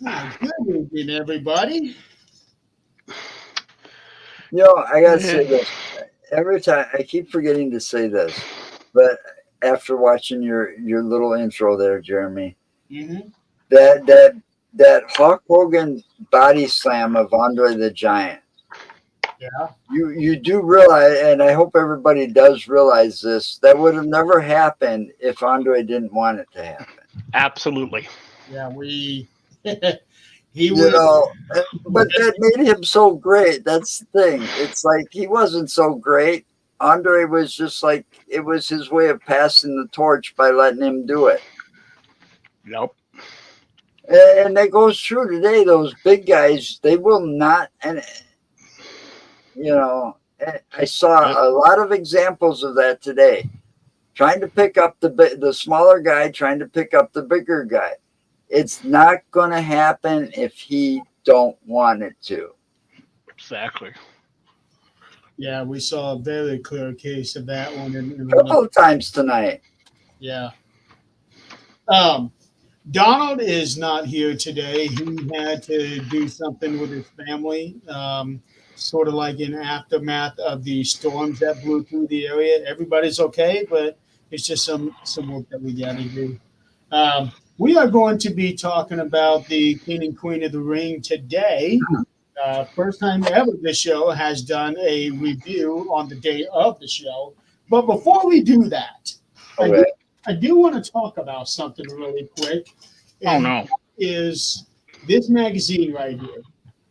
Good evening, everybody. I gotta say this. Every time I keep forgetting to say this, but after watching your little intro there, Jeremy, Mm-hmm. that Hulk Hogan body slam of Andre the Giant. Yeah. You do realize, and I hope everybody does realize this, that would have never happened if Andre didn't want it to happen. Absolutely. Yeah, he You was. know, but that made him so great. That's the thing. It's like he wasn't so great. Andre was just like it was his way of passing the torch by letting him do it. Nope. And that goes true today. Those big guys, they will not. And I saw a lot of examples of that today. Trying to pick up the smaller guy, trying to pick up the bigger guy. It's not going to happen if he don't want it to. Exactly. Yeah, we saw a very clear case of that one. A couple of times tonight. Yeah. Donald is not here today. He had to do something with his family, sort of like in aftermath of the storms that blew through the area. Everybody's okay, but it's just some work that we got to do. We are going to be talking about the King and Queen of the Ring today. First time ever this show has done a review on the day of the show. But before we do that, Okay. I do want to talk about something really quick. Oh no. Is this magazine right here?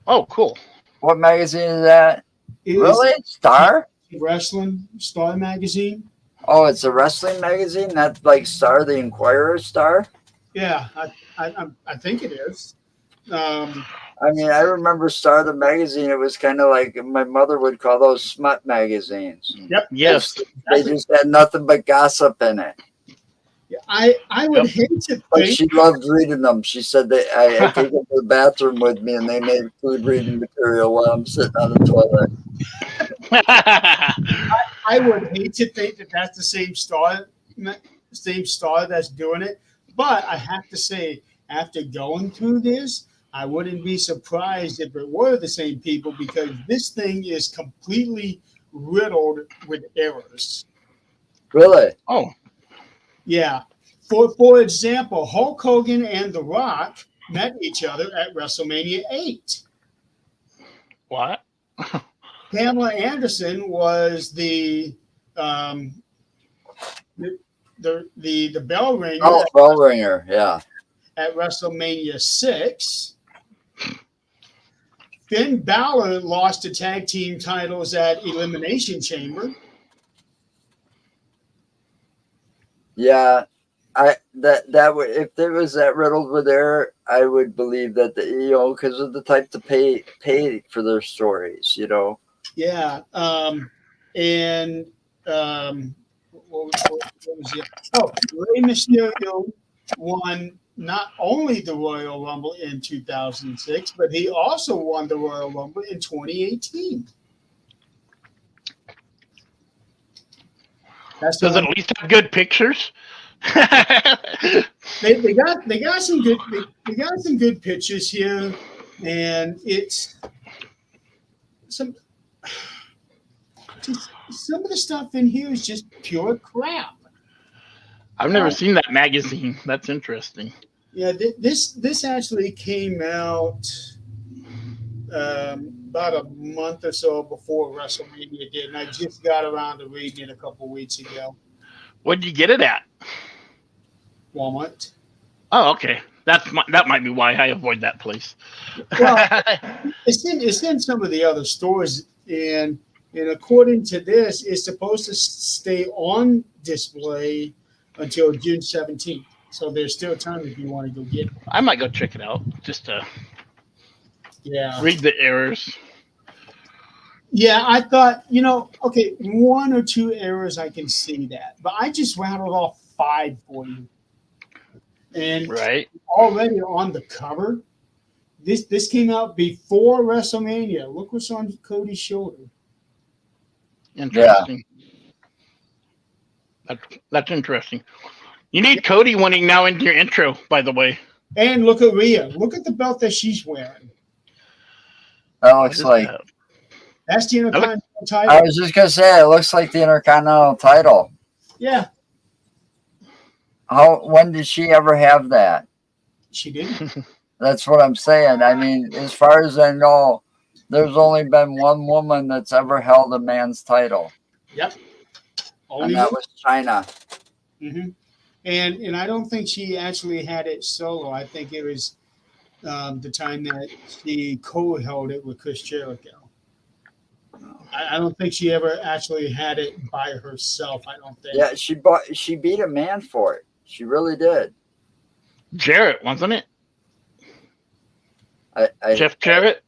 Oh, cool. What magazine is that? It Really? Star? is Wrestling Star magazine. Oh, it's a wrestling magazine? Not like Star, the Inquirer Star? Yeah, I think it is. Um, I mean, I remember Star the magazine. It was kind of like my mother would call those smut magazines. Yep. Yes. They just had nothing but gossip in it. I would hate to But think. she loved reading them. She said that I take them to the bathroom with me and they made food reading material while I'm sitting on the toilet. I would hate to think that that's the same star that's doing it. But I have to say, after going through this, I wouldn't be surprised if it were the same people because this thing is completely riddled with errors. Really? Oh. Yeah. For example, Hulk Hogan and The Rock met each other at WrestleMania 8. What? Pamela Anderson was the bell ringer Oh, bell ringer. Yeah. at WrestleMania 6. Finn Balor lost the tag team titles at Elimination Chamber. Yeah. That would, if there was that riddled with error, I would believe that because of the type to pay for their stories, Yeah. And what was it? Oh, Rey Mysterio won not only the Royal Rumble in 2006, but he also won the Royal Rumble in 2018. Does it at least have good pictures? They got some good pictures here, and it's some of the stuff in here is just pure crap. I've never seen that magazine. That's interesting. Yeah, this actually came out about a month or so before WrestleMania did, and I just got around to reading it a couple weeks ago. Where'd you get it at? Walmart. Oh, okay. That might be why I avoid that place. Well, it's in some of the other stores, and according to this, it's supposed to stay on display until June 17th. So there's still time if you want to go get it. I might go check it out just to Yeah. read the errors. Yeah, I thought, okay, one or two errors I can see that, but I just rattled off 5 for you. And Right. already on the cover, this came out before WrestleMania. Look what's on Cody's shoulder. Interesting. That's interesting. You need Cody winning now into your intro, by the way. And look at Rhea. Look at the belt that she's wearing. That What looks is like. that? That's the Intercontinental I title. was just gonna say, it looks like the Intercontinental title. Yeah, When did she ever have that? she did. That's what I'm saying. I mean, as far as I know, there's only been one woman that's ever held a man's title, Yep. and Only that was China. hmm And I don't think she actually had it solo. I think it was the time that she co-held it with Chris Jericho. I don't think she ever actually had it by herself. I don't think. Yeah, she beat a man for it. She really did. Jarrett, wasn't it? I Jeff Jarrett?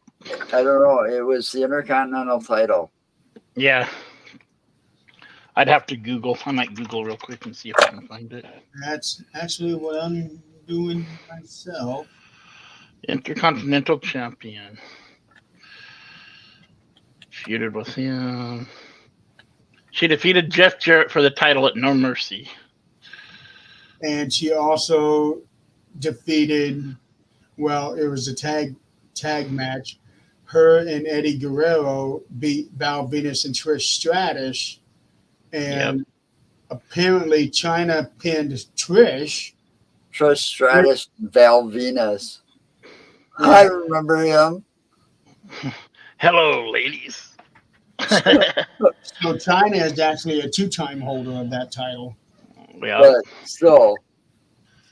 I don't know. It was the Intercontinental title. Yeah. I'd have to Google. I might Google real quick and see if I can find it. That's actually what I'm doing myself. Intercontinental Champion. Feuded with him. She defeated Jeff Jarrett for the title at No Mercy. And she also defeated, well, it was a tag match. Her and Eddie Guerrero beat Val Venus and Trish Stratus. And apparently China pinned Trish. Trish Stratus, Val Venus. I remember him. Hello, ladies. So China is actually a 2-time holder of that title. Yeah. But still,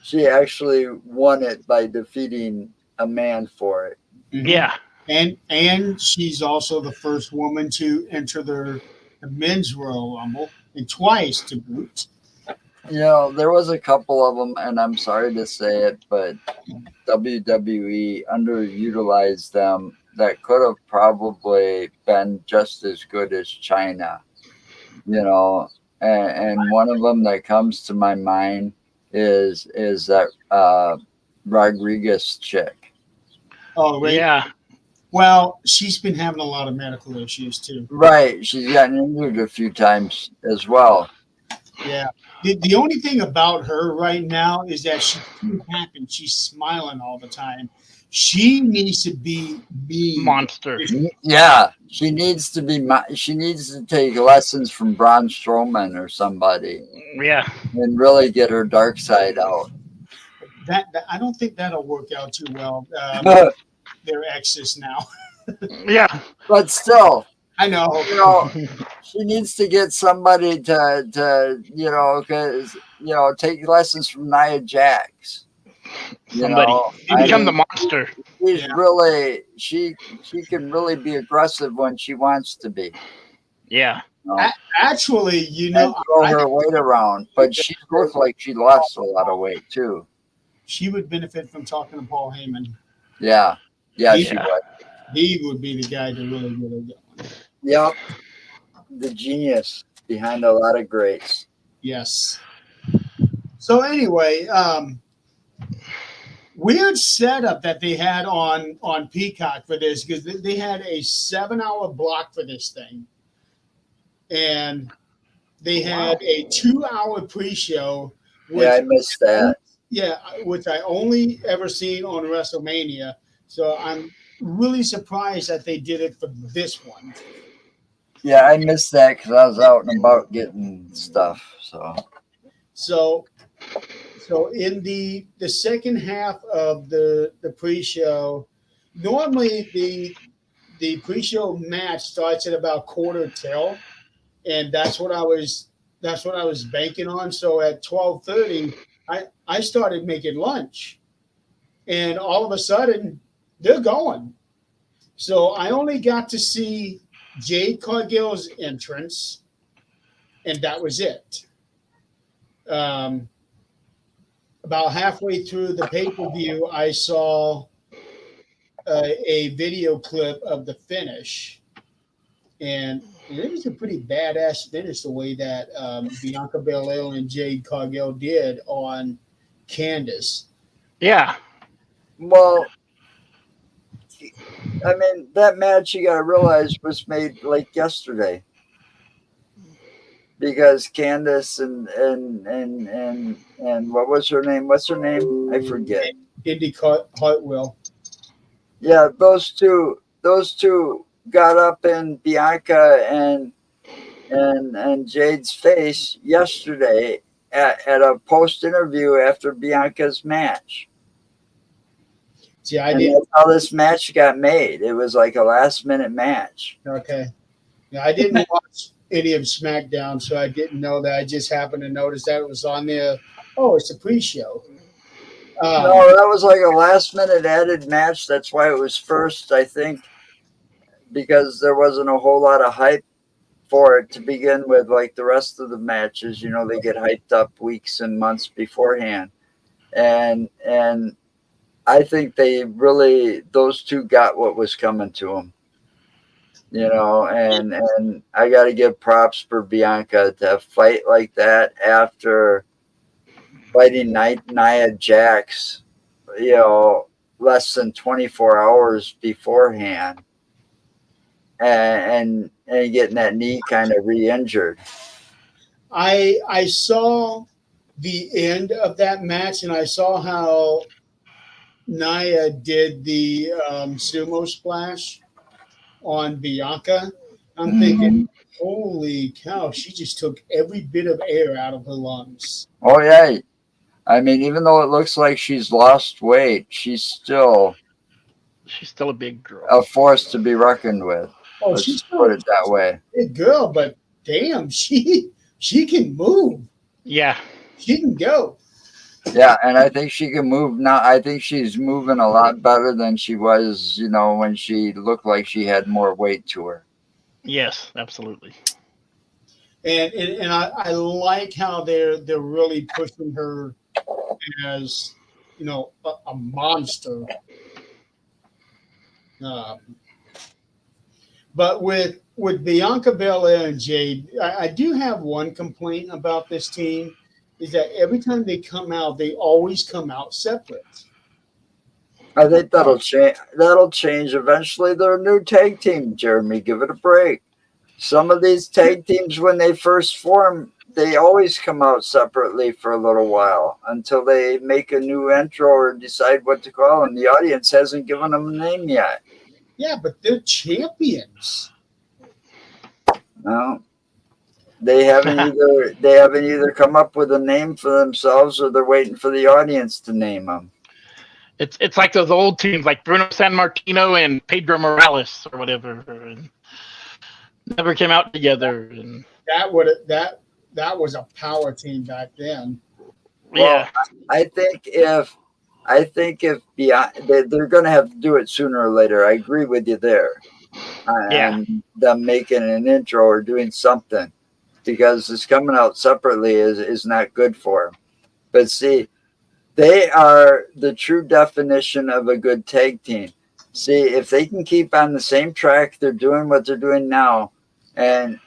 she actually won it by defeating a man for it. Yeah. And she's also the first woman to enter the men's Royal Rumble, and twice to boot. You know, there was a couple of them, and I'm sorry to say it, but WWE underutilized them. That could have probably been just as good as China, you know. And one of them that comes to my mind is that Rodriguez chick. Oh, right. Yeah. Well, she's been having a lot of medical issues too. Right, she's gotten injured a few times as well. Yeah. The only thing about her right now is that she's too happy. She's smiling all the time. She needs to be mean. Monster. Yeah, she needs to be. She needs to take lessons from Braun Strowman or somebody, Yeah. and really get her dark side out. That I don't think that'll work out too well. They're exes now. Yeah. But still, I know. you know, she needs to get somebody to you know, because you know, take lessons from Nia Jax. You Somebody. know, You become the monster. she's Yeah. really she can really be aggressive when she wants to be. Yeah. You know, Actually, and throw I her think weight around, but she looked like she lost a lot of weight too. she would benefit from talking to Paul Heyman. Yeah, she Yeah. would. He would be the guy to really get her going. Yep, the genius behind a lot of greats. Yes. So anyway, weird setup that they had on Peacock for this, because they had a 7-hour block for this thing, and they had a 2-hour pre-show. Yeah, I missed that. Yeah, which I only ever seen on WrestleMania. So I'm really surprised that they did it for this one. Yeah, I missed that because I was out and about getting stuff. So in the second half of the pre-show, normally the pre-show match starts at about quarter till, and that's what I was banking on. So at 12:30, I started making lunch, and all of a sudden they're going. So I only got to see Jade Cargill's entrance, and that was it. About halfway through the pay-per-view, I saw a video clip of the finish, and it was a pretty badass finish the way that Bianca Belair and Jade Cargill did on Candice. Yeah. Well, I mean, that match, you got to realize, was made like yesterday. Because Candice and what was her name? What's her name? I forget. Indy Hartwell. Yeah, those two got up in Bianca and Jade's face yesterday at a post interview after Bianca's match. See, That's how this match got made. It was like a last minute match. Okay. Yeah, I didn't watch any of SmackDown, so I didn't know that. I just happened to notice that it was on there. Oh, it's a pre-show. No, that was like a last minute added match. That's why it was first, I think, because there wasn't a whole lot of hype for it to begin with. Like the rest of the matches, you know, they get hyped up weeks and months beforehand. And I think those two got what was coming to them. You know, and I got to give props for Bianca to fight like that after fighting Nia Jax, you know, less than 24 hours beforehand, and getting that knee kind of re-injured. I saw the end of that match, and I saw how Nia did the sumo splash on Bianca. I'm thinking, holy cow, she just took every bit of air out of her lungs. Oh yeah, I mean, even though it looks like she's lost weight, she's still a big girl, a force to be reckoned with. Oh, Let's she's put it that way. A big girl, but damn, she can move. Yeah, she can go. Yeah, and I think she can move now. I think she's moving a lot better than she was, you know, when she looked like she had more weight to her. Yes, absolutely. And I like how they're really pushing her as, you know, a monster. But with Bianca Belair and Jade, I do have one complaint about this team. Is that every time they come out, they always come out separate. I think that'll change. That'll change eventually. They're a new tag team, Jeremy. Give it a break. Some of these tag teams, when they first form, they always come out separately for a little while until they make a new intro or decide what to call them. The audience hasn't given them a name yet. Yeah, but they're champions. No. They haven't either come up with a name for themselves, or they're waiting for the audience to name them. It's like those old teams, like Bruno Sammartino and Pedro Morales or whatever, and never came out together. And that was a power team back then. Yeah, well, I think if they're going to have to do it sooner or later. I agree with you there. And them making an intro or doing something. Because it's coming out separately is not good for them. But see, they are the true definition of a good tag team. See, if they can keep on the same track, they're doing what they're doing now. And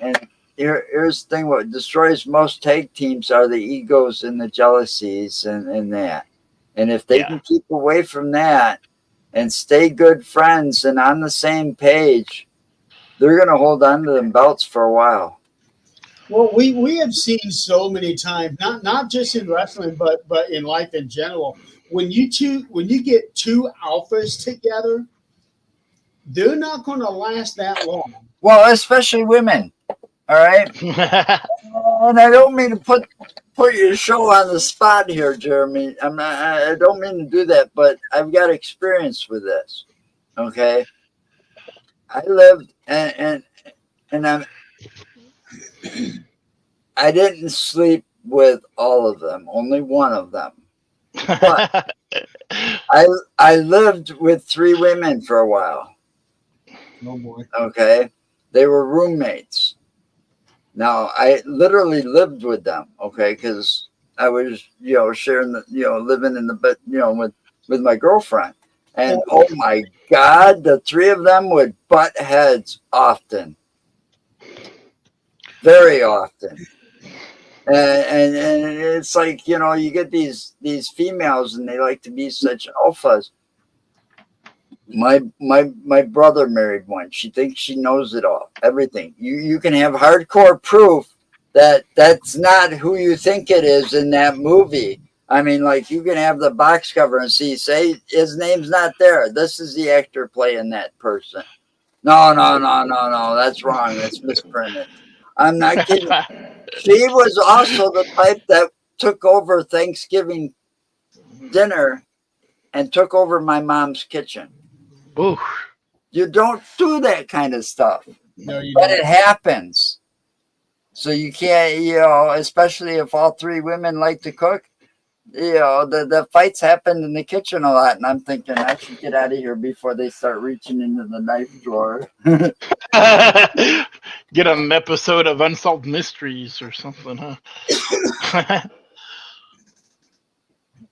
here's the thing, what destroys most tag teams are the egos and the jealousies and that. And if they can keep away from that and stay good friends and on the same page, they're going to hold on to them belts for a while. Well, we have seen so many times, not just in wrestling, but in life in general. When you get two alphas together, they're not going to last that long. Well, especially women. All right. And I don't mean to put put your show on the spot here, Jeremy. I don't mean to do that, but I've got experience with this. Okay. I lived and I didn't sleep with all of them, only one of them. But I lived with 3 women for a while. Oh boy. Okay. They were roommates. Now I literally lived with them, okay, because I was, sharing the, living in the bed, with my girlfriend. And oh my God, the 3 of them would butt heads often. Very often. And it's like, you get these females and they like to be such alphas. My brother married one. She thinks she knows it all, everything. You can have hardcore proof that that's not who you think it is in that movie. I mean, like, you can have the box cover and say his name's not there. This is the actor playing that person. No, that's wrong. That's misprinted. I'm not kidding. She was also the type that took over Thanksgiving dinner and took over my mom's kitchen. Ooh. You don't do that kind of stuff. No, you But don't. it happens. So you can't, especially if all 3 women like to cook, the fights happen in the kitchen a lot. And I'm thinking I should get out of here before they start reaching into the knife drawer. Get an episode of Unsolved Mysteries or something, huh?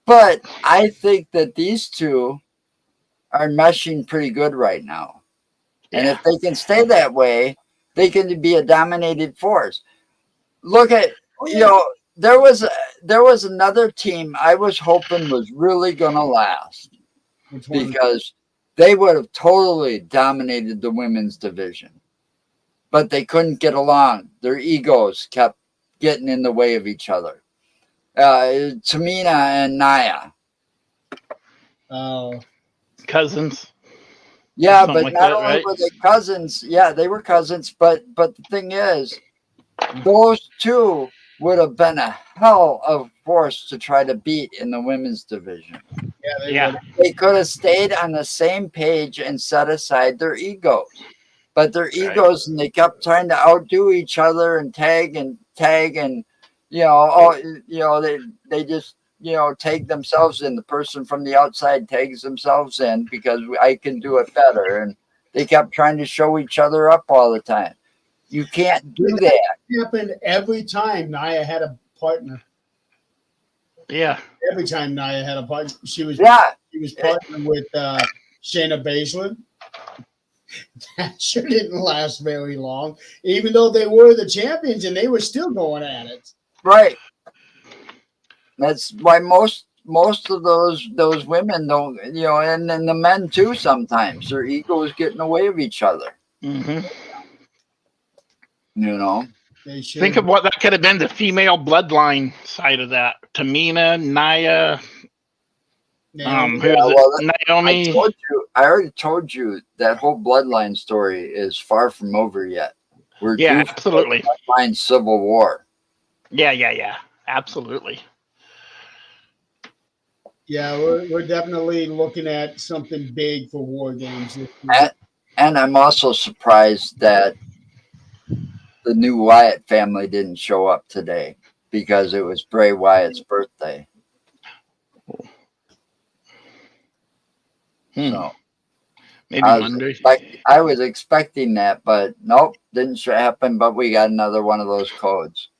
But I think that these 2 are meshing pretty good right now. And if they can stay that way, they can be a dominated force. Look at, there was another team I was hoping was really going to last because they would have totally dominated the women's division. But they couldn't get along. Their egos kept getting in the way of each other. Tamina and Nia. Oh. Cousins. Yeah, Something but like not that, only right? were they cousins. Yeah, they were cousins. But the thing is, those 2 would have been a hell of a force to try to beat in the women's division. Yeah. They could have stayed on the same page and set aside their egos. But their egos, and they kept trying to outdo each other and tag and they just tag themselves in. The person from the outside tags themselves in because I can do it better. And they kept trying to show each other up all the time. You can't do that. It happened every time Nia had a partner. Yeah. Every time Nia had a partner, she was partnering with Shayna Baszler. That sure didn't last very long, even though they were the champions and they were still going at it. Right. That's why most of those women don't, and then the men too. Sometimes their egos get in the way of each other. Mm-hmm. They should. Think of what that could have been, the female bloodline side of that. Tamina, Nia, Naomi. I already told you that whole bloodline story is far from over yet. We're due for absolutely. a bloodline civil war. Yeah. Absolutely. Yeah, we're definitely looking at something big for War Games. And I'm also surprised that the new Wyatt family didn't show up today because it was Bray Wyatt's birthday. So maybe Monday. I was expecting that, but nope, didn't happen. But we got another one of those codes.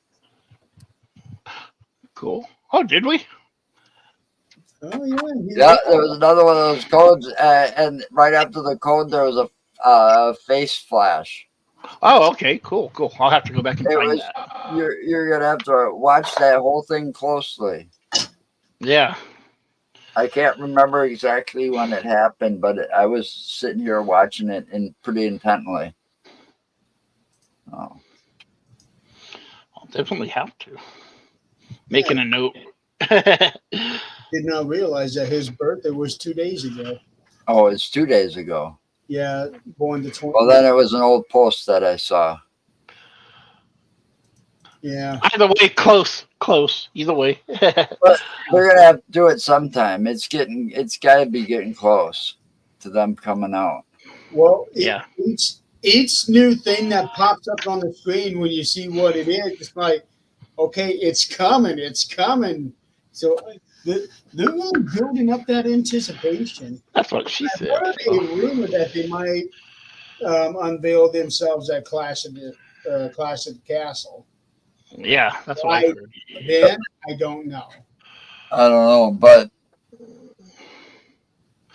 Cool. Oh, did we? Oh yeah. Yeah, there was another one of those codes, and right after the code, there was a face flash. Oh, okay, cool. I'll have to go back and find that. You're gonna have to watch that whole thing closely. Yeah. I can't remember exactly when it happened, but I was sitting here watching it pretty intently. Oh. I'll definitely have to. Making a note. Did not realize that his birthday was 2 days ago. Oh, it's 2 days ago. Yeah, born the 20th. Well, then it was an old post that I saw. Yeah. Either way, close. Either way. But they're gonna have to do it sometime. It's got to be getting close to them coming out. Well, Yeah. each new thing that pops up on the screen when you see what it is, it's like, okay, it's coming, it's coming. So they're really building up that anticipation. That's what she I've said. heard a rumor that they might unveil themselves at Clash of the Castle. Yeah, that's what I Why heard. then? I don't know. I don't know, but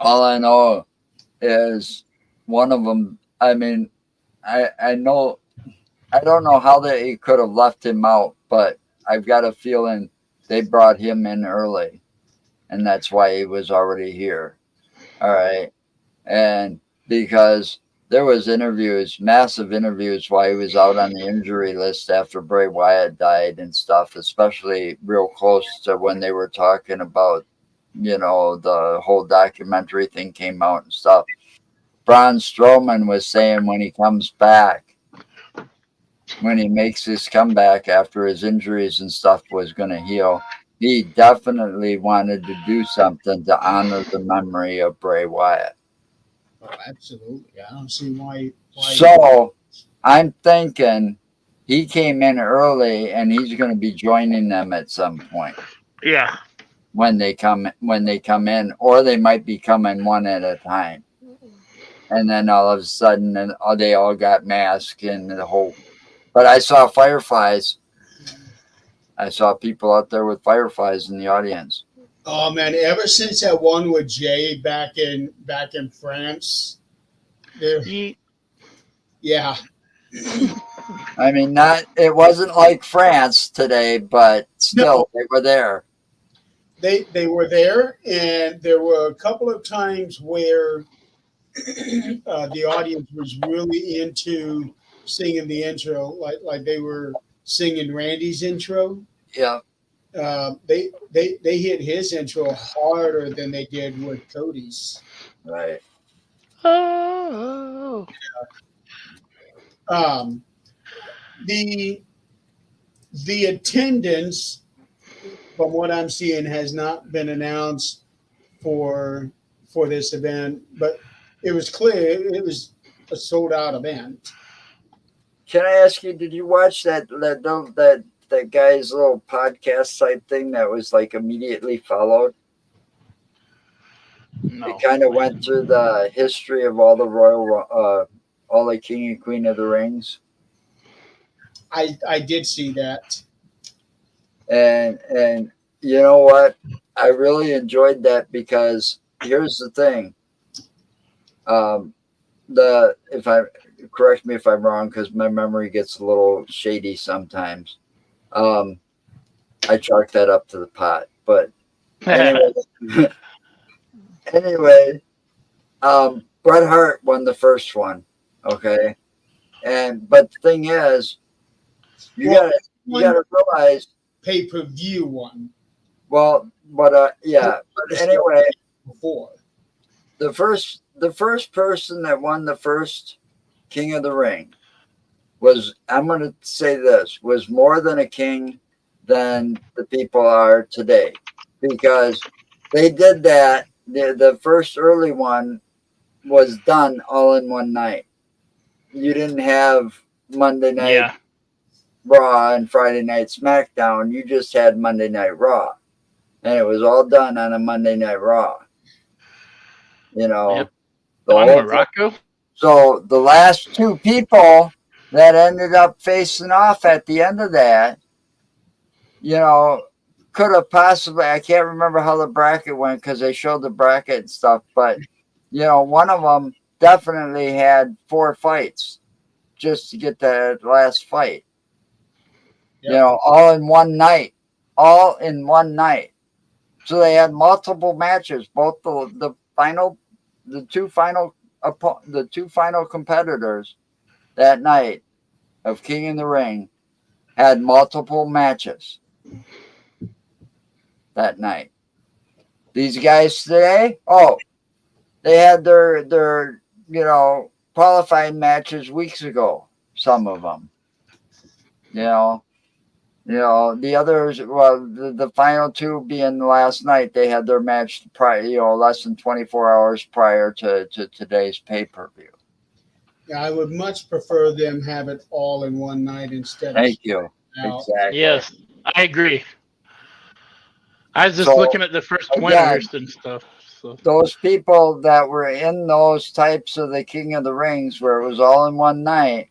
all I know is one of them. I mean, I know I don't know how they could have left him out, but I've got a feeling they brought him in early, and that's why he was already here. All right, and because there was interviews, massive interviews, while he was out on the injury list after Bray Wyatt died and stuff, especially real close to when they were talking about, the whole documentary thing came out and stuff. Braun Strowman was saying when he comes back, when he makes his comeback after his injuries and stuff was going to heal, he definitely wanted to do something to honor the memory of Bray Wyatt. Oh, absolutely. I don't see why. So I'm thinking he came in early and he's going to be joining them at some point Yeah. when they come in, or they might be coming one at a time. And then all of a sudden, they all got masks and the whole. But I saw fireflies. I saw people out there with fireflies in the audience. Oh man! Ever since that one with Jay back in France, yeah. I mean, it wasn't like France today, but still, they were there. They were there, and there were a couple of times where the audience was really into singing the intro, like they were singing Randy's intro. Yeah. They hit his intro harder than they did with Cody's. Right. Oh. The attendance, from what I'm seeing, has not been announced for this event, but it was clear it was a sold out event. Can I ask you? Did you watch that guy's little podcast type thing that was like immediately followed? No. It kind of went through the history of all the all the King and Queen of the Rings. I did see that. And you know what? I really enjoyed that because here's the thing. Correct me if I'm wrong, because my memory gets a little shady sometimes. I chalk that up to the pot, but anyway, Bret Hart won the first one. Okay. But the thing is, you gotta realize pay-per-view one. Well, but anyway, before the first person that won the first King of the Ring was, I'm going to say this, was more than a king than the people are today, because they did that. The first early one was done all in one night. You didn't have Monday night Raw and Friday night SmackDown. You just had Monday Night Raw, and it was all done on a Monday Night Raw. Yep. The On whole Morocco. So the last two people that ended up facing off at the end of that, could have possibly, I can't remember how the bracket went because they showed the bracket and stuff, but one of them definitely had 4 fights just to get that last fight. Yep. All in one night. So they had multiple matches. Both the two final competitors that night of King in the Ring had multiple matches that night. These guys today, they had their qualifying matches weeks ago. Some of them, You know, the others, well, the final two being last night, they had their match prior, less than 24 hours prior to today's pay-per-view. Yeah, I would much prefer them have it all in one night instead of Thank you. out. Exactly. Yes, I agree. I was just So, looking at the first again, winners and stuff. So those people that were in those types of the King of the Rings where it was all in one night,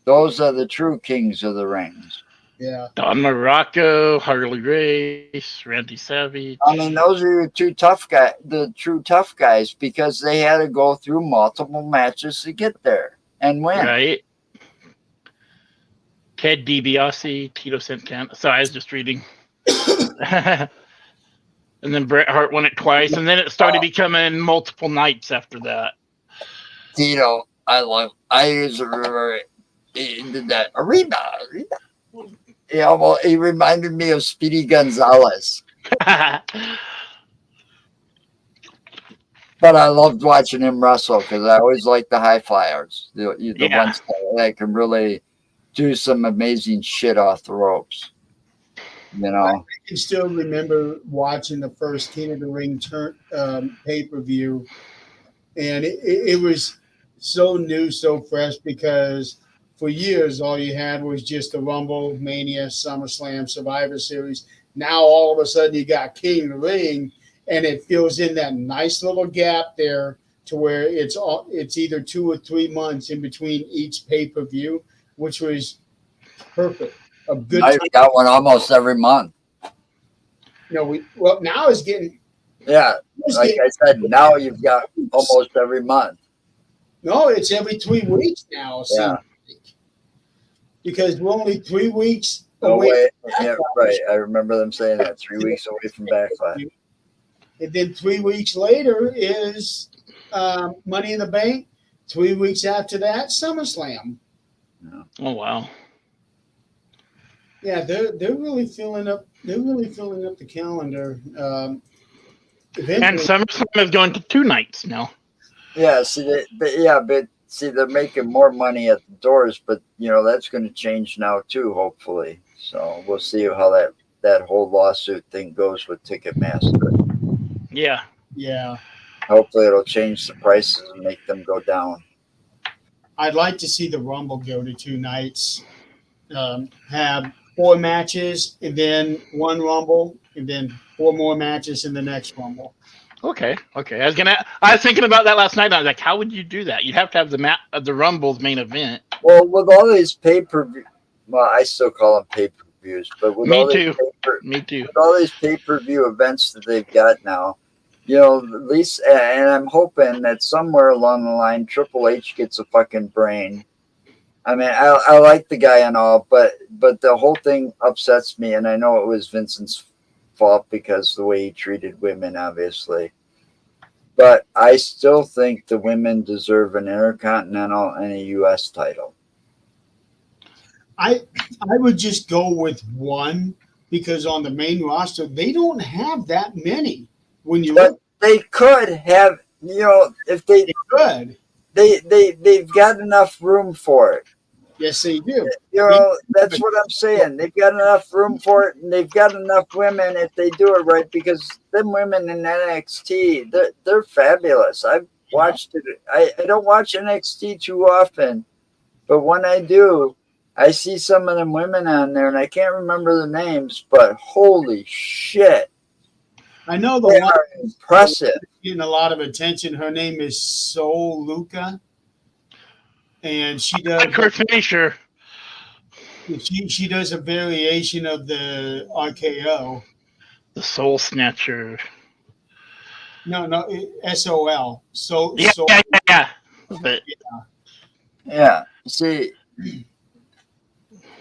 those are the true kings of the rings. Yeah. Don Morocco, Harley Race, Randy Savage. I mean, those are your the true tough guys, because they had to go through multiple matches to get there and win. Right. Ted DiBiase, Tito Santana. So I was just reading. And then Bret Hart won it twice, and then it started becoming multiple nights after that. Tito, I used to remember he did that arena. Yeah, well, he reminded me of Speedy Gonzalez. But I loved watching him wrestle because I always liked the high flyers, the ones that can really do some amazing shit off the ropes. You know, I can still remember watching the first King of the Ring pay-per-view, and it was so new, so fresh, because for years all you had was just the Rumble, Mania, SummerSlam, Survivor Series. Now all of a sudden you got King of the Ring, and it fills in that nice little gap there to where it's either 2 or 3 months in between each pay-per-view, which was perfect. A good I got one almost every month. now it's getting Yeah, like I said, now you've got almost every month. no, it's every 3 weeks now. It seems Yeah. like. Because we're only 3 weeks Oh, away. wait. Yeah, right. I remember them saying that 3 weeks away from Backlash. And then 3 weeks later is Money in the Bank. 3 weeks after that, SummerSlam. Oh wow. Yeah, they're really filling up. They're really filling up the calendar. And Eventually, SummerSlam is going to 2 nights now. Yeah, see, but see, they're making more money at the doors, but that's going to change now too, hopefully. So we'll see how that whole lawsuit thing goes with Ticketmaster. Yeah. yeah, Hopefully, it'll change the prices and make them go down. I'd like to see the Rumble go to 2 nights. Have 4 matches, and then 1 Rumble, and then 4 more matches in the next Rumble. Okay. I was thinking about that last night. And I was like, how would you do that? You'd have to have the Rumble's main event. Well, with all these pay-per-view, well, I still call them pay-per-views, but with Me all too. these Me too. with all these pay-per-view events that they've got now, at least, and I'm hoping that somewhere along the line, Triple H gets a fucking brain. I mean, I like the guy and all, but the whole thing upsets me, and I know it was Vincent's fault because the way he treated women, obviously. But I still think the women deserve an Intercontinental and a U.S. title. I would just go with 1, because on the main roster they don't have that many. When you But look, they could have, if they could. they've got enough room for it. Yes, they do. That's what I'm saying. They've got enough room for it, and they've got enough women if they do it right, because them women in NXT, they're fabulous. I've watched it. I don't watch NXT too often, but when I do, I see some of them women on there, and I can't remember the names, but holy shit. I know the They one are impressive. getting a lot of attention. Her name is Sol Luca, and she does Her finisher. she does a variation of the RKO. The Soul Snatcher. No, SOL. So Yeah. But Yeah. See,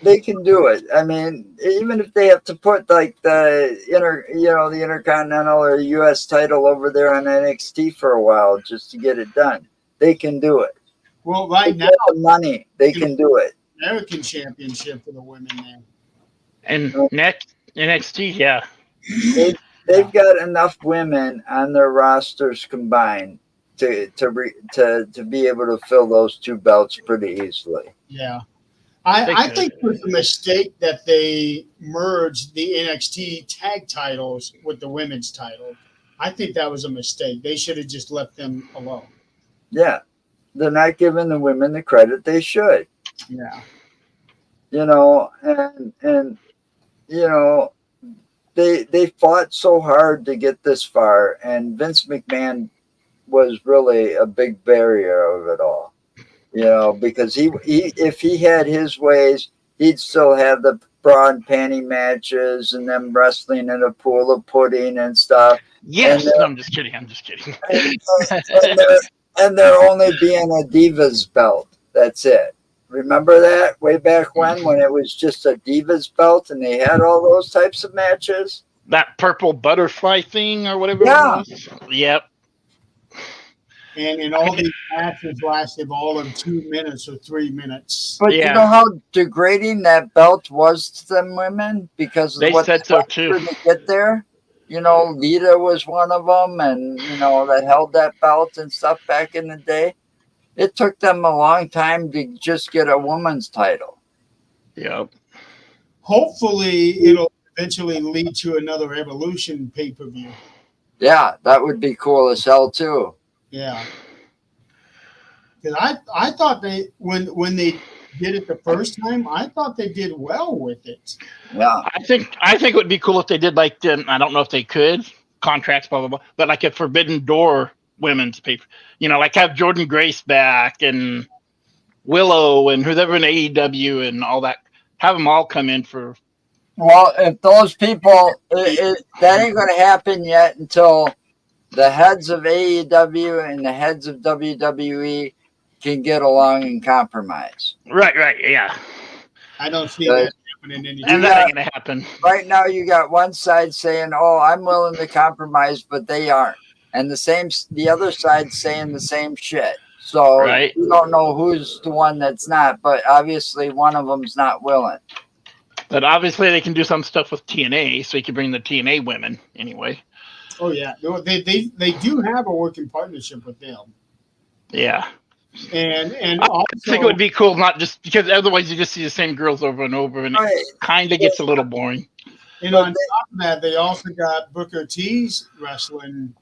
they can do it. I mean, even if they have to put like the Intercontinental or US title over there on NXT for a while just to get it done, they can do it. well, right now, The money, they can do it. American Championship for the women there. and next NXT, yeah. They've got enough women on their rosters combined to be able to fill those 2 belts pretty easily. Yeah. I think it was a mistake that they merged the NXT tag titles with the women's title. I think that was a mistake. They should have just left them alone. Yeah, they're not giving the women the credit they should. Yeah. You know, and you know, they fought so hard to get this far, and Vince McMahon was really a big barrier of it all. You know, because he if he had his ways, he'd still have the bra and panty matches and them wrestling in a pool of pudding and stuff. Yes, And, no, I'm just kidding. I'm just kidding. and there only being a Divas belt. That's it. Remember that way back when it was just a Divas belt and they had all those types of matches? That purple butterfly thing or whatever Yeah. it was. Yep. And all these matches lasted all of 2 minutes or 3 minutes. But Yeah. you know how degrading that belt was to them women because of They what said they so went too. through to get there. You know, Lita was one of them, and you know that held that belt and stuff back in the day. It took them a long time to just get a woman's title. Yep. Hopefully, it'll eventually lead to another Evolution pay-per-view. Yeah, that would be cool as hell too. Yeah. Because I thought they when they did it the first time, I thought they did well with it. Yeah, I think it would be cool if they did like I don't know if they could contracts blah blah blah, but like a Forbidden Door women's paper, like have Jordan Grace back and Willow and whoever in AEW and all that, have them all come in for. well, if those people, that ain't going to happen yet until the heads of AEW and the heads of WWE can get along and compromise. Right, yeah, I don't see that happening and anytime. that ain't gonna happen. Right now, you got one side saying, "Oh, I'm willing to compromise," but they aren't, and the other side saying the same shit. So Right. you don't know who's the one that's not, but obviously one of them's not willing. But obviously they can do some stuff with TNA, so you can bring the TNA women anyway. Oh yeah, they do have a working partnership with them, Yeah. and I also think it would be cool, not just because otherwise you just see the same girls over and over, and Right. it kind of gets a little boring. and on top of that, they also got Booker T's wrestling.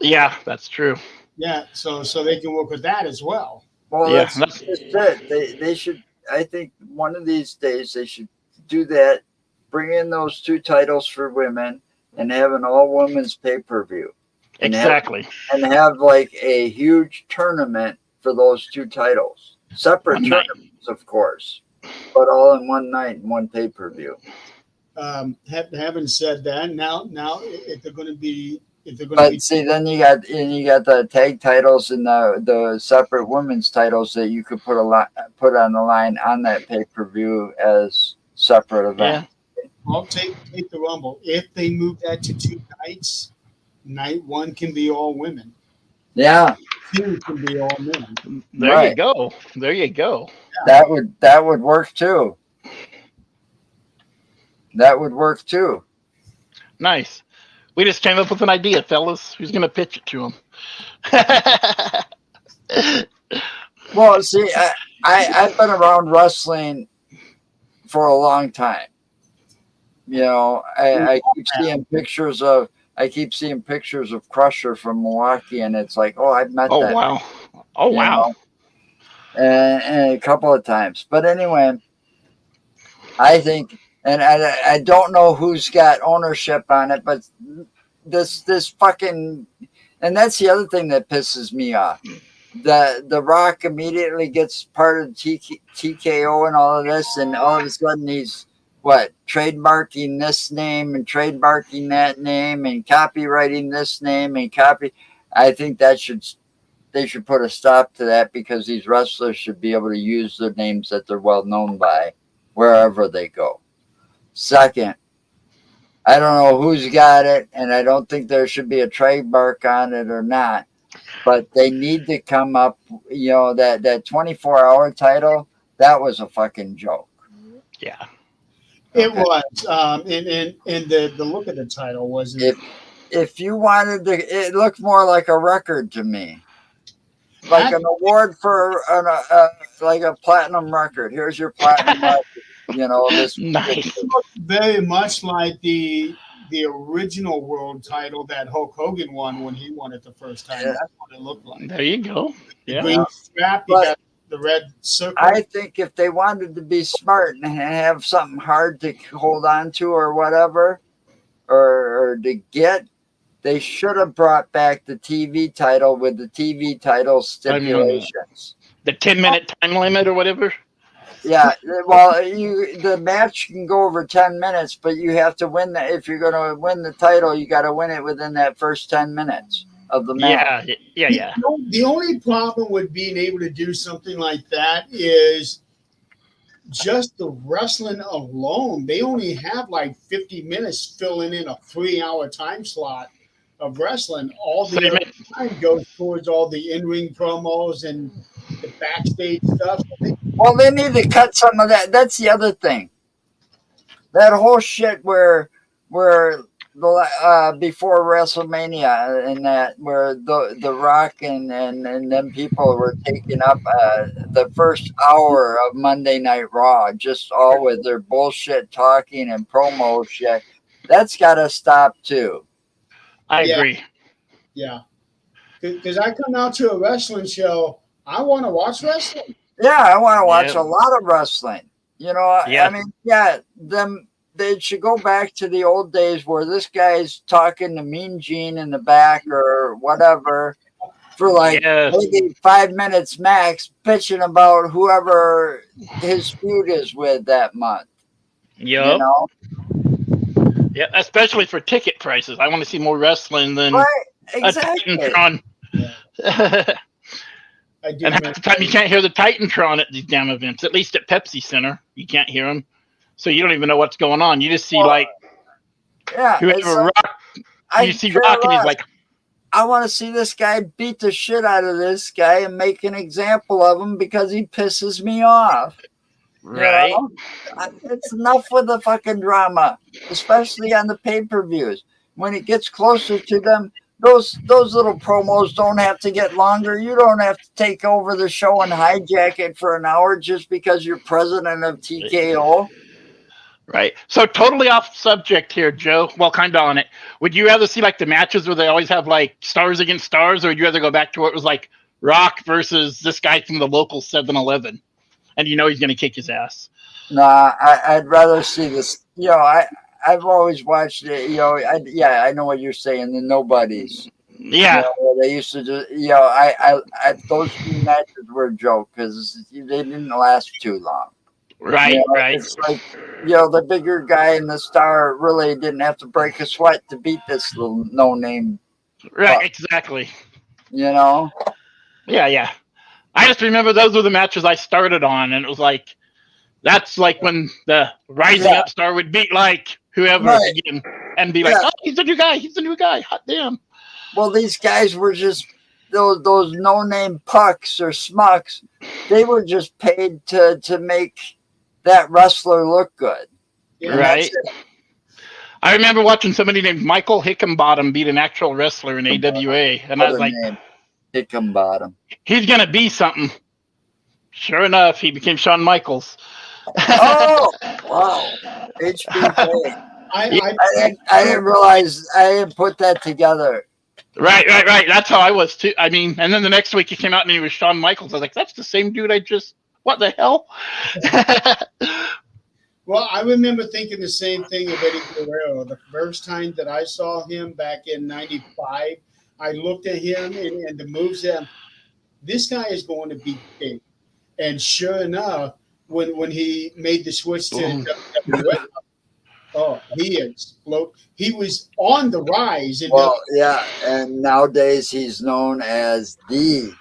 Yeah, that's true. Yeah, so they can work with that as well. Well, Yeah, that's just it. They should. I think one of these days they should do that. Bring in those two titles for women and have an all women's pay-per-view. And Exactly. have like a huge tournament for those two titles. Separate One night. tournaments, of course, but all in one night and one pay-per-view. Having said that, now if they're going to be But see, then you got the tag titles and the separate women's titles that you could put on the line on that pay-per-view as separate events. Well, take the Rumble. If they move that to 2 nights, night 1 can be all women. Yeah, 2 can be all men. There Right. you go. There you go. that would work too. That would work too. Nice. We just came up with an idea, fellas. Who's gonna pitch it to him? Well, see, I've been around wrestling for a long time. You know, I keep seeing pictures of Crusher from Milwaukee, and it's like, oh, I've met Oh that. wow. Oh you wow. know, and a couple of times. But anyway, I think, and I don't know who's got ownership on it, but this fucking, and that's the other thing that pisses me off. The Rock immediately gets part of TKO and all of this, and all of a sudden he's trademarking this name and trademarking that name and copywriting this name and I think they should put a stop to that, because these wrestlers should be able to use the names that they're well known by wherever they go. Second, I don't know who's got it, and I don't think there should be a trademark on it or not, but they need to come up, that 24-hour title, that was a fucking joke. Yeah. It was, and the look of the title wasn't. If you wanted to, it looked more like a record to me. like an award for like a platinum record. Here's your platinum record. You know, this Nice. Very much like the original world title that Hulk Hogan won when he won it the first time. Yeah. That's what it looked like. There you go. The Yeah. green strap, you But- got the red circle. I think if they wanted to be smart and have something hard to hold on to or whatever, or to get, they should have brought back the TV title with the TV title stipulations. The 10-minute time limit or whatever. Yeah, well, the match can go over 10 minutes, but you have to win that. If you're going to win the title, you got to win it within that first 10 minutes of the match. Yeah. The only problem with being able to do something like that is just the wrestling alone. They only have like 50 minutes filling in a 3-hour time slot of wrestling. All the other time goes towards all the in-ring promos and the backstage stuff. Well, they need to cut some of that. That's the other thing. That whole shit where before WrestleMania and that where the Rock and them people were taking up the first hour of Monday Night Raw, just all with their bullshit talking and promo shit. That's got to stop too. I agree. Yeah. Because I come out to a wrestling show, I want to watch wrestling. Yeah, I want to watch a lot of wrestling. You know, Yeah. I mean, they should go back to the old days where this guy's talking to Mean Gene in the back or whatever for like maybe 5 minutes max, bitching about whoever his feud is with that month. Yep. You know? Yeah, especially for ticket prices. I want to see more wrestling than Right, a exactly. Titantron. I do And half the time you can't hear the Titantron at these damn events. At least at Pepsi Center, you can't hear them, so you don't even know what's going on. You just see Yeah, it's whoever like, Rock. You see Rock, and he's like, I want to see this guy beat the shit out of this guy and make an example of him because he pisses me off. right. You know? It's enough with the fucking drama, especially on the pay-per-views. When it gets closer to them, those little promos don't have to get longer. You don't have to take over the show and hijack it for an hour just because you're president of TKO. Right. So totally off subject here, Joe. Well, kind of on it. Would you rather see like the matches where they always have like stars against stars, or would you rather go back to where it was like Rock versus this guy from the local 7-Eleven, and you know he's going to kick his ass? Nah, I'd rather see this. You know, I've always watched it. You know, I know what you're saying. The nobodies. Yeah. You know, where they used to just. You know, I those few matches were a joke because they didn't last too long. Right. You know, Right. It's like, you know, the bigger guy and the star really didn't have to break a sweat to beat this little no-name. Right. Exactly. You know. Yeah. Yeah. I just remember those were the matches I started on, and it was like, that's like when the rising up star would beat like whoever again and be like, oh, he's a new guy. He's a new guy. Hot damn. Well, these guys were just those no-name pucks or smucks. They were just paid to make that wrestler look good. Yeah, Right. I remember watching somebody named Michael Hickenbottom beat an actual wrestler in AWA, and I was like, Hickenbottom. he's gonna be something. Sure enough, he became Shawn Michaels. Oh, wow. HBK. I I didn't realize, I didn't put that together. Right. That's how I was too. I mean, and then the next week he came out and he was Shawn Michaels. I was like, that's the same dude what the hell? Well, I remember thinking the same thing of Eddie Guerrero. The first time that I saw him back in '95, I looked at him and the moves that this guy is going to be big. And sure enough, when he made the switch to WWE, oh, he exploded. He was on the rise. Well, yeah, and nowadays he's known as the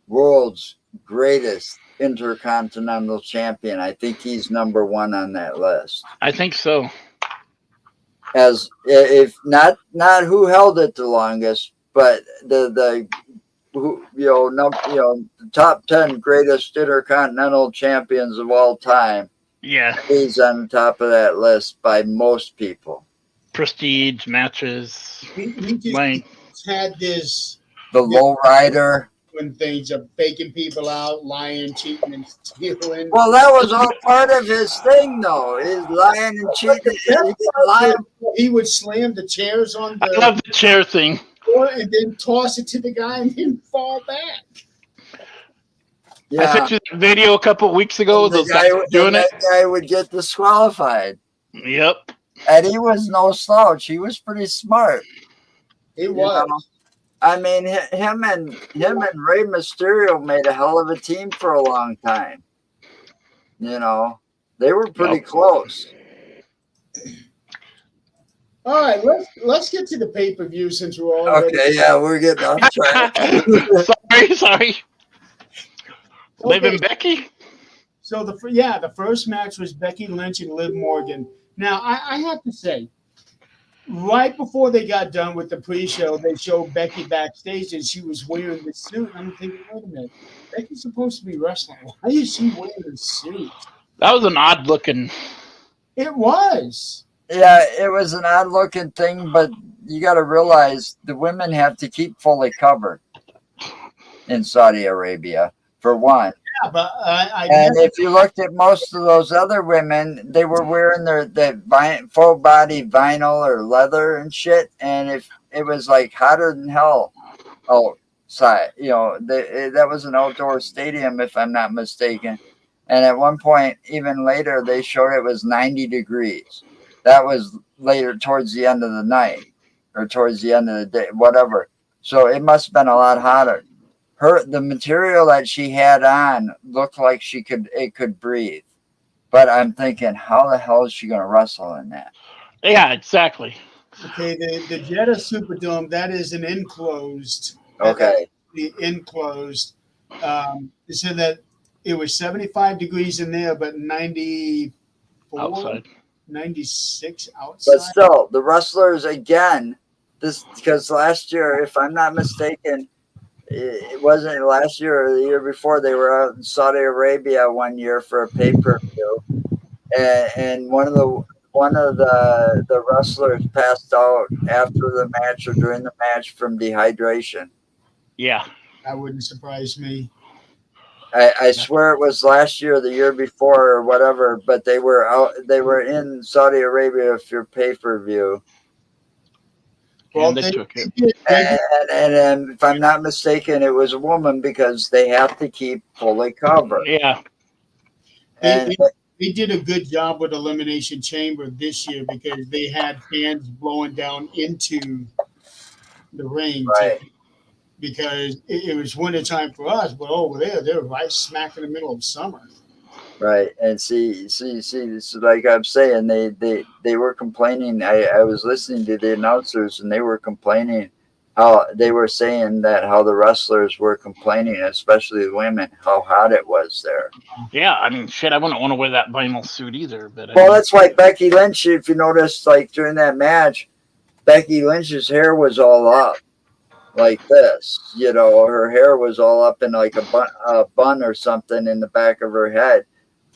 world's greatest intercontinental champion. I think he's number one on that list. I think so. As if not who held it the longest, but the top 10 greatest intercontinental champions of all time. Yeah. He's on top of that list by most people. Prestige matches. he just Lane. had this. The low rider. doing things of faking people out, lying, cheating, and stealing. Well, that was all part of his thing, though. His lying and cheating. He lying. He would slam the chairs on I the love the chair thing. floor and then toss it to the guy and then fall back. I Yeah, sent you that video a couple of weeks ago. the Those guys were doing it. that guy would get disqualified, Yep. and he was no slouch. He was pretty smart. It You was. know? I mean, him and Rey Mysterio made a hell of a team for a long time. You know, they were pretty Yep. close. All right, let's get to the pay-per-view since we're already Okay, yeah, we're getting off track. sorry. Liv Okay. and Becky. So the first match was Becky Lynch and Liv Morgan. Now I have to say, right before they got done with the pre-show, they showed Becky backstage and she was wearing the suit. I'm thinking, wait a minute, Becky's supposed to be wrestling. Why is she wearing the suit? That was an odd looking. It was. Yeah, it was an odd looking thing, but you got to realize the women have to keep fully covered in Saudi Arabia, for one. Yeah, but I And never, if you looked at most of those other women, they were wearing their full body vinyl or leather and shit. And if it was like hotter than hell outside, you know, that was an outdoor stadium, if I'm not mistaken. And at one point, even later, they showed it was 90 degrees. That was later towards the end of the night or towards the end of the day, whatever. So it must have been a lot hotter. The material that she had on looked like it could breathe. But I'm thinking, how the hell is she going to wrestle in that? Yeah, exactly. okay, the Jeddah Superdome, that is an enclosed. Okay. The enclosed. They said that it was 75 degrees in there, but 94, Outside. 96 outside. But still, the wrestlers again, because last year, if I'm not mistaken, it wasn't last year or the year before, they were out in Saudi Arabia one year for a pay-per-view, and one of the wrestlers passed out after the match or during the match from dehydration. Yeah. That wouldn't surprise me. I swear it was last year, or the year before, or whatever. But they were in Saudi Arabia for pay-per-view. Well, And they took it. And if I'm not mistaken, it was a woman because they have to keep fully covered. Yeah. And they did a good job with Elimination Chamber this year because they had fans blowing down into the ring. Right. Because it was winter time for us, but over there, they're right smack in the middle of summer. right, and see, so like I'm saying, they were complaining. I was listening to the announcers, and they were complaining how they were saying that how the wrestlers were complaining, especially the women, how hot it was there. Yeah. I mean, shit, I wouldn't want to wear that vinyl suit either. But I Well, mean, that's why Becky Lynch, if you notice, like during that match, Becky Lynch's hair was all up like this. You know, her hair was all up in like a bun or something in the back of her head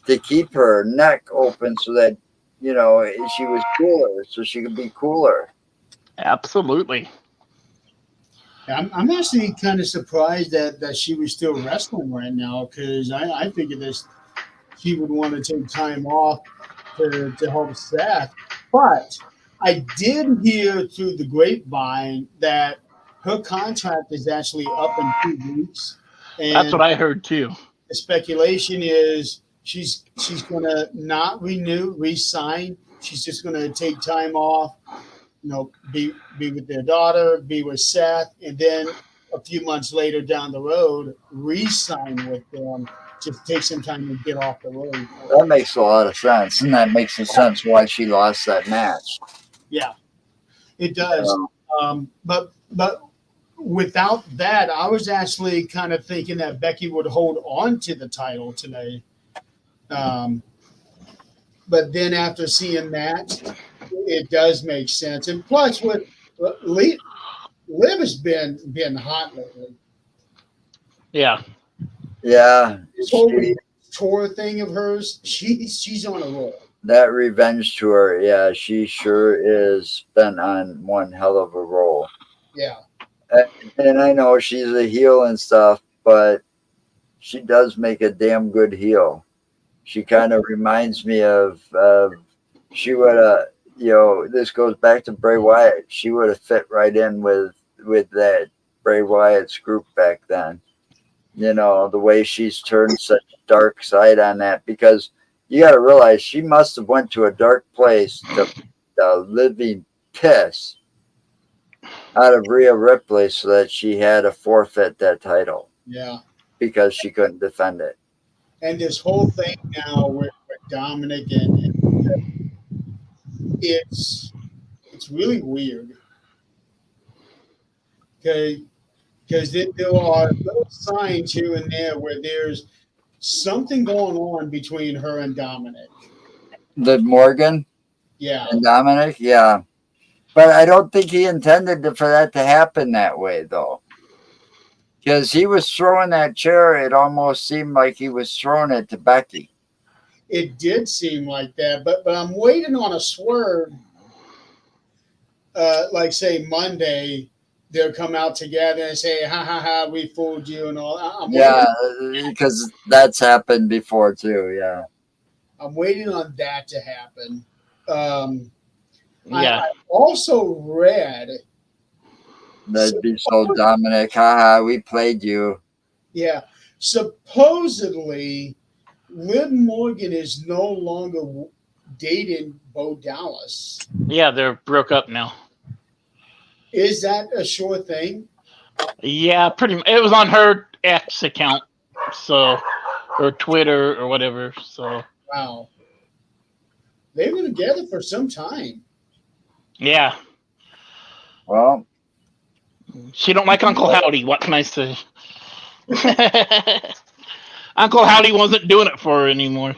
to keep her neck open so that, you know, she was cooler, so she could be cooler. absolutely. I'm actually kind of surprised that she was still wrestling right now because I figured this she would want to take time off to help Seth. But I did hear through the grapevine that her contract is actually up in 2 weeks. And That's what I heard too. the speculation is she's going to not re-sign. She's just going to take time off, you know, be with their daughter, be with Seth, and then a few months later down the road, re-sign with them. Just take some time to get off the road. That makes a lot of sense, and that makes sense why she lost that match. Yeah, it does. But without that, I was actually kind of thinking that Becky would hold on to the title today. But then after seeing that, it does make sense. And plus, with Liv has been hot lately. Yeah. Yeah, This whole tour thing of hers, she's on a roll. that revenge tour, yeah, she sure is been on one hell of a roll. Yeah. And I know she's a heel and stuff, but she does make a damn good heel. She kind of reminds me of she would have, this goes back to Bray Wyatt. She would have fit right in with that Bray Wyatt's group back then. The way she's turned such a dark side on that, because you got to realize she must have went to a dark place to the living piss out of Rhea Ripley so that she had to forfeit that title. Yeah. Because she couldn't defend it. And this whole thing now with Dominic and it's really weird. Okay. Because there are little signs here and there where there's something going on between her and Dominic. Liv Morgan? Yeah. And Dominic? Yeah. But I don't think he intended for that to happen that way, though. Because he was throwing that chair, it almost seemed like he was throwing it to Becky. It did seem like that, but I'm waiting on a swerve. Like say Monday, they'll come out together and say, "Ha ha ha, we fooled you," and all. Because that's happened before too. Yeah, I'm waiting on that to happen. Yeah. I also read. that'd be so Dominic. Haha, we played you. Yeah, supposedly, Liv Morgan is no longer dating Bo Dallas. Yeah, they're broke up now. Is that a sure thing? Yeah, pretty much. It was on her X account, so, or Twitter or whatever. So. Wow. They were together for some time. Yeah. Well, She don't like Uncle Howdy. What can I say? Uncle Howdy wasn't doing it for her anymore.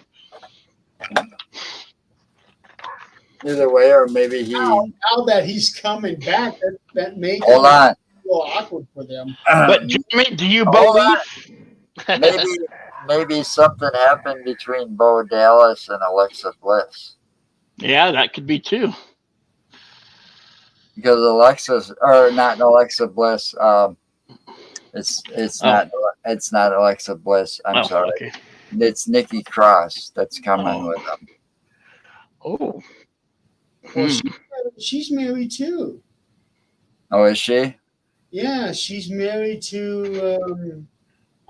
either way, or maybe he. Now that he's coming back, that made it Hold on. a little awkward for them. But Jeremy, do you Hold believe? Maybe something happened between Bo Dallas and Alexa Bliss. Yeah, that could be too. Because not Alexa Bliss. It's not Alexa Bliss. I'm sorry. Okay. It's Nikki Cross that's coming with them. Oh. Well, she's married too. Oh, is she? Yeah, she's married to.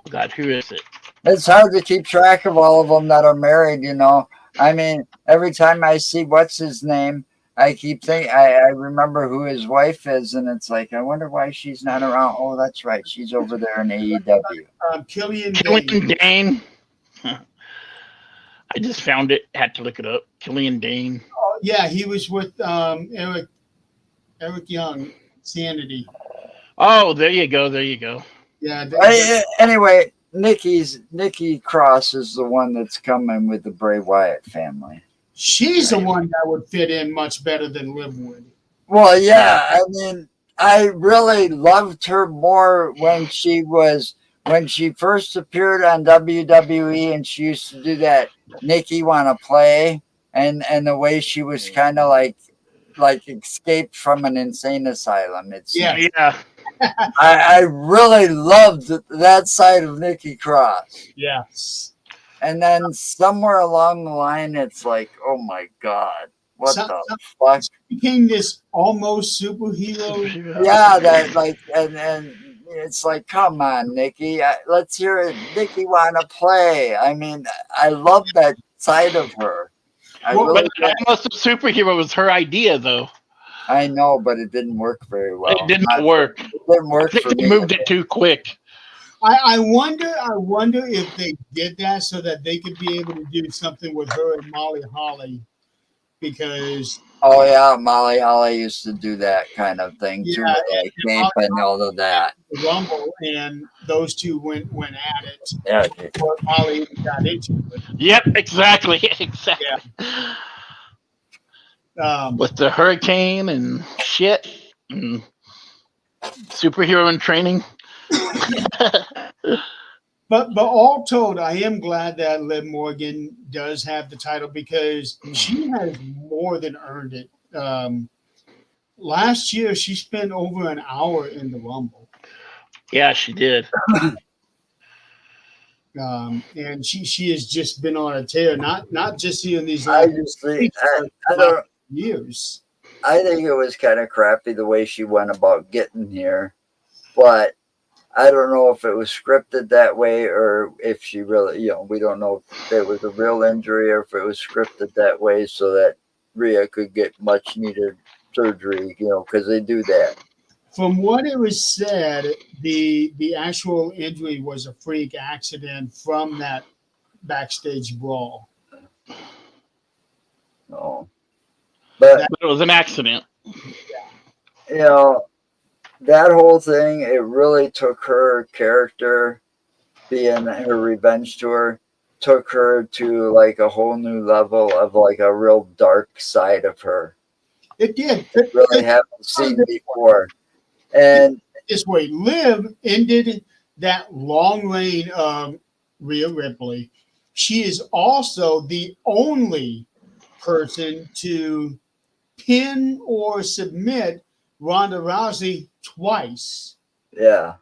God, who is it? It's hard to keep track of all of them that are married. I mean, every time I see what's his name, I keep thinking I remember who his wife is, and it's like I wonder why she's not around. Oh, that's right, she's over there in AEW. Killian Dane. I just found it. Had to look it up. Killian Dane. Oh, yeah, he was with Eric Young, Sanity. Oh, there you go. There you go. Yeah. Anyway, Nikki Cross is the one that's coming with the Bray Wyatt family. She's the one that would fit in much better than Liv would. Well, yeah, I mean, I really loved her more when she first appeared on WWE, and she used to do that Nikki Wanna Play, and the way she was kind of like escaped from an insane asylum. Yeah. I really loved that side of Nikki Cross. Yes. And then somewhere along the line, it's like, oh my God, what the fuck? Became this almost superhero. Yeah, and it's like, come on, Nikki, let's hear it. Nikki Wanna Play. I mean, I love that side of her. But almost a superhero was her idea, though. I know, but it didn't work very well. It didn't work. It didn't work I think for they me. moved it too quick. I wonder if they did that so that they could be able to do something with her and Molly Holly, because oh yeah, Molly Holly used to do that kind of thing too, Yeah, like Cape and all of that. the Rumble, and those two went at it. Yeah, Before Molly even got into it. Yep, exactly. With the hurricane and shit and superhero in training. But all told, I am glad that Liv Morgan does have the title because she has more than earned it. last year she spent over an hour in the Rumble. Yeah, she did. And she has just been on a tear, not just here in these I last just think weeks, but I don't. years. I think it was kind of crappy the way she went about getting here, but I don't know if it was scripted that way or if she really, we don't know if it was a real injury or if it was scripted that way so that Rhea could get much needed surgery, because they do that. From what it was said, the actual injury was a freak accident from that backstage brawl. No. But, But it was an accident. that whole thing, it really took her character being her revenge tour, took her to like a whole new level of like a real dark side of her. It did. Really haven't seen before. And This way, Liv ended that long reign of Rhea Ripley. She is also the only person to pin or submit Ronda Rousey twice. yeah.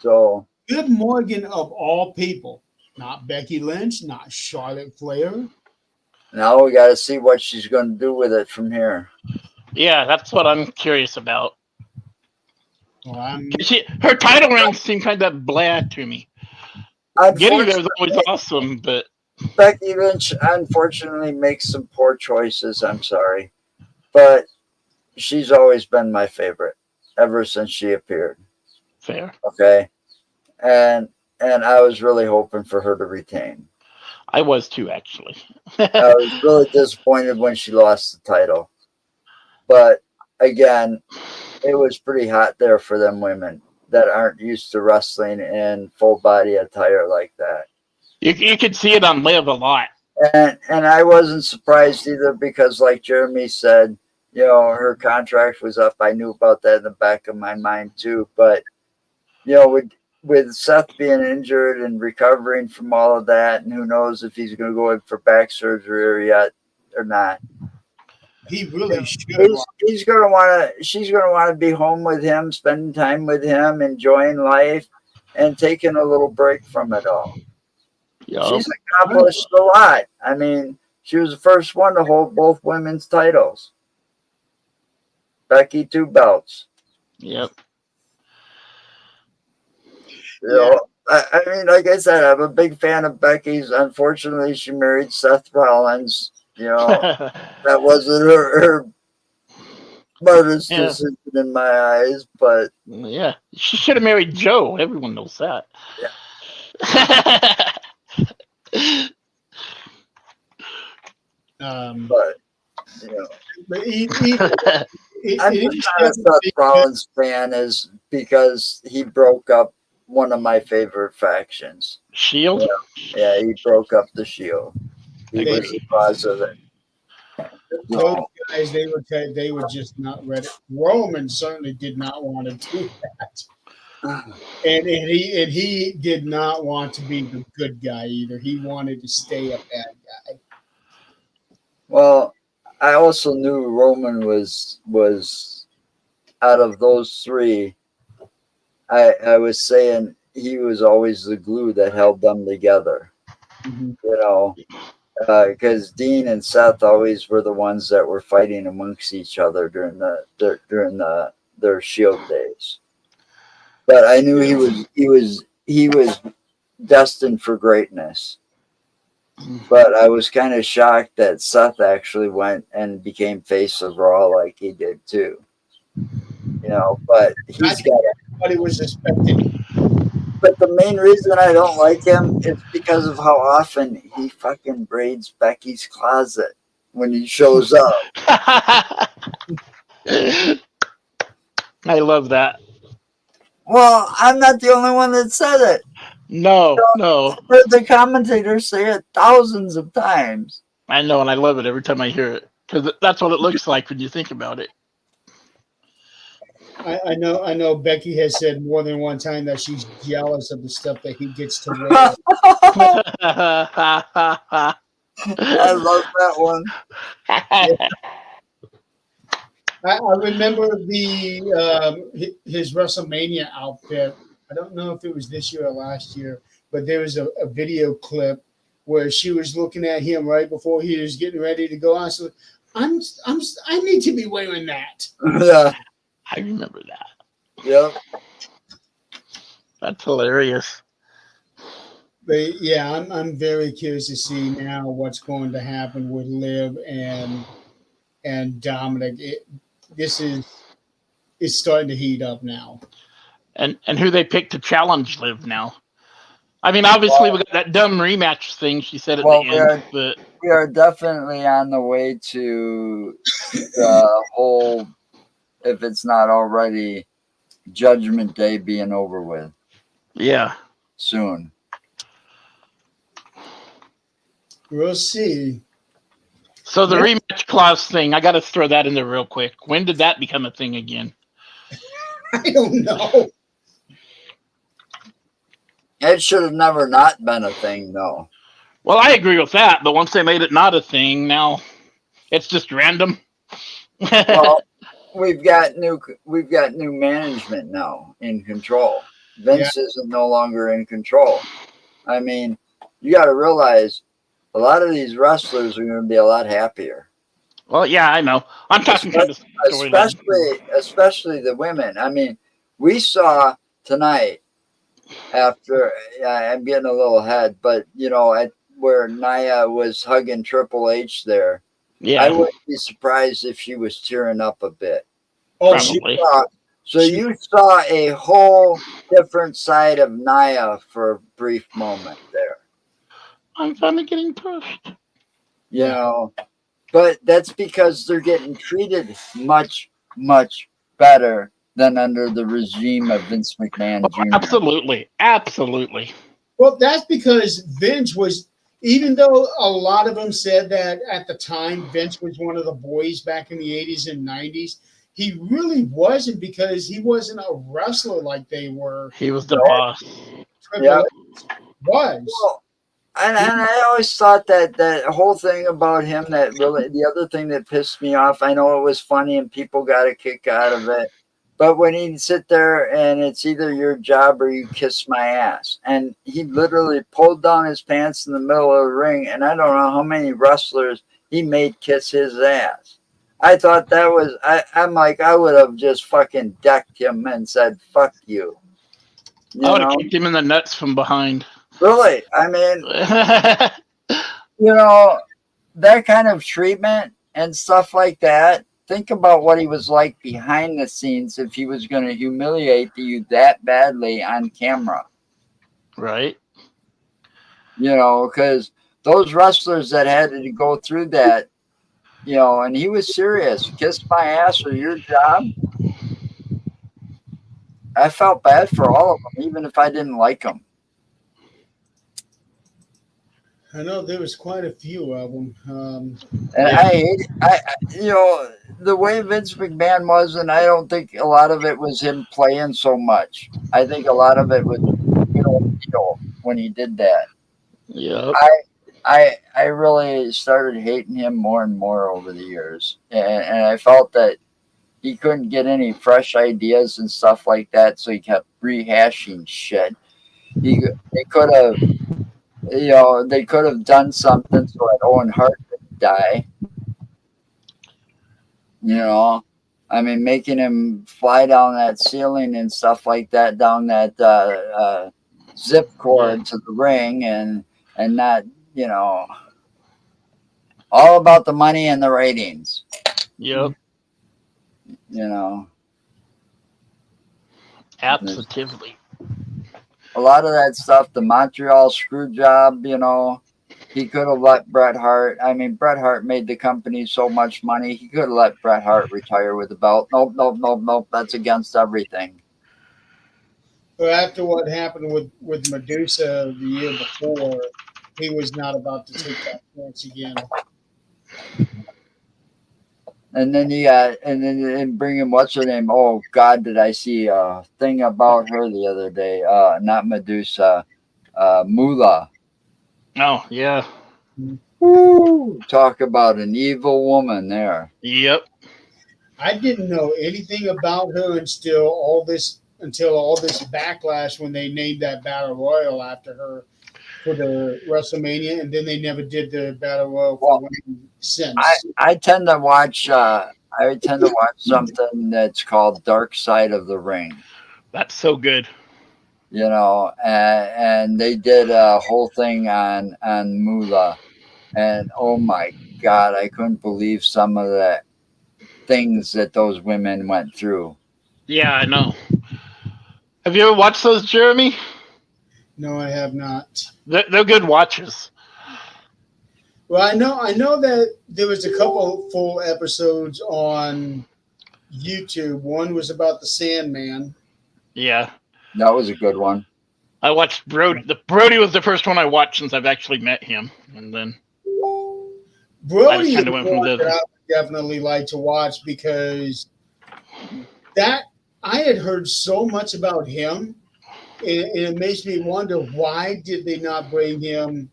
So Liv Morgan, of all people, not Becky Lynch, not Charlotte Flair. now we got to see what she's going to do with it from here. Yeah, that's what I'm curious about. Well, Her title reigns seem kind of bland to me. Getting there is always awesome, but Becky Lynch unfortunately makes some poor choices. I'm sorry, but she's always been my favorite ever since she appeared. fair. Okay, and I was really hoping for her to retain. I was too, actually. I was really disappointed when she lost the title, but again, it was pretty hot there for them women that aren't used to wrestling in full body attire like that. You could see it on Liv a lot. And I wasn't surprised either because, like Jeremy said, her contract was up. I knew about that in the back of my mind too. But with Seth being injured and recovering from all of that, and who knows if he's going to go in for back surgery or not. he really should. She's gonna want to be home with him, spending time with him, enjoying life, and taking a little break from it all. Yep. She's accomplished a lot. I mean, she was the first one to hold both women's titles. Becky 2 belts. Yep. I mean, like I said, I'm a big fan of Becky's. Unfortunately, she married Seth Rollins. That wasn't her smartest decision in my eyes, but yeah, she should have married Joe. Everyone knows that. Yeah. But I'm just not a Seth Rollins fan is because he broke up one of my favorite factions. Shield? Yeah, he broke up the Shield. He was the cause of it. Those guys, they were just not ready. Roman certainly did not want to do that. And he did not want to be the good guy either. He wanted to stay a bad guy. Well, I also knew Roman was out of those three. I was saying he was always the glue that held them together. Mm-hmm. Because Dean and Seth always were the ones that were fighting amongst each other during their Shield days. But I knew he was destined for greatness. But I was kind of shocked that Seth actually went and became face of Raw like he did too. But he's got it. Everybody was expecting. But the main reason I don't like him is because of how often he fucking braids Becky's closet when he shows up. I love that. Well, I'm not the only one that said it. No. I've heard the commentators say it thousands of times. I know, and I love it every time I hear it because that's what it looks like when you think about it. I know Becky has said more than one time that she's jealous of the stuff that he gets to wear. I love that one. I remember his WrestleMania outfit. I don't know if it was this year or last year, but there was a video clip where she was looking at him right before he was getting ready to go on. So I need to be wearing that. Yeah. I remember that. Yep. That's hilarious. But yeah, I'm very curious to see now what's going to happen with Liv and Dominic. It's starting to heat up now. And who they picked to challenge Liv now. I mean, obviously we got that dumb rematch thing she said at the end, but we are definitely on the way to the whole, if it's not already, Judgment Day being over with. Yeah. Soon. We'll see. So the rematch clause thing, I got to throw that in there real quick. When did that become a thing again? I don't know. It should have never not been a thing, though. Well, I agree with that, but once they made it not a thing, now it's just random. Well, we've got new management now in control. Vince isn't no longer in control. I mean, you got to realize a lot of these wrestlers are going to be a lot happier. Well, yeah, I know. I'm talking especially the women. I mean, we saw tonight after I'm getting a little ahead, but you know, where Nia was hugging Triple H there. Yeah, I wouldn't be surprised if she was tearing up a bit. Oh, you saw a whole different side of Nia for a brief moment there. I'm finally getting pushed. You know, but that's because they're getting treated much, much better than under the regime of Vince McMahon Jr. Absolutely. Well, that's because Vince was, even though a lot of them said that at the time Vince was one of the boys back in the 80s and 90s, he really wasn't, because he wasn't a wrestler like they were. He was the boss. Triple H was. Well, and I always thought that whole thing about him, that really, the other thing that pissed me off, I know it was funny and people got a kick out of it, but when he'd sit there and it's either your job or you kiss my ass, and he literally pulled down his pants in the middle of the ring, and I don't know how many wrestlers he made kiss his ass. I thought that was, I'm like, I would have just fucking decked him and said, fuck you. I would have kicked him in the nuts from behind. Really? I mean, you know, that kind of treatment and stuff like that. Think about what he was like behind the scenes if he was going to humiliate you that badly on camera. Right. You know, because those wrestlers that had to go through that, you know, and he was serious. Kiss my ass or your job. I felt bad for all of them, even if I didn't like them. I know there was quite a few of them. And you know, the way Vince McMahon was, and I don't think a lot of it was him playing so much. I think a lot of it was, you know, when he did that. Yeah. I really started hating him more and more over the years, and I felt that he couldn't get any fresh ideas and stuff like that, so he kept rehashing shit. They could have. You know, they could have done something so that Owen Hart didn't die. You know, I mean, making him fly down that ceiling and stuff like that, down that zip cord to the ring, and not, you know, all about the money and the ratings. Yep. You know, absolutely. A lot of that stuff, the Montreal screw job, you know, he could have let Bret Hart. I mean, Bret Hart made the company so much money. He could have let Bret Hart retire with the belt. Nope. That's against everything. But after what happened with Medusa the year before, he was not about to take that chance again. And then and bring him, what's her name? Oh God, did I see a thing about her the other day? Not Medusa, Moolah. Oh yeah. Woo! Talk about an evil woman there. Yep. I didn't know anything about her until all this backlash when they named that battle royal after her for the WrestleMania, and then they never did the battle royal for women since. I tend to watch. Something that's called Dark Side of the Ring. That's so good. You know, and they did a whole thing on Moolah, and oh my God, I couldn't believe some of the things that those women went through. Yeah, I know. Have you ever watched those, Jeremy? No, I have not. They're good watches. Well, I know that there was a couple full episodes on YouTube. One was about the Sandman. Yeah. That was a good one. I watched Brody. Brody was the first one I watched since I've actually met him, and then Brody is kinda went from one there. that I would definitely like to watch because that I had heard so much about him, and it makes me wonder why did they not bring him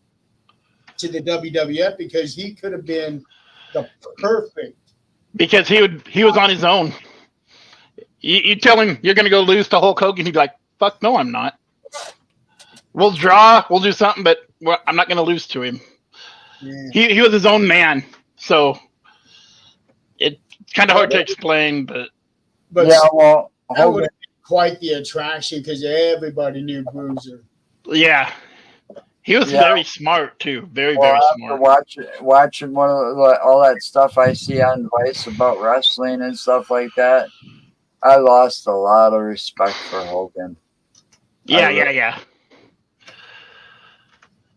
to the WWF, because he could have been the perfect. because he was on his own. You tell him you're going to go lose to Hulk Hogan, he'd be like, "Fuck no, I'm not. We'll draw, we'll do something, but I'm not going to lose to him." Yeah. He was his own man, so it's kind of hard to explain, but Yeah, well, that would Hogan, have been quite the attraction because everybody knew Bruiser. yeah, he was Yeah. very smart too, very well, smart. after watching one of all that stuff I see on Vice about wrestling and stuff like that, I lost a lot of respect for Hogan. Yeah.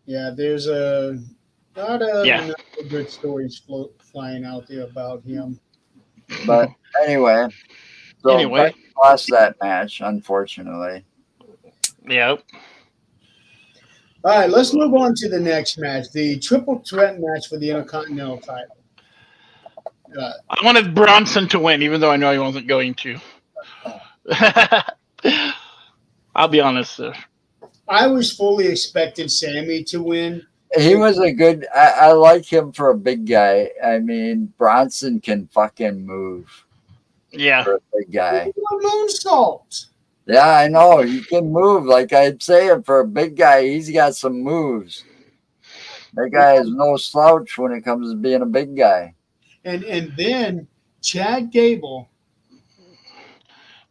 Yeah, there's a lot of good stories flying out there about him. But anyway, so Becky lost that match, unfortunately. Yeah. All right, let's move on to the next match, the triple threat match for the Intercontinental title. I wanted Bronson to win, even though I know he wasn't going to. I'll be honest, sir. I was fully expecting Sammy to win. He was a good. I like him for a big guy. I mean, Bronson can fucking move. Yeah, for a big guy. Moonsault. Yeah, I know. He can move. Like I'd say, for a big guy, he's got some moves. That guy is no slouch when it comes to being a big guy. And then Chad Gable,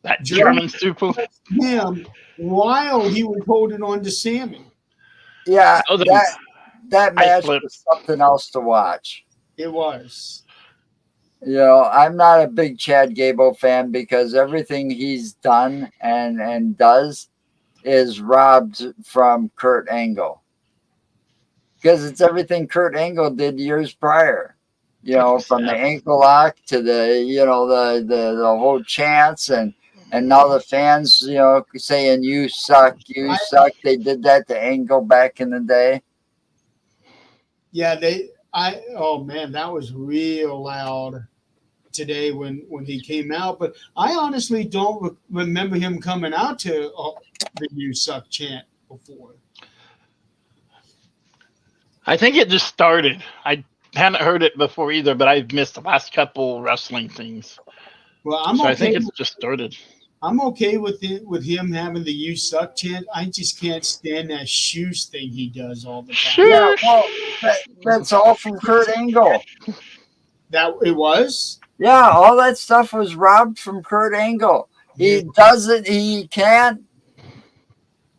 that German super, him while he was holding on to Sammy. Yeah, that match was something else to watch. It was. You know, I'm not a big Chad Gable fan because everything he's done and does is robbed from Kurt Angle. Because it's everything Kurt Angle did years prior. You know, from the ankle lock to the, you know, the whole chants and now the fans, you know, saying you suck, you suck. They did that to Angle back in the day. Yeah, oh man, that was real loud today when he came out. But I honestly don't remember him coming out to the "You Suck" chant before. I think it just started. I hadn't heard it before either, but I've missed the last couple wrestling things. Well, I think it's just started. I'm okay with him having the "You Suck" chant. I just can't stand that shoes thing he does all the time. Yeah, well, that's all from Kurt Angle. That it was? Yeah, all that stuff was robbed from Kurt Angle. He can't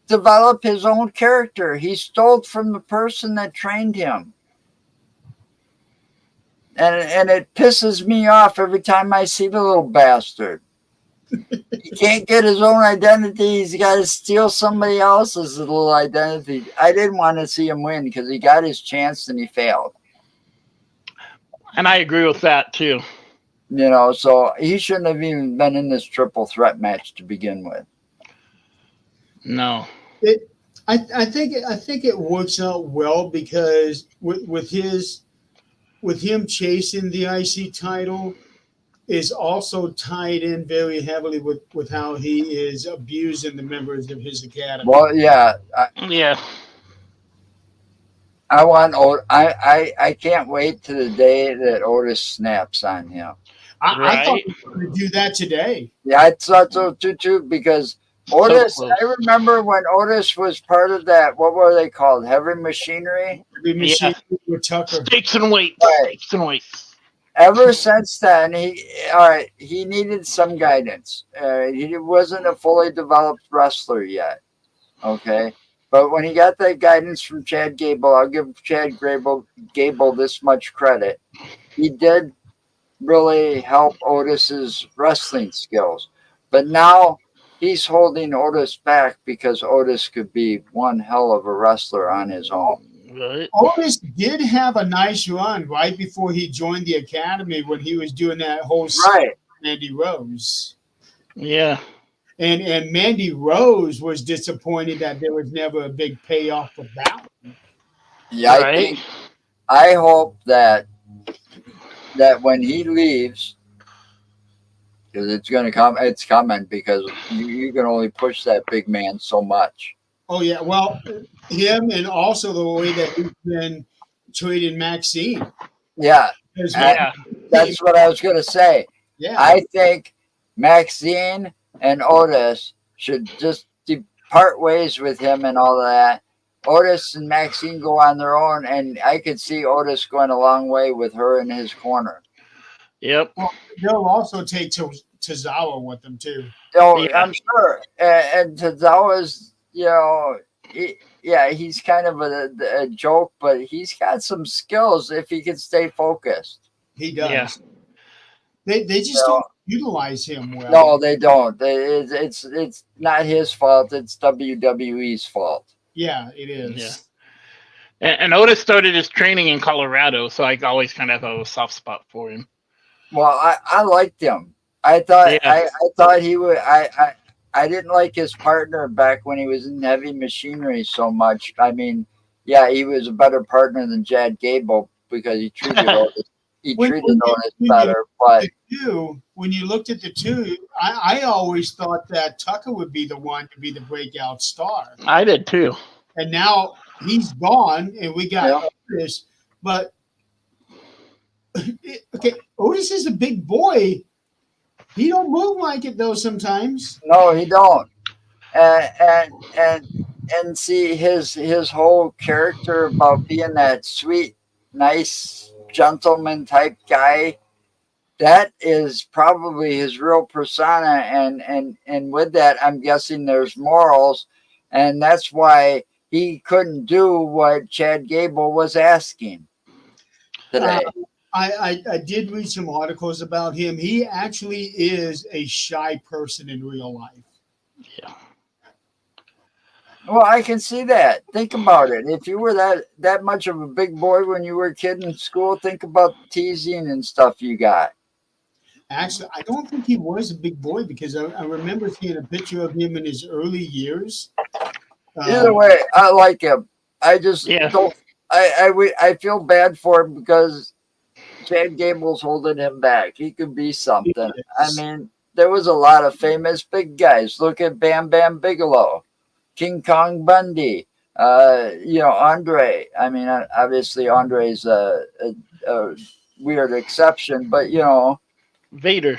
develop his own character. He stole from the person that trained him. And it pisses me off every time I see the little bastard. He can't get his own identity. He's got to steal somebody else's little identity. I didn't want to see him win because he got his chance and he failed. And I agree with that too. You know, so he shouldn't have even been in this triple threat match to begin with. No. I think it works out well because with him chasing the IC title is also tied in very heavily with how he is abusing the members of his academy. Well, yeah. Yeah. I want I can't wait to the day that Otis snaps on him. I thought Right? we were going to do that today. Yeah, I thought so too, because So Otis, close. I remember when Otis was part of that, what were they called? Heavy Machinery? Every machine with Tucker. Stakes and weights. Right. Stakes and weights. Ever since then, he needed some guidance. He wasn't a fully developed wrestler yet. Okay. But when he got that guidance from Chad Gable, I'll give Chad Gable this much credit. He did really help Otis's wrestling skills. But now he's holding Otis back because Otis could be one hell of a wrestler on his own. Right. Otis did have a nice run right before he joined the academy when he was doing that whole Right. Mandy Rose. Yeah. And Mandy Rose was disappointed that there was never a big payoff for that one. Yeah, Right. I hope that when he leaves, because it's coming because you can only push that big man so much. Oh yeah, well, him and also the way that he's been treating Maxine. Yeah, As Yeah. that's what I was going to say. yeah. I think Maxine and Otis should just part ways with him and all that. Otis and Maxine go on their own, and I could see Otis going a long way with her in his corner. Yep. They'll also take Tozawa with them too. So Yeah. I'm sure, and Tozawa's, he's kind of a joke, but he's got some skills if he can stay focused. He does. Yeah. They just don't utilize him well. No, they don't. It's not his fault. It's WWE's fault. Yeah, it is. Yeah. And Otis started his training in Colorado, so I always kind of have a soft spot for him. Well, I liked him. I thought Yeah. I thought he would. I didn't like his partner back when he was in Heavy Machinery so much. I mean, yeah, he was a better partner than Chad Gable because he treated Otis. He treated Otis better, but when you looked at the two, I always thought that Tucker would be the one to be the breakout star. I did too. And now he's gone, and we got Otis. But okay, Otis is a big boy. He don't move like it though sometimes. no, he don't. And see his whole character about being that sweet, nice gentleman type guy. That is probably his real persona, and with that, I'm guessing there's morals, and that's why he couldn't do what Chad Gable was asking today. I did read some articles about him. He actually is a shy person in real life. Yeah. Well, I can see that. Think about it. If you were that much of a big boy when you were a kid in school, think about teasing and stuff you got. Actually, I don't think he was a big boy because I remember seeing a picture of him in his early years. Either way, I like him. I just don't. I feel bad for him because Chad Gable's holding him back. He could be something. I mean, there was a lot of famous big guys. Look at Bam Bam Bigelow, King Kong Bundy, Andre. I mean, obviously Andre's a weird exception, but Vader.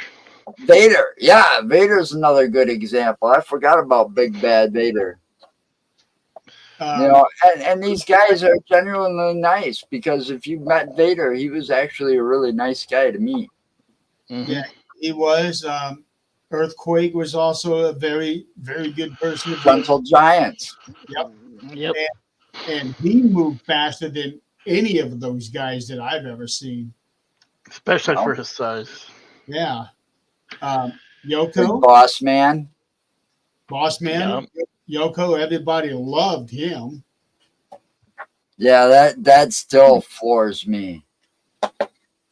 Yeah, Vader's another good example. I forgot about Big Bad Vader. And these guys are genuinely nice because if you met Vader, he was actually a really nice guy to meet. Mm-hmm. Yeah, he was. Earthquake was also a very, very good person. Gentle Giants. Yep. And he moved faster than any of those guys that I've ever seen. Especially for his size. Yeah. Yoko. Boss Man. Yep. Yoko, everybody loved him. Yeah, that still floors me.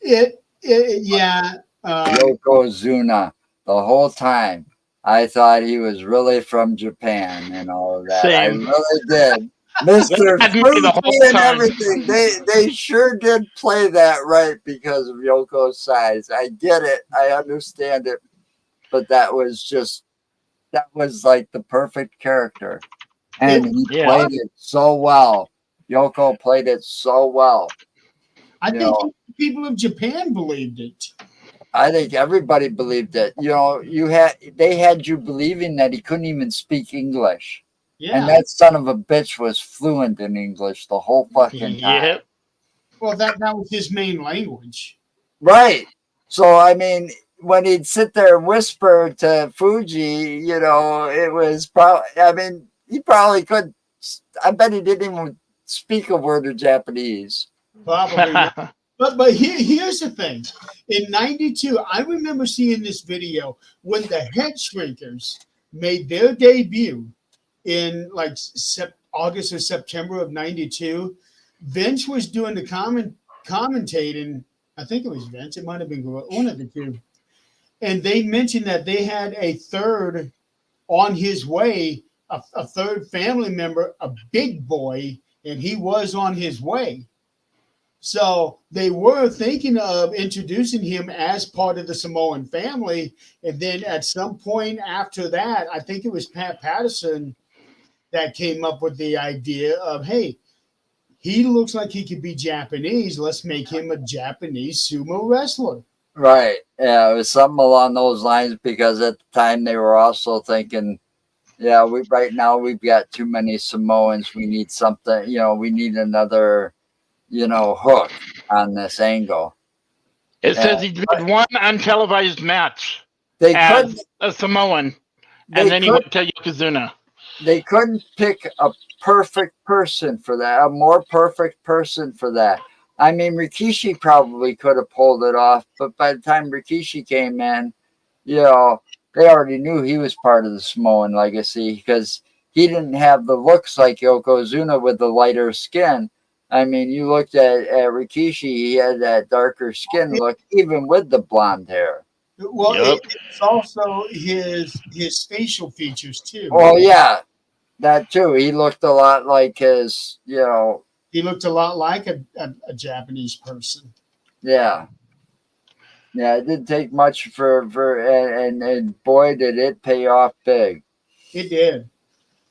Yeah. Yokozuna. The whole time, I thought he was really from Japan and all of that. Same. I really did. Mr. Fruity and everything. They sure did play that right because of Yoko's size. I get it. I understand it. But that was like the perfect character. And he played it so well. Yoko played it so well. I You think know, people of Japan believed it. I think everybody believed it. You know, they had you believing that he couldn't even speak English. Yeah. And that son of a bitch was fluent in English the whole fucking time. Yep. Well, that was his main language. Right. So, I mean, when he'd sit there and whisper to Fuji, you know, it was probably, I mean, he probably could, I bet he didn't even speak a word of Japanese. Probably not. But here's the thing. In 92, I remember seeing this video when the Head Shrinkers made their debut in like August or September of 92. Vince was doing the commentating. I think it was Vince. It might have been one of the two. And they mentioned that they had a third on his way, a third family member, a big boy, and he was on his way. So they were thinking of introducing him as part of the Samoan family. And then at some point after that, I think it was Pat Patterson that came up with the idea of, hey, he looks like he could be Japanese. Let's make him a Japanese sumo wrestler. Right. Yeah, it was something along those lines because at the time they were also thinking, yeah, right now we've got too many Samoans. We need something, you know, we need another, you know, hook on this angle. It says he did one untelevised match They as couldn't a Samoan, and then he went to Yokozuna. They couldn't pick a perfect person for that, a more perfect person for that. I mean, Rikishi probably could have pulled it off, but by the time Rikishi came in, you know, they already knew he was part of the Samoan legacy because he didn't have the looks like Yokozuna with the lighter skin. I mean, you looked at Rikishi, he had that darker skin look, even with the blonde hair. Well, Yep. it's also his facial features too. Well, yeah, that too. He looked a lot like his, you know. He looked a lot like a Japanese person. Yeah. Yeah, it didn't take much and boy, did it pay off big. It did.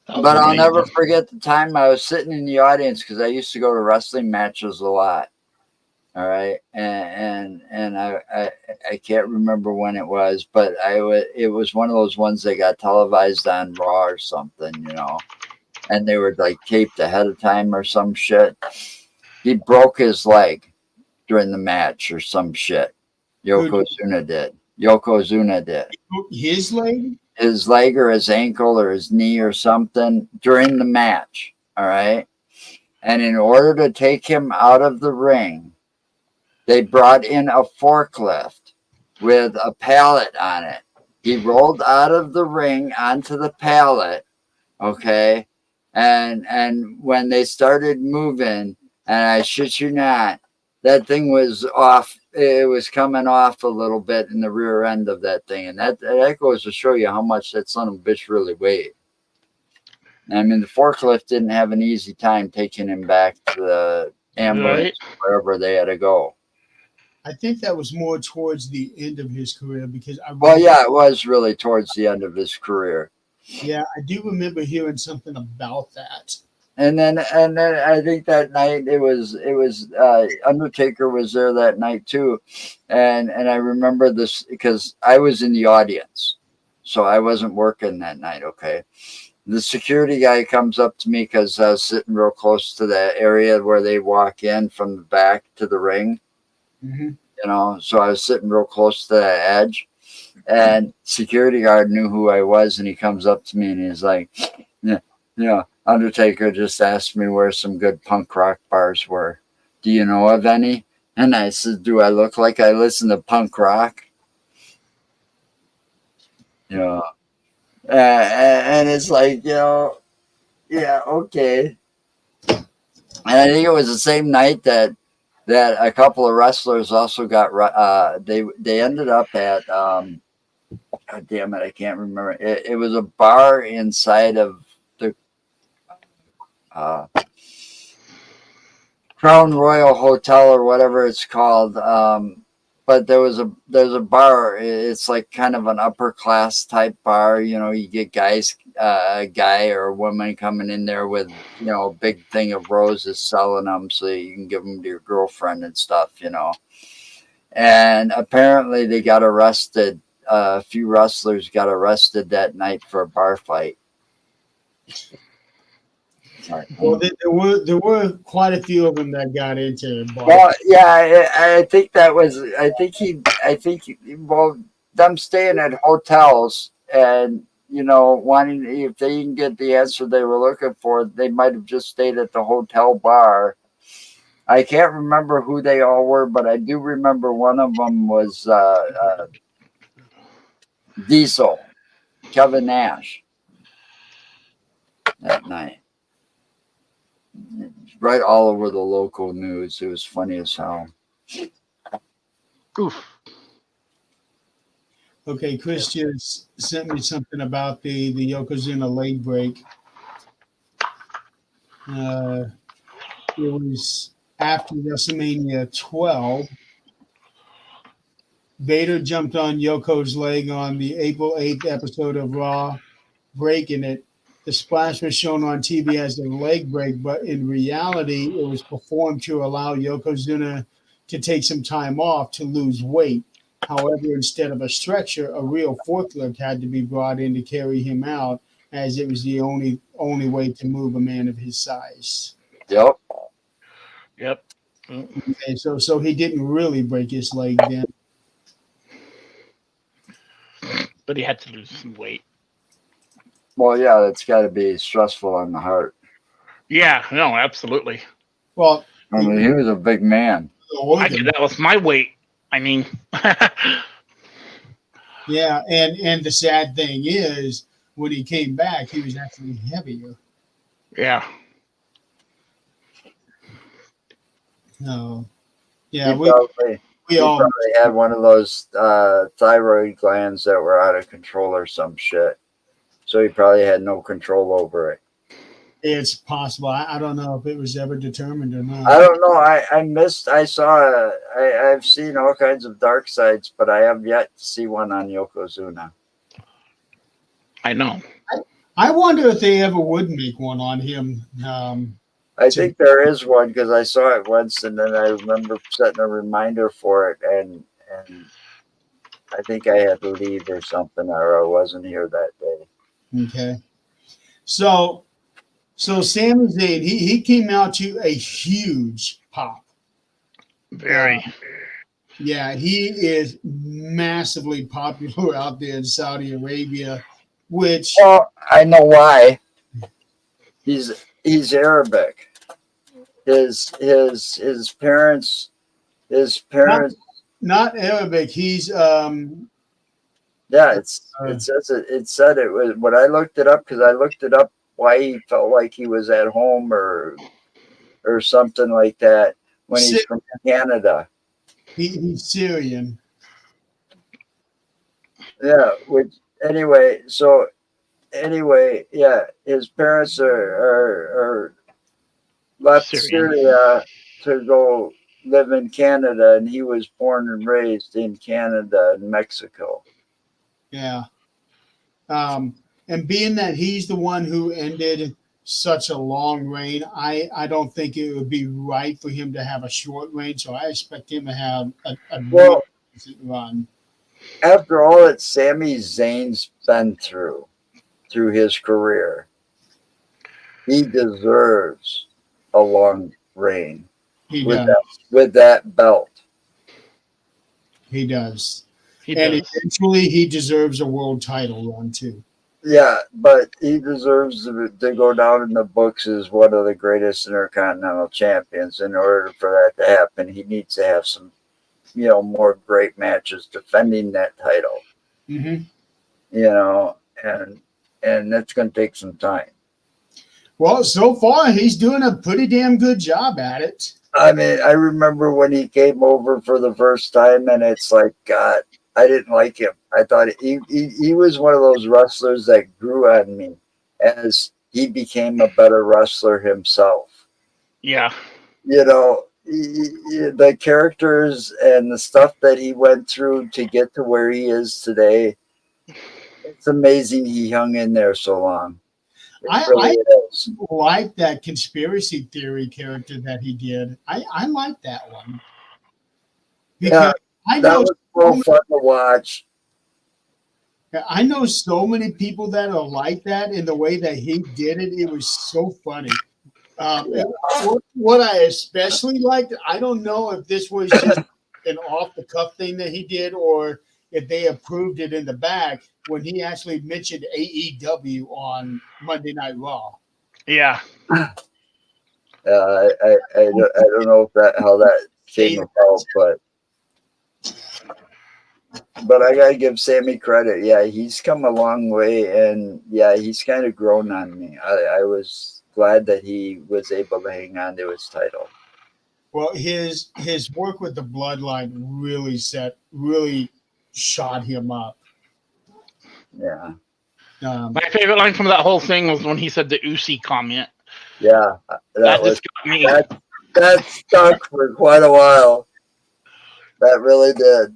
But I'll never forget the time I was sitting in the audience because I used to go to wrestling matches a lot. All right, and I can't remember when it was, but it was one of those ones that got televised on Raw or something, you know, and they were like taped ahead of time or some shit. He broke his leg during the match or some shit. Yokozuna did. His leg? His leg or his ankle or his knee or something during the match. All right. And in order to take him out of the ring, they brought in a forklift with a pallet on it. He rolled out of the ring onto the pallet. Okay. And when they started moving, and I shit you not, that thing was off. It was coming off a little bit in the rear end of that thing. And that goes to show you how much that son of a bitch really weighed. I mean, the forklift didn't have an easy time taking him back to the ambulance, wherever they had to go. I think that was more towards the end of his career because it was really towards the end of his career. Yeah, I do remember hearing something about that. And then I think that night it was Undertaker was there that night too, and I remember this because I was in the audience, so I wasn't working that night. Okay, the security guy comes up to me because I was sitting real close to that area where they walk in from the back to the ring. Mm-hmm. You know, so I was sitting real close to that edge, and security guard knew who I was, and he comes up to me and he's like, yeah, Undertaker just asked me where some good punk rock bars were. Do you know of any? And I said, do I look like I listen to punk rock? You know, and it's like, you know, yeah, okay. And I think it was the same night that a couple of wrestlers also got, they ended up at, God damn it, I can't remember. It was a bar inside of the Crown Royal Hotel or whatever it's called. but there's a bar. It's like kind of an upper class type bar. You know, you get a guy or a woman coming in there with, you know, a big thing of roses, selling them so you can give them to your girlfriend and stuff, you know. And apparently they got arrested. A few wrestlers got arrested that night for a bar fight. Sorry. Well, there were quite a few of them that got into bars. Well, yeah, I think that was. Well, them staying at hotels and, you know, wanting, if they didn't get the answer they were looking for, they might have just stayed at the hotel bar. I can't remember who they all were, but I do remember one of them was Diesel, Kevin Nash, that night. Right all over the local news. It was funny as hell. Oof. Okay, Chris just sent me something about the Yokozuna leg break. It was after WrestleMania 12. Vader jumped on Yoko's leg on the April 8th episode of Raw, breaking it. The splash was shown on TV as a leg break, but in reality, it was performed to allow Yokozuna to take some time off to lose weight. However, instead of a stretcher, a real forklift had to be brought in to carry him out, as it was the only way to move a man of his size. Yep. Okay, so he didn't really break his leg then. But he had to lose some weight. Well, yeah, that's got to be stressful on the heart. Yeah, no, absolutely. Well, I mean, he was a big man. I did that with my weight. I mean, yeah, and the sad thing is, when he came back, he was actually heavier. yeah. No, yeah, He we all probably had one of those thyroid glands that were out of control or some shit. So he probably had no control over it. It's possible. I don't know if it was ever determined or not. I don't know. I've seen all kinds of dark sides, but I have yet to see one on Yokozuna. I know. I wonder if they ever would make one on him. I think there is one because I saw it once, and then I remember setting a reminder for it, and I think I had to leave or something, or I wasn't here that day. Okay. So Sami Zayn, he came out to a huge pop. Very. Yeah, he is massively popular out there in Saudi Arabia, which Well, I know why. He's Arabic. His parents not Arabic. He's yeah, it said it was when I looked it up, because I looked it up why he felt like he was at home or something like that when he's from Canada. He's Syrian. Yeah, yeah, his parents are left Syria to go live in Canada, and he was born and raised in Canada and Mexico. Yeah. And being that he's the one who ended such a long reign, I don't think it would be right for him to have a short reign. So I expect him to have a real decent run. After all that Sami Zayn's been through his career, he deserves a long reign with that belt. He does. And eventually he deserves a world title run too. Yeah, but he deserves to go down in the books as one of the greatest Intercontinental Champions. In order for that to happen, he needs to have some, more great matches defending that title. Mm-hmm. And that's going to take some time. Well, so far he's doing a pretty damn good job at it. I mean, I remember when he came over for the first time, and it's like, God, I didn't like him. I thought he was one of those wrestlers that grew on me as he became a better wrestler himself. Yeah. the characters and the stuff that he went through to get to where he is today, it's amazing he hung in there so long. It I really is. like that conspiracy theory character that he did. I like that one because I That know was so fun to watch. I know so many people that are like that in the way that he did it. It was so funny. What I especially liked, I don't know if this was just an off the cuff thing that he did or if they approved it in the back when he actually mentioned AEW on Monday Night Raw. Yeah. I don't know if how that came about, but I gotta give Sammy credit. Yeah, he's come a long way, and yeah, he's kind of grown on me. I was glad that he was able to hang on to his title. Well, his work with the Bloodline really shot him up. Yeah. My favorite line from that whole thing was when he said the Usi comment. Yeah, That just got me. That stuck for quite a while. That really did.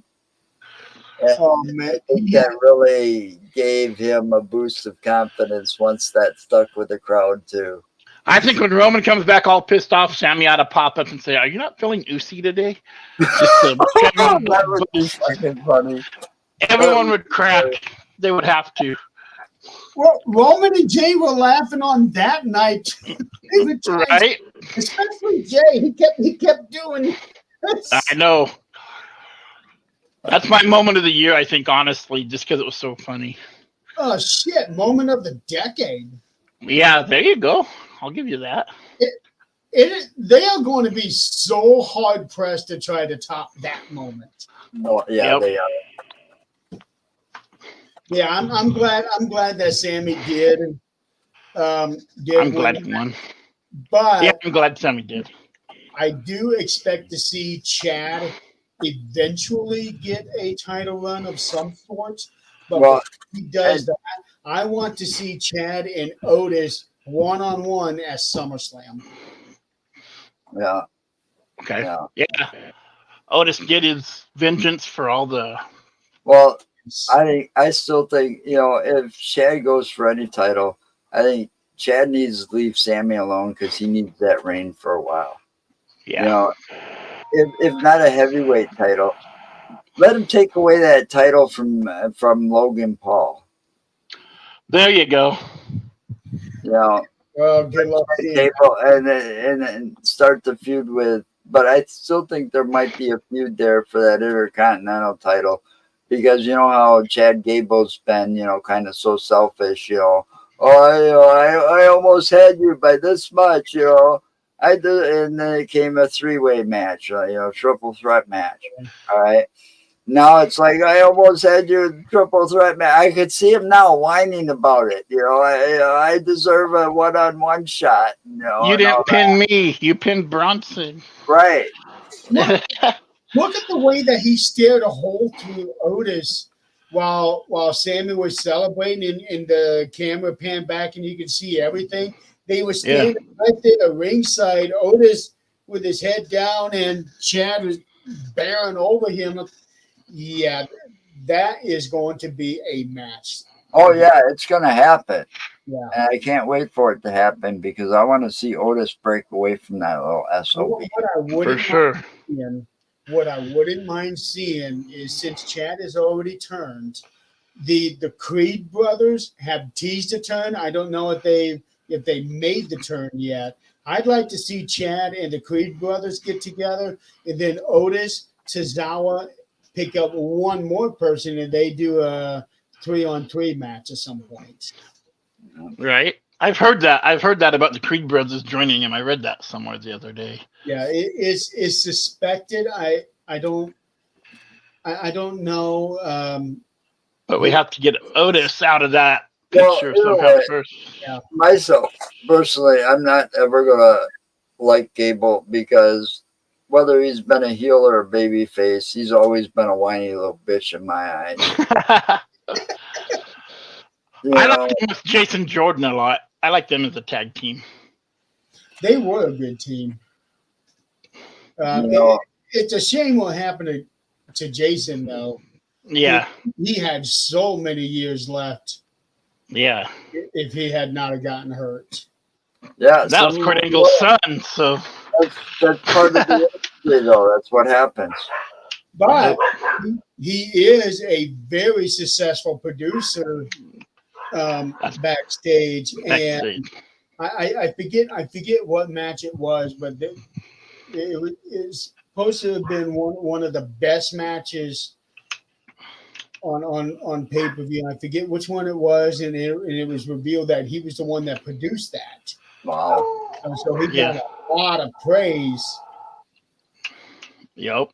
And I think that really gave him a boost of confidence once that stuck with the crowd too. I think when Roman comes back all pissed off, Sammy ought to pop up and say, "Are you not feeling Usi today?" Just that was fucking funny. Everyone would crack. They would have to. Well, Roman and Jay were laughing on that night, right? Especially Jay. He kept doing this. I know. That's my moment of the year, I think, honestly, just because it was so funny. Oh shit! Moment of the decade. Yeah, there you go. I'll give you that. They are going to be so hard pressed to try to top that moment. Oh, yeah, they are. Yeah, I'm glad that Sammy did. I'm glad he won. But yeah, I'm glad Sammy did. I do expect to see Chad eventually get a title run of some sort. But when he does that, I want to see Chad and Otis one-on-one at SummerSlam. Yeah. Okay. Yeah. Otis get his vengeance for all the. Well, I still think, if Chad goes for any title, I think Chad needs to leave Sammy alone because he needs that reign for a while. Yeah. If not a heavyweight title, let him take away that title from Logan Paul. There you go. Good luck. And then start the feud with. But I still think there might be a feud there for that Intercontinental title. Because you know how Chad Gable's been, kind of so selfish, I almost had you by this much, I did, and then it came a 3-way match, triple threat match. All right. Now it's like I almost had you triple threat match. I could see him now whining about it. I deserve a one-on-one shot. You didn't pin me. You pinned Bronson. Right. Look at the way that he stared a hole through Otis while Sammy was celebrating and the camera panned back and you could see everything. They were standing right there ringside, Otis with his head down and Chad was bearing over him. Yeah, that is going to be a match. Oh, yeah, it's going to happen. Yeah. And I can't wait for it to happen because I want to see Otis break away from that little SOB. For sure. What I wouldn't mind seeing is since Chad has already turned, the Creed brothers have teased a turn. I don't know if they made the turn yet. I'd like to see Chad and the Creed brothers get together, and then Otis, Tozawa pick up one more person, and they do a 3-on-3 match at some point. Right. I've heard that about the Creed brothers joining him. I read that somewhere the other day. Yeah, it's suspected. I don't know. But we have to get Otis out of that picture somehow first. Yeah. Myself, personally, I'm not ever gonna like Gable because whether he's been a heel or a baby face, he's always been a whiny little bitch in my eyes. I like him with Jason Jordan a lot. I like them as a tag team. They were a good team. You know, It's a shame what happened to Jason, though. Yeah. He had so many years left Yeah. if he had not have gotten hurt. yeah, That was some Kurt of Angle's son. So that's part of the industry, though. That's what happens. But he is a very successful producer backstage, and backstage. I forget what match it was, but it's supposed to have been one of the best matches on pay per view. I forget which one it was, and it was revealed that he was the one that produced that. Wow. And so he Yeah. got a lot of praise. Yep.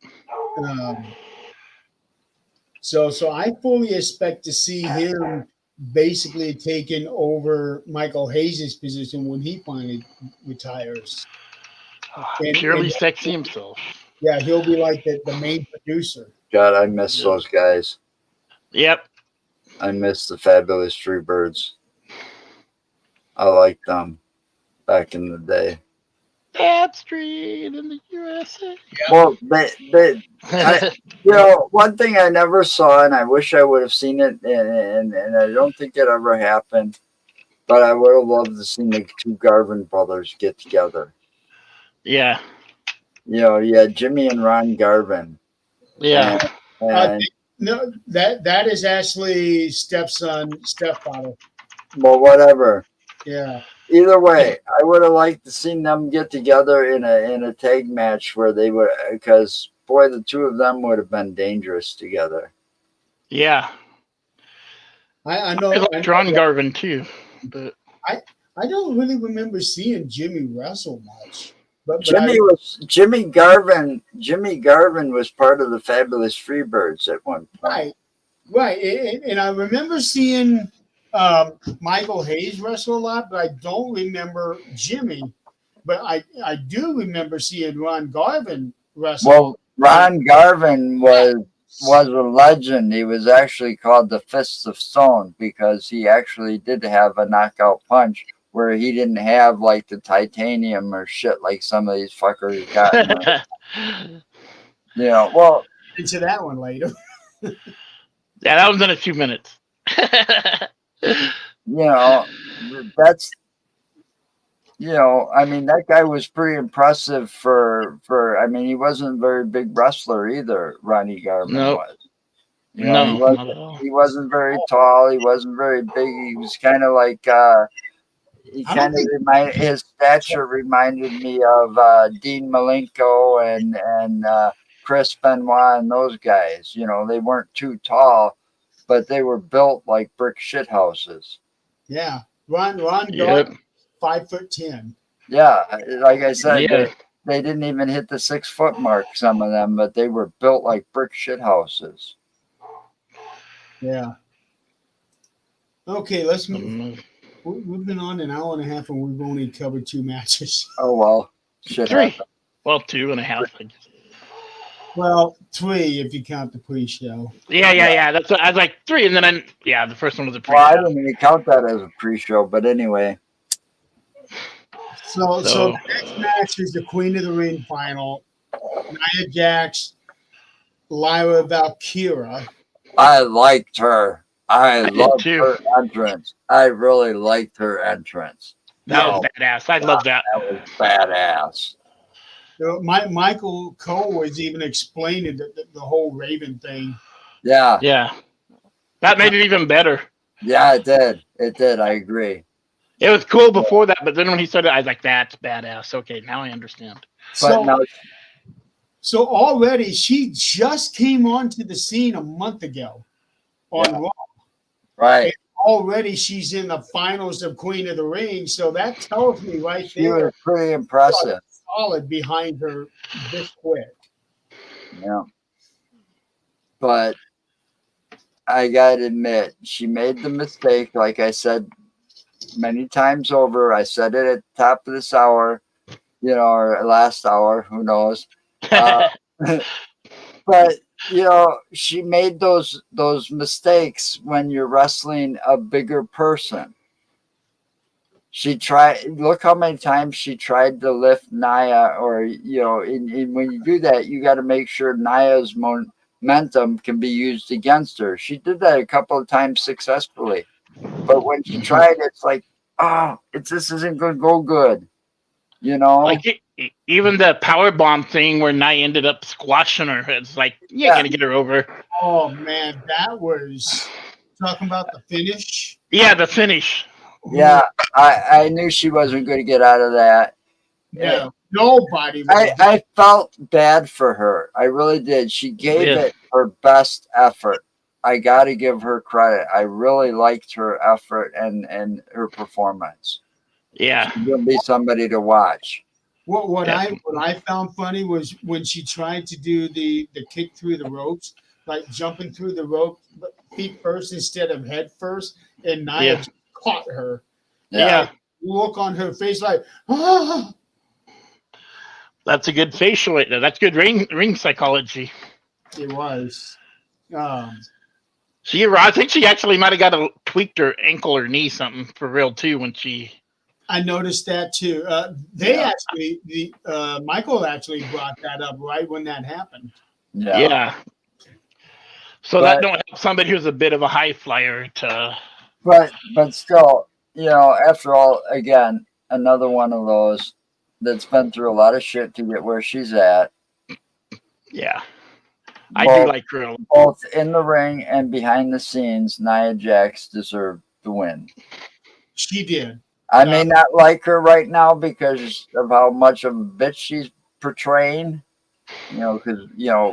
So I fully expect to see him basically taking over Michael Hayes' position when he finally retires. Purely sexy himself. Yeah, he'll be like the main producer. God, I miss those guys. Yep. I miss the Fabulous Freebirds. I liked them back in the day. Bad Street in the USA. Well, one thing I never saw, and I wish I would have seen it, and I don't think it ever happened, but I would have loved to see the two Garvin brothers get together. Yeah. You know, yeah, Jimmy and Ron Garvin. Yeah. And No, that is actually stepfather. well, whatever. Yeah. Either way, I would have liked to see them get together in a tag match where they would, because boy, the two of them would have been dangerous together. Yeah. I know. I like Ron Garvin too, but I don't really remember seeing Jimmy wrestle much. But Jimmy Garvin was part of the Fabulous Freebirds at one point. Right. And I remember seeing Michael Hayes wrestle a lot, but I don't remember Jimmy. But I do remember seeing Ron Garvin wrestle. Well, Ron Garvin was a legend. He was actually called the Fists of Stone because he actually did have a knockout punch where he didn't have like the titanium or shit like some of these fuckers got. You know, well, into that one later. Yeah, that was in a few minutes. you know, that's, you know, I mean, that guy was pretty impressive I mean, he wasn't a very big wrestler either, Ronnie Garvin was. You know, not at all. He wasn't very tall. He wasn't very big. He was kind of like, his stature reminded me of Dean Malenko and Chris Benoit and those guys. You know, they weren't too tall, but they were built like brick shit houses. Yeah. Ron Garvin, 5'10". Yeah. Like I said, Yeah. they didn't even hit the 6 foot mark, some of them, but they were built like brick shit houses. Yeah. Okay, let's move. We've been on an hour and a half and we've only covered 2 matches. Oh, well. Shit 3. happened. Well, 2.5. I guess. Well, 3 if you count the pre-show. Yeah. That's I was like 3, and then the first one was a pre-show. Well, I didn't even count that as a pre-show, but anyway. So the next match is the Queen of the Ring final. Nia Jax, Lyra Valkyria. I liked her. I loved too. her entrance. I really liked her entrance. That was badass. I love that. That was badass. Michael Cole was even explaining the whole Raven thing. Yeah. Yeah. That made it even better. Yeah, it did. It did. I agree. It was cool before that, but then when he said it, I was like, that's badass. Okay, now I understand. So already she just came onto the scene a month ago on Raw. Right. And already she's in the finals of Queen of the Ring. So that tells me right She there. was pretty impressive. Solid behind her this quick. Yeah. But I gotta admit, she made the mistake, like I said many times over. I said it at the top of this hour, you know, or last hour, who knows. But you know, she made those mistakes when you're wrestling a bigger person. She tried. Look how many times she tried to lift Nia, or and when you do that, you got to make sure Nia's momentum can be used against her. She did that a couple of times successfully, but when she tried, it's like, oh, this isn't going to go good. Like even the power bomb thing where Nia ended up squashing her. It's like you ain't gonna get her over. Oh man, that was talking about the finish. Yeah, the finish. Yeah, I knew she wasn't going to get out of that. No, nobody. I felt bad for her. I really did. She gave it her best effort. I got to give her credit. I really liked her effort and her performance. Yeah, She's going to be somebody to watch. What I found funny was when she tried to do the kick through the ropes, like jumping through the rope feet first instead of head first, and Nia just caught her. Yeah. Look on her face like, ah. That's a good facial right there. That's good ring psychology. It was. I think she actually might have got tweaked her ankle or knee something for real too when she. I noticed that too. Michael actually brought that up right when that happened. Yeah. So that don't help somebody who's a bit of a high flyer to. But still, after all, again, another one of those that's been through a lot of shit to get where she's at. Yeah. I do like her. Both in the ring and behind the scenes, Nia Jax deserved the win. She did. I may not like her right now because of how much of a bitch she's portraying, because,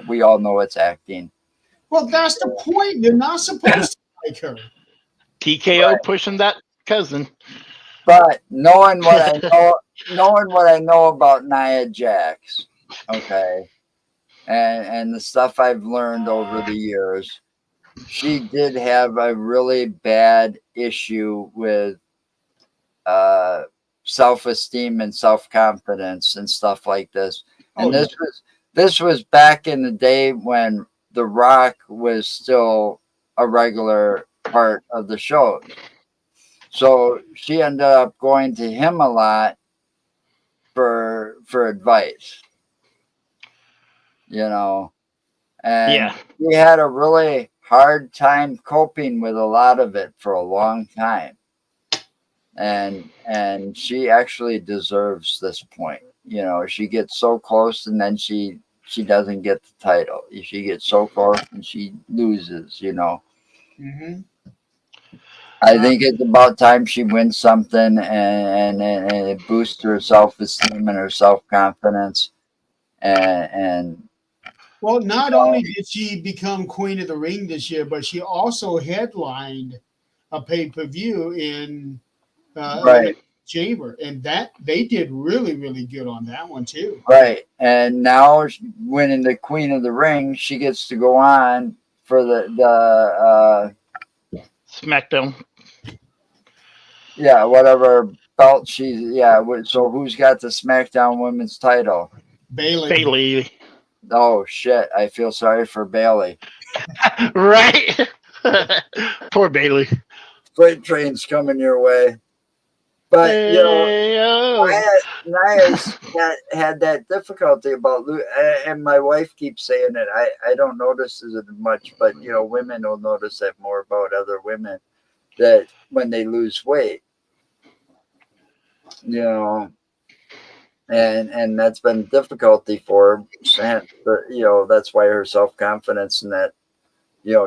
we all know it's acting. Well, that's the point. You're not supposed to like her. TKO pushing that cousin. But knowing what I know about Nia Jax, okay, and the stuff I've learned over the years, she did have a really bad issue with self-esteem and self-confidence and stuff like this. And this was back in the day when The Rock was still a regular part of the show. So she ended up going to him a lot for advice. And he had a really hard time coping with a lot of it for a long time. And she actually deserves this point. She gets so close and then she doesn't get the title. She gets so close and she loses, Mm-hmm. I think it's about time she wins something and it boosts her self-esteem and her self-confidence. And well, not only did she become Queen of the Ring this year, but she also headlined a pay-per-view in Chamber, and that they did really, really good on that one too. Right, and now winning the Queen of the Ring, she gets to go on for the SmackDown. Yeah, whatever belt she's. So who's got the SmackDown Women's title? Bayley. Oh shit! I feel sorry for Bayley. Right. Poor Bayley. Freight train's coming your way. But Nia's had that difficulty about, and my wife keeps saying it. I don't notice it much, but women will notice that more about other women, that when they lose weight, and that's been difficulty for her. That's why her self-confidence and that,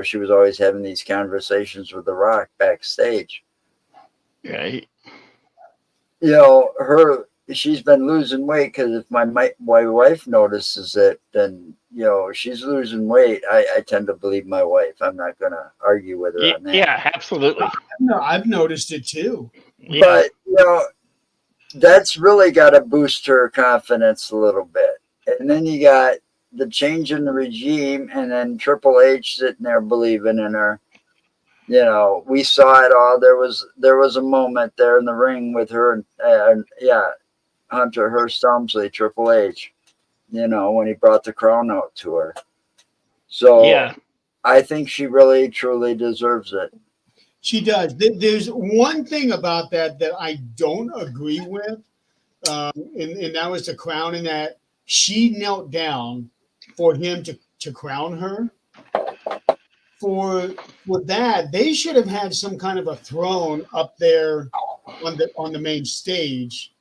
she was always having these conversations with The Rock backstage. Right. She's been losing weight because if my wife notices it, then she's losing weight. I tend to believe my wife. I'm not going to argue with her on that. Yeah, absolutely. No, I've noticed it too. Yeah. But that's really got to boost her confidence a little bit. And then you got the change in the regime, and then Triple H sitting there believing in her. We saw it all. There was a moment there in the ring with her and Hunter Hearst Helmsley, Triple H, when he brought the crown out to her. So I think she really truly deserves it. She does. There's one thing about that I don't agree with, and that was the crowning, that she knelt down for him to crown her. For that, they should have had some kind of a throne up there on the main stage,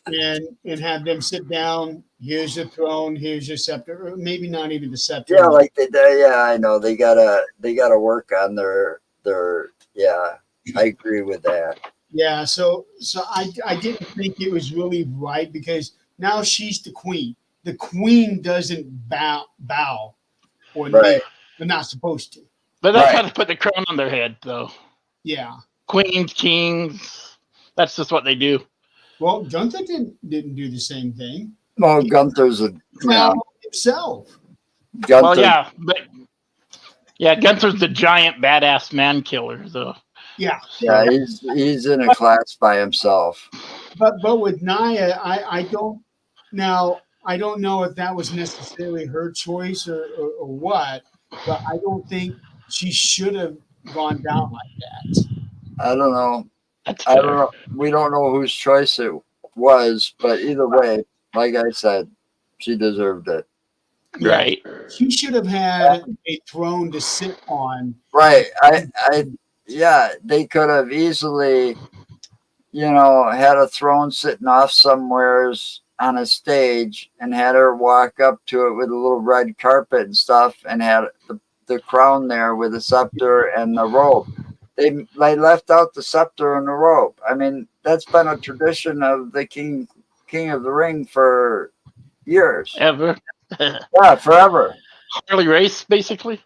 and have them sit down. Here's your throne. Here's your scepter. Or maybe not even the scepter. Yeah, like they did. Yeah, I know they gotta work on their. Yeah, I agree with that. Yeah. So I didn't think it was really right, because now she's the queen. The queen doesn't bow or kneel. Right. They're not supposed to. But that's Right. how to put the crown on their head, though. Yeah. Queens, kings. That's just what they do. Well, Gunther didn't do the same thing. Well, Gunther's a Crown himself. Gunther. Well, yeah, but Gunther's the giant badass man killer, though. Yeah. Yeah, he's in a class by himself. But with Nia, I don't know if that was necessarily her choice or what, but I don't think she should have gone down like that. I don't know. That's I fair. don't know. We don't know whose choice it was, but either way, like I said, she deserved it. Right. She should have had a throne to sit on. Right. Yeah, they could have easily, had a throne sitting off somewheres on a stage and had her walk up to it with a little red carpet and stuff, and had the crown there with the scepter and the robe. They left out the scepter and the robe. I mean, that's been a tradition of the King of the Ring for years. Ever. Yeah, forever. Harley race, basically.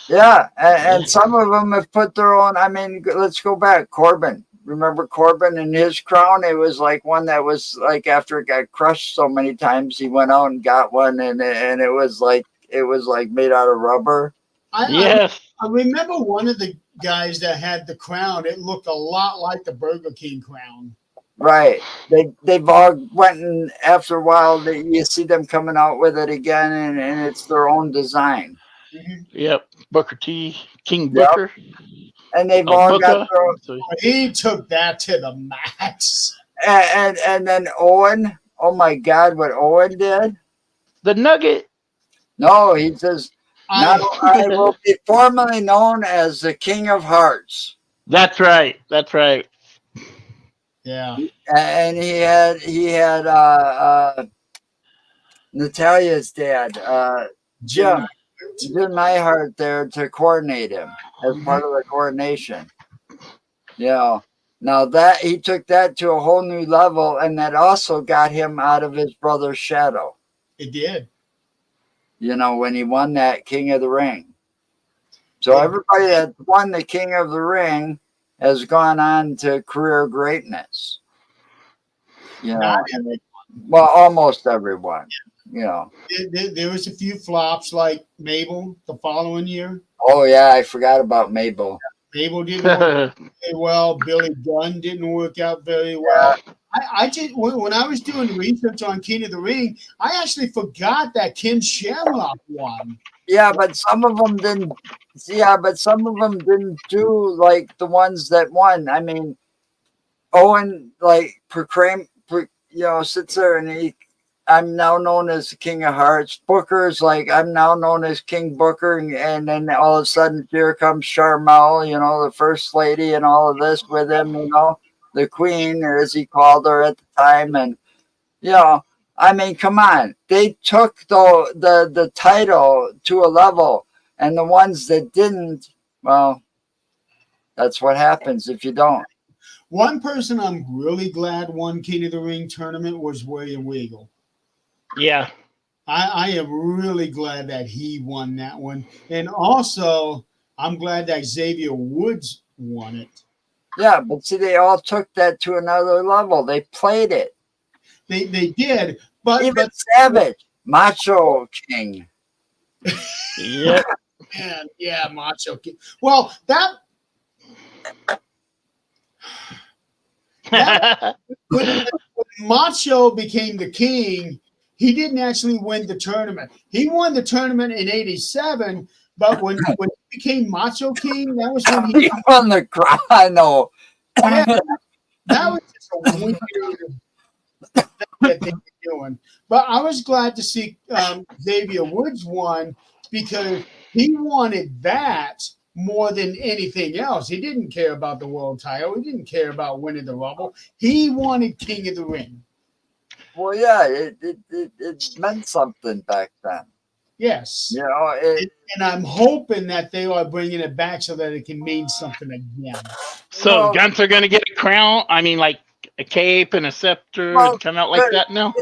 Yeah, and some of them have put their own. I mean, let's go back. Corbin. Remember Corbin and his crown? It was like one that was like, after it got crushed so many times, he went out and got one, and it was like made out of rubber. Yes. I remember one of the guys that had the crown. It looked a lot like the Burger King crown. Right. They've all went, and after a while, you see them coming out with it again, and it's their own design. Mm-hmm. Yep. Booker T. King Yep. Booker. And they've all got their own. So, He took that to the max. And then Owen. Oh my God, what Owen did? the Nugget. No, he says, now I will be formally known as the King of Hearts. That's right. That's right. Yeah. And he had Natalia's dad, Jim Neihart, there to coordinate him as part of the coordination. Now that he took that to a whole new level, and that also got him out of his brother's shadow. It did. When he won that King of the Ring. So everybody that won the King of the Ring has gone on to career greatness. Not Well, almost everyone. There was a few flops, like Mabel the following year. Oh yeah, I forgot about Mabel. Mabel didn't work very well. Billy Gunn didn't work out very well. I just, when I was doing research on King of the Ring, I actually forgot that Ken Shamrock won. Yeah, but some of them didn't. Yeah, but some of them didn't do like the ones that won. I mean, Owen sits there and I'm now known as the King of Hearts. Booker's like, I'm now known as King Booker, and then all of a sudden here comes Charmel, the first lady, and all of this with him, the queen, or as he called her at the time, and I mean, come on, they took the title to a level, and the ones that didn't, well, that's what happens if you don't. One person I'm really glad won King of the Ring tournament was William Weagle. Yeah. I am really glad that he won that one. And also, I'm glad that Xavier Woods won it. Yeah, but see, they all took that to another level. They played it. They did. But Even Savage, Macho King. Yep. Man, yeah, Macho King. Well, that when Macho became the king, he didn't actually win the tournament. He won the tournament in '87, but when he became Macho King, that was when he He won the crown. I know. that was just a weird thing that they were doing. But I was glad to see Xavier Woods won because he wanted that more than anything else. He didn't care about the world title. He didn't care about winning the Rumble. He wanted King of the Ring. Well, yeah, it meant something back then. Yes. You know, And I'm hoping that they are bringing it back so that it can mean something again. So Well- Gunther going to get a crown? I mean, like a cape and a scepter Well, and come out like that now?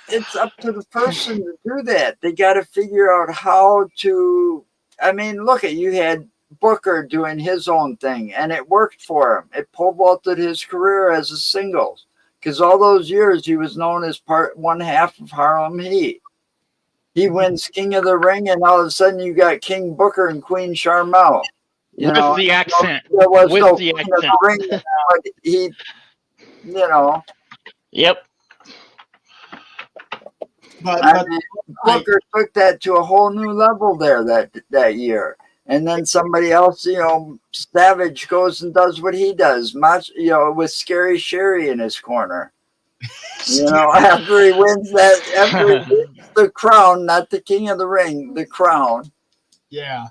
it's up to the person to do that. They got to figure out how to. I mean, look at you had Booker doing his own thing, and it worked for him. It pole vaulted his career as a singles because all those years he was known as one half of Harlem Heat. He wins King of the Ring, and all of a sudden you got King Booker and Queen Charmel. You With know, the accent. there was With no the King of the accent. Ring, but he, you know. Yep. But mean, Booker took that to a whole new level there that year. And then somebody else, you know, Savage goes and does what he does, you know, with Scary Sherry in his corner. You know, after he wins the crown, not the King of the Ring, the crown. yeah.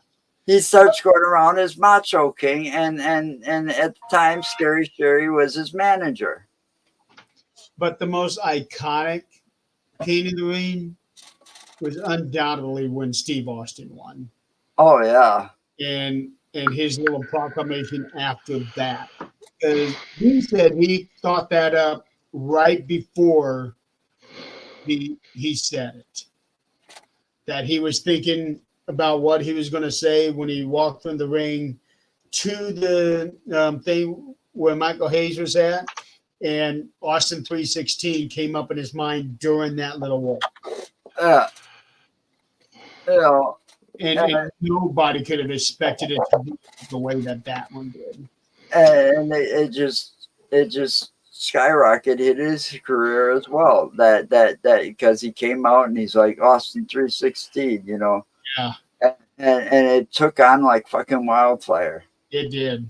He starts going around as Macho King, and at the time, Scary Sherry was his manager. But the most iconic King of the Ring was undoubtedly when Steve Austin won. Oh yeah, And his little proclamation after that. Because he said he thought that up right before he said it. That he was thinking about what he was going to say when he walked from the ring to the thing where Michael Hayes was at. And Austin 316 came up in his mind during that little walk. you know. And nobody could have expected it to be the way that one did. And it just skyrocketed his career as well. That because he came out and he's like Austin 316, you know. Yeah. And it took on like fucking wildfire. It did.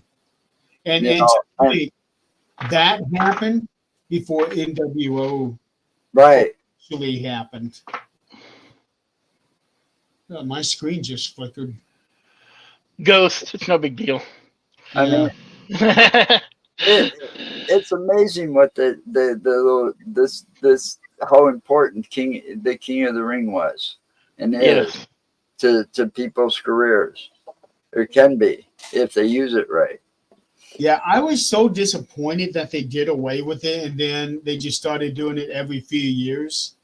And, You and know, to me, that happened before NWO right. actually happened. Oh, my screen just flickered. Ghost. It's no big deal. I mean, it's amazing what this how important the King of the Ring was and is to people's careers. Or can be if they use it right. Yeah, I was so disappointed that they did away with it and then they just started doing it every few years.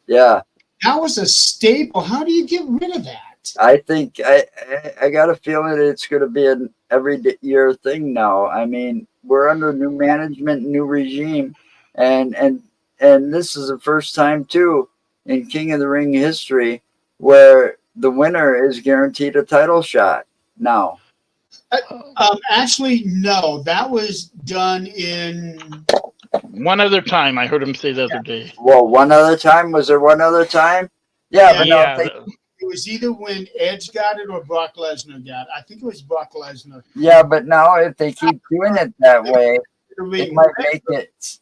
Yeah, That was a staple. How do you get rid of that? I think I got a feeling it's going to be an every year thing now. I mean, we're under new management, new regime, and this is the first time too in King of the Ring history where the winner is guaranteed a title shot now. Actually, no. That was done in One other time, I heard him say the other day. Well, one other time, was there one other time? Yeah, but Yeah, it was either when Edge got it or Brock Lesnar got it. I think it was Brock Lesnar. yeah, but now if they keep doing it that way, it might make it.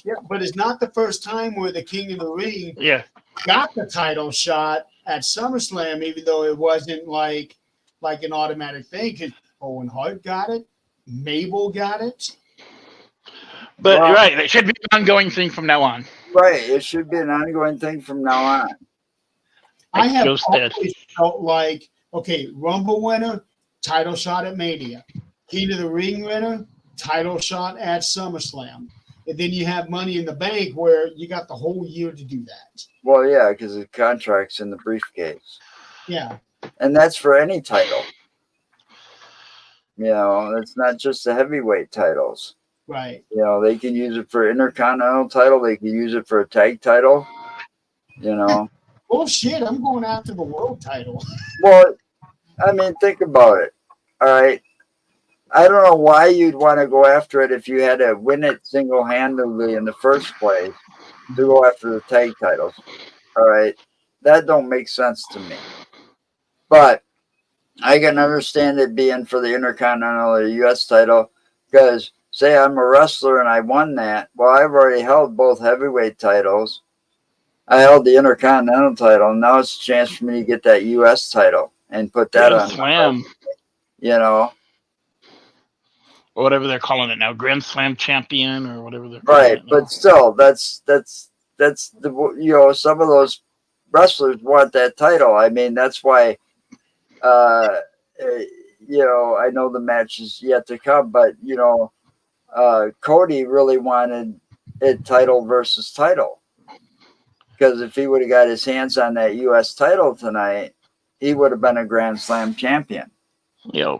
Yeah, but it's not the first time where the King of the Ring yeah. got the title shot at SummerSlam, even though it wasn't like an automatic thing. Because Owen Hart got it, Mabel got it. But Well- right, it should be an ongoing thing from now on. Right, it should be an ongoing thing from now on. I have Joe said. always felt like, okay, Rumble winner, title shot at Mania. King of the Ring winner, title shot at SummerSlam. And then you have Money in the Bank where you got the whole year to do that. Well, yeah, because the contract's in the briefcase, Yeah. and that's for any title. You know, it's not just the heavyweight titles. Right. You know, they can use it for Intercontinental title. They can use it for a tag title. You know. Oh, shit, I'm going after the world title. Well, I mean, think about it. All right. I don't know why you'd want to go after it if you had to win it single-handedly in the first place to go after the tag titles. All right. That don't make sense to me. But I can understand it being for the Intercontinental or U.S. title, because say I'm a wrestler and I won that. Well, I've already held both heavyweight titles. I held the Intercontinental title. Now it's a chance for me to get that U.S. title and put that Grand on. Slam, You know, or whatever they're calling it now, Grand Slam champion or whatever they're calling right? it now. But still, that's the, you know, some of those wrestlers want that title. I mean, that's why. You know, I know the match is yet to come, but you know, Cody really wanted it title versus title, because if he would have got his hands on that U.S. title tonight, he would have been a Grand Slam champion. Yo,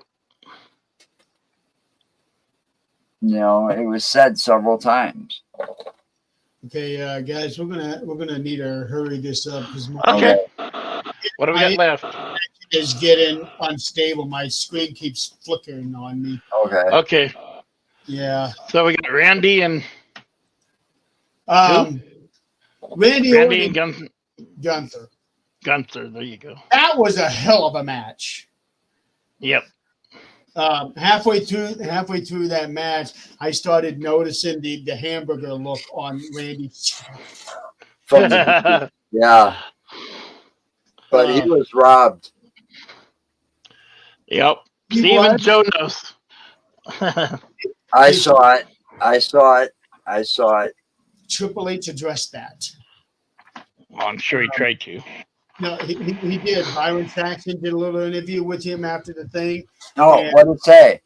You know, it was said several times. Okay, guys, we're gonna need to hurry this up because my okay. What do we got left? is getting unstable. My screen keeps flickering on me. Okay. Okay, Yeah. so we got Randy and Randy Randy Orton and Gunther. Gunther. There you go. That was a hell of a match. Yep. Halfway through that match, I started noticing the hamburger look on Randy. From the, yeah. But he was robbed. Yep. He Steven was? Joe knows. I saw it. I saw it. I saw it. Triple H addressed that. Well, I'm sure he tried to. No, he did. Byron Saxton did a little interview with him after the thing. No, And what did it say?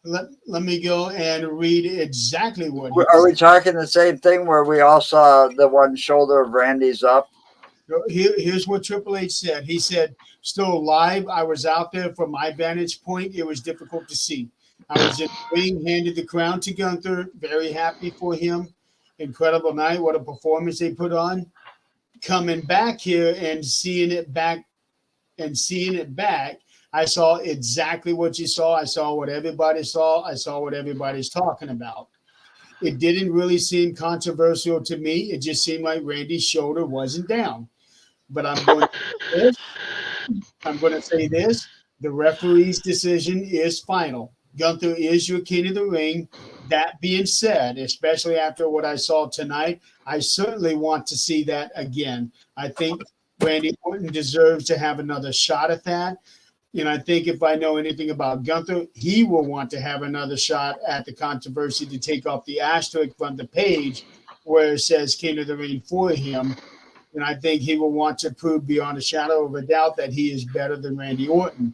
Let me go and read exactly what he Are we talking the same thing where we all saw the one shoulder of Randy's up? Here's what Triple H said. He said, still live, I was out there from my vantage point. It was difficult to see. I was in the ring, handed the crown to Gunther. Very happy for him. Incredible night. What a performance they put on. Coming back here and seeing it back, I saw exactly what you saw. I saw what everybody saw. I saw what everybody's talking about. It didn't really seem controversial to me. It just seemed like Randy's shoulder wasn't down. But I'm going to say this. The referee's decision is final. Gunther is your king of the ring. That being said, especially after what I saw tonight, I certainly want to see that again. I think Randy Orton deserves to have another shot at that. And I think if I know anything about Gunther, he will want to have another shot at the controversy to take off the asterisk from the page where it says King of the Ring for him. And I think he will want to prove beyond a shadow of a doubt that he is better than Randy Orton.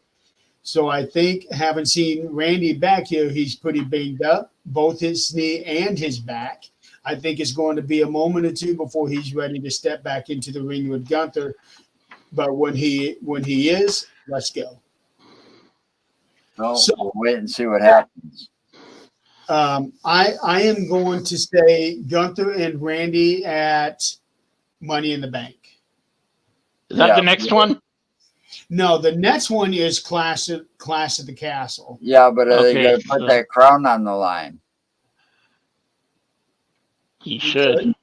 So I think, having seen Randy back here, he's pretty banged up, both his knee and his back. I think it's going to be a moment or two before he's ready to step back into the ring with Gunther. But when he is, let's go. No, we'll wait and see what happens. I am going to say Gunther and Randy at Money in the Bank. Is that the next one? No, the next one is Clash at the Castle. Yeah, but are they Okay, going to put that crown on the line? He should.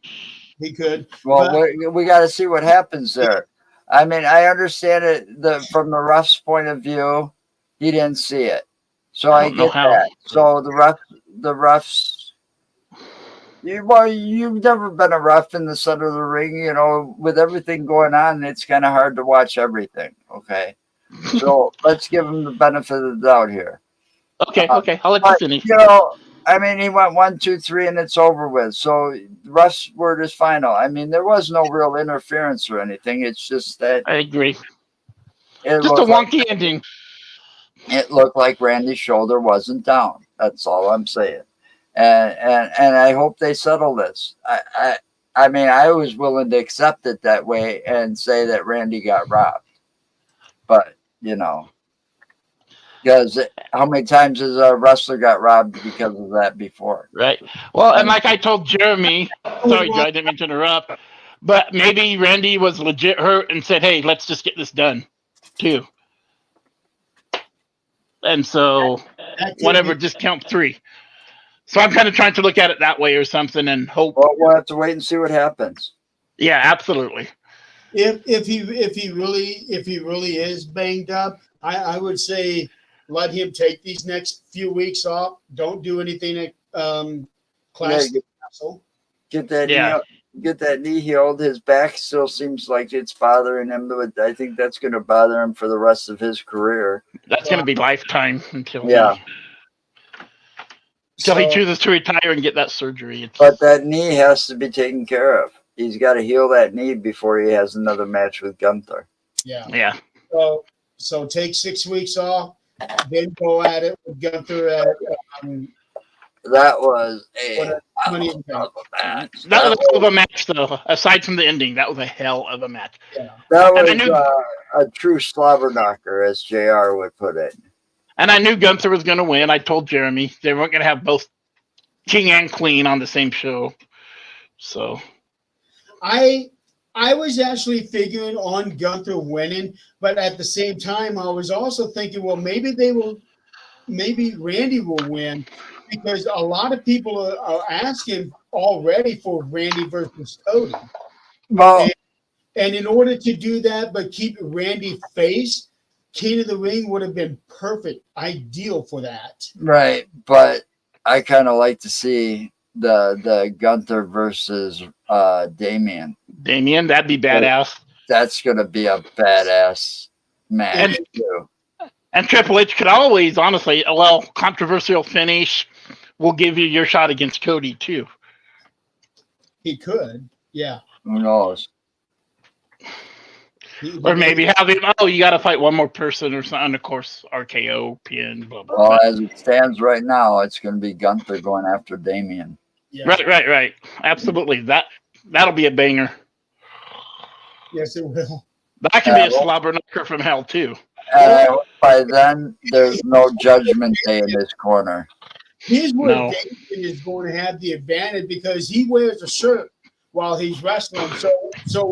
He could. Well, we got to see what happens there. I mean, I understand it from the ref's point of view. He didn't see it, so I get that. So the refs. You've never been a ref in the center of the ring. You know, with everything going on, it's kind of hard to watch everything. Okay, so let's give him the benefit of the doubt here. Okay, I'll let you finish. You know, I mean, he went 1, 2, 3, and it's over with. So the ref's word is final. I mean, there was no real interference or anything. It's just that I agree. Just a wonky ending. It looked like Randy's shoulder wasn't down. That's all I'm saying. And I hope they settle this. I mean, I was willing to accept it that way and say that Randy got robbed. But, you know, because how many times has a wrestler got robbed because of that before? Right. Well, and like I told Jeremy, sorry, Joe, I didn't mean to interrupt, but maybe Randy was legit hurt and said, hey, let's just get this done, too. And so, whatever, just count 3. So I'm kind of trying to look at it that way or something and hope. Well, we'll have to wait and see what happens. Yeah, absolutely. if he really is banged up, I would say let him take these next few weeks off. Don't do anything at Clash Yeah, Castle. get that Yeah. get that knee healed. His back still seems like it's bothering him, but I think that's going to bother him for the rest of his career. That's going to be lifetime until Yeah. until he So, chooses to retire and get that surgery. It's, But that knee has to be taken care of. He's got to heal that knee before he has another match with Gunther. yeah. yeah. So take 6 weeks off, then go at it with Gunther at That was What a Money in the Bank. match. That was a hell of a match, though. Aside from the ending, that was a hell of a match. Yeah. That And I knew- was a true slobber knocker, as JR would put it. And I knew Gunther was going to win. I told Jeremy they weren't going to have both King and Queen on the same show. So, I was actually figuring on Gunther winning, but at the same time, I was also thinking, well, maybe Randy will win, because a lot of people are asking already for Randy versus Cody. Well, And in order to do that, but keep Randy face, King of the Ring would have been perfect, ideal for that. right, but I kind of like to see the Gunther versus Damien. Damien, that'd be badass. That's gonna be a badass match And- too. And Triple H could always, honestly, well, controversial finish will give you your shot against Cody, too. He could, yeah. Who knows? Or maybe have him, you got to fight one more person or something. Of course, RKO, pin, blah, blah, Well, blah. as it stands right now, it's gonna be Gunther going after Damien. Yeah. Right. Absolutely. That'll be a banger. Yes, it will. That can be a well- slobber knocker from hell, too. And I hope by then there's no Judgment Day in this corner. Here's where No. Damien is going to have the advantage, because he wears a shirt while he's wrestling. So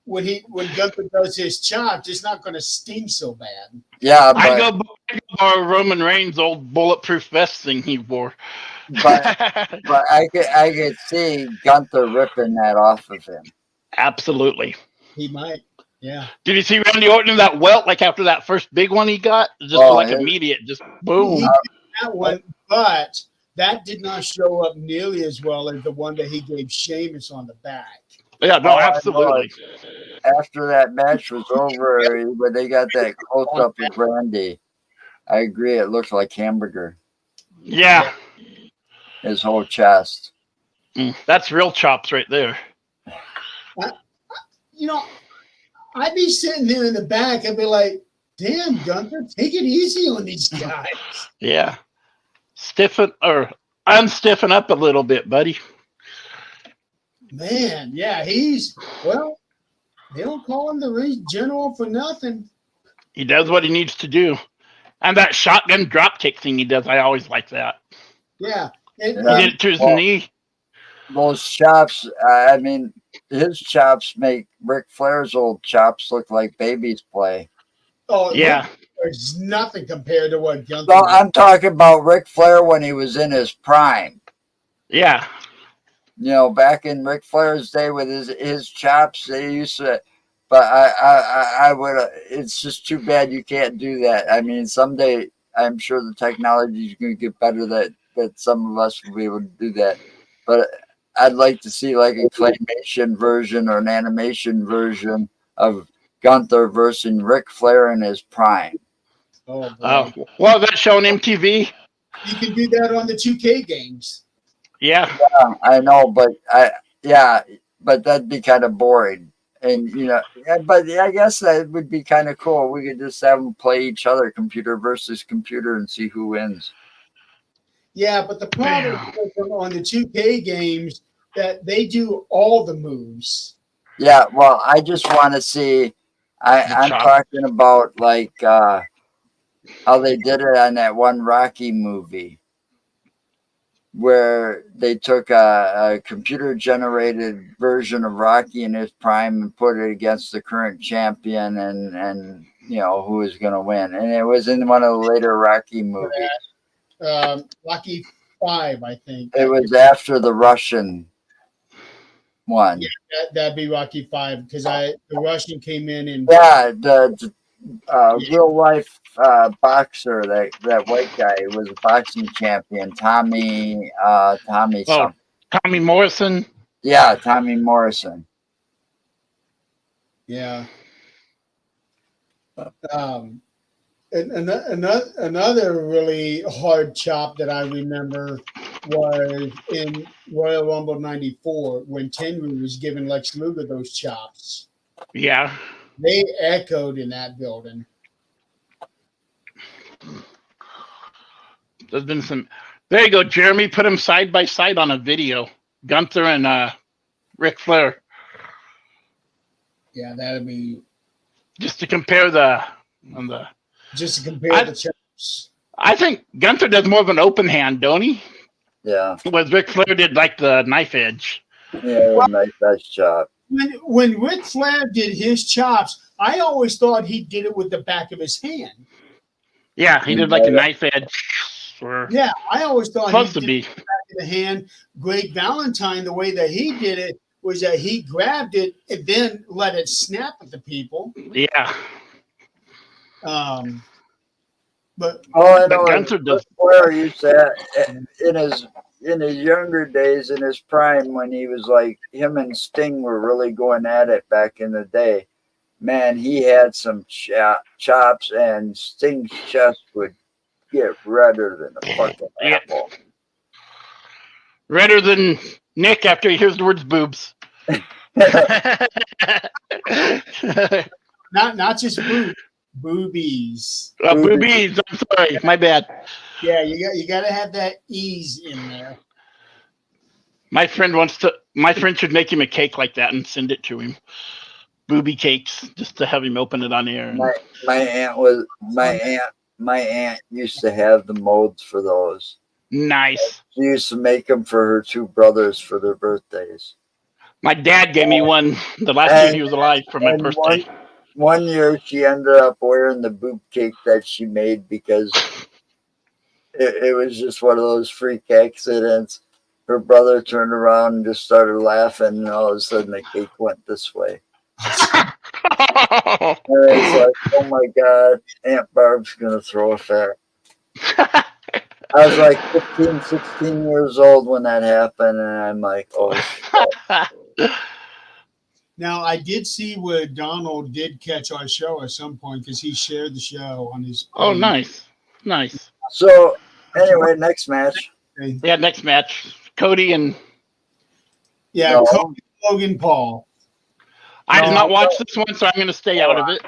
when Gunther does his chops, it's not going to sting so bad. Yeah, I but go borrow Roman Reigns' old bulletproof vest thing he wore. but I could see Gunther ripping that off of him. Absolutely. He might, yeah. Did you see Randy Orton in that welt, like after that first big one he got? Just Oh, like yeah. immediate, just boom. He did that one, but that did not show up nearly as well as the one that he gave Sheamus on the back. Yeah, no, Oh, I know. absolutely. After that match was over, when they got that close up of Randy, I agree. It looked like hamburger. Yeah. His whole chest. That's real chops right there. You know, I'd be sitting there in the back. I'd be like, damn, Gunther, take it easy on these guys. Yeah. Unstiffen up a little bit, buddy. Man, yeah, well, they don't call him the ring general for nothing. He does what he needs to do. And that shotgun drop kick thing he does, I always like that. Yeah. And, Yeah. He did it to his Well, knee. Those chops, I mean, his chops make Ric Flair's old chops look like babies play. oh, Yeah. there's nothing compared to what Gunther No, did. I'm talking about Ric Flair when he was in his prime. Yeah. You know, back in Ric Flair's day with his chops, they used to. But I would. It's just too bad you can't do that. I mean, someday I'm sure the technology is going to get better that some of us will be able to do that. But I'd like to see like a claymation version or an animation version of Gunther versus Ric Flair in his prime. Oh, boy. Well, that show on MTV. You can do that on the 2K games. Yeah. I know, but but that'd be kind of boring. And but I guess that would be kind of cool. We could just have them play each other, computer versus computer, and see who wins. Yeah, but the problem is on the 2K games that they do all the moves. Yeah, well, I just want to see. I'm chop. talking about like how they did it on that one Rocky movie, where they took a computer-generated version of Rocky in his prime and put it against the current champion, and who is going to win. And it was in one of the later Rocky movies. Rocky 5, I think. It was after the Russian. one. Yeah, that'd be Rocky 5 because the Russian came in and Yeah, the real life boxer, that white guy was a boxing champion, Tommy Oh, something. Tommy Morrison. Yeah, Tommy Morrison. yeah. And another really hard chop that I remember was in Royal Rumble '94 when Tenryu was giving Lex Luger those chops. Yeah. They echoed in that building. There's been some. There you go, Jeremy. Put them side by side on a video. Gunther and Ric Flair, Yeah, that'd be just to compare the. just to compare the chops. I think Gunther does more of an open hand, don't he? Yeah. Whereas Ric Flair did like the knife edge. Yeah, nice chop. When Ric Flair did his chops, I always thought he did it with the back of his hand. Yeah, he did like a knife edge. Yeah, I always thought Supposed he to did be. it with the back of the hand. Greg Valentine, the way that he did it was that he grabbed it and then let it snap at the people. Yeah. But I know. Gunther does. Flair used to in his younger days, in his prime, when he was like him and Sting were really going at it back in the day. Man, he had some chops, and Sting's chest would get redder than a fucking apple. Redder than Nick after he hears the words boobs. not just boobies. Boobies. I'm sorry, my bad. Yeah, you got to have that ease in there. My friend should make him a cake like that and send it to him. Booby cakes, just to have him open it on air. My aunt used to have the molds for those. Nice. She used to make them for her two brothers for their birthdays. My dad gave me one the last year he was alive for my birthday. One year she ended up wearing the boob cake that she made because it was just one of those freak accidents. Her brother turned around and just started laughing, and all of a sudden the cake went this way. And it's like, oh my God, Aunt Barb's going to throw a fit. I was like 15, 16 years old when that happened, and I'm like, oh, shit. Now, I did see where Donald did catch our show at some point because he shared the show on his. Oh, nice. So, anyway, next match. Yeah, next match. Cody and. Yeah, No. Cody Logan Paul. I did not watch this one, so I'm going to stay out of it.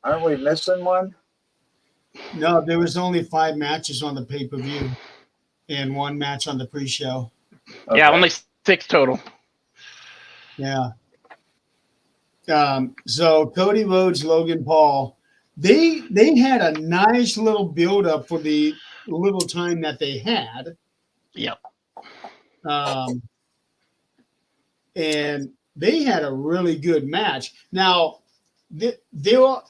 Aren't we missing one? No, there was only 5 matches on the pay-per-view and 1 match on the pre-show. Okay. Yeah, only 6 total. Yeah. So Cody Rhodes, Logan Paul, they had a nice little build-up for the little time that they had. Yep. And they had a really good match. Now, they were.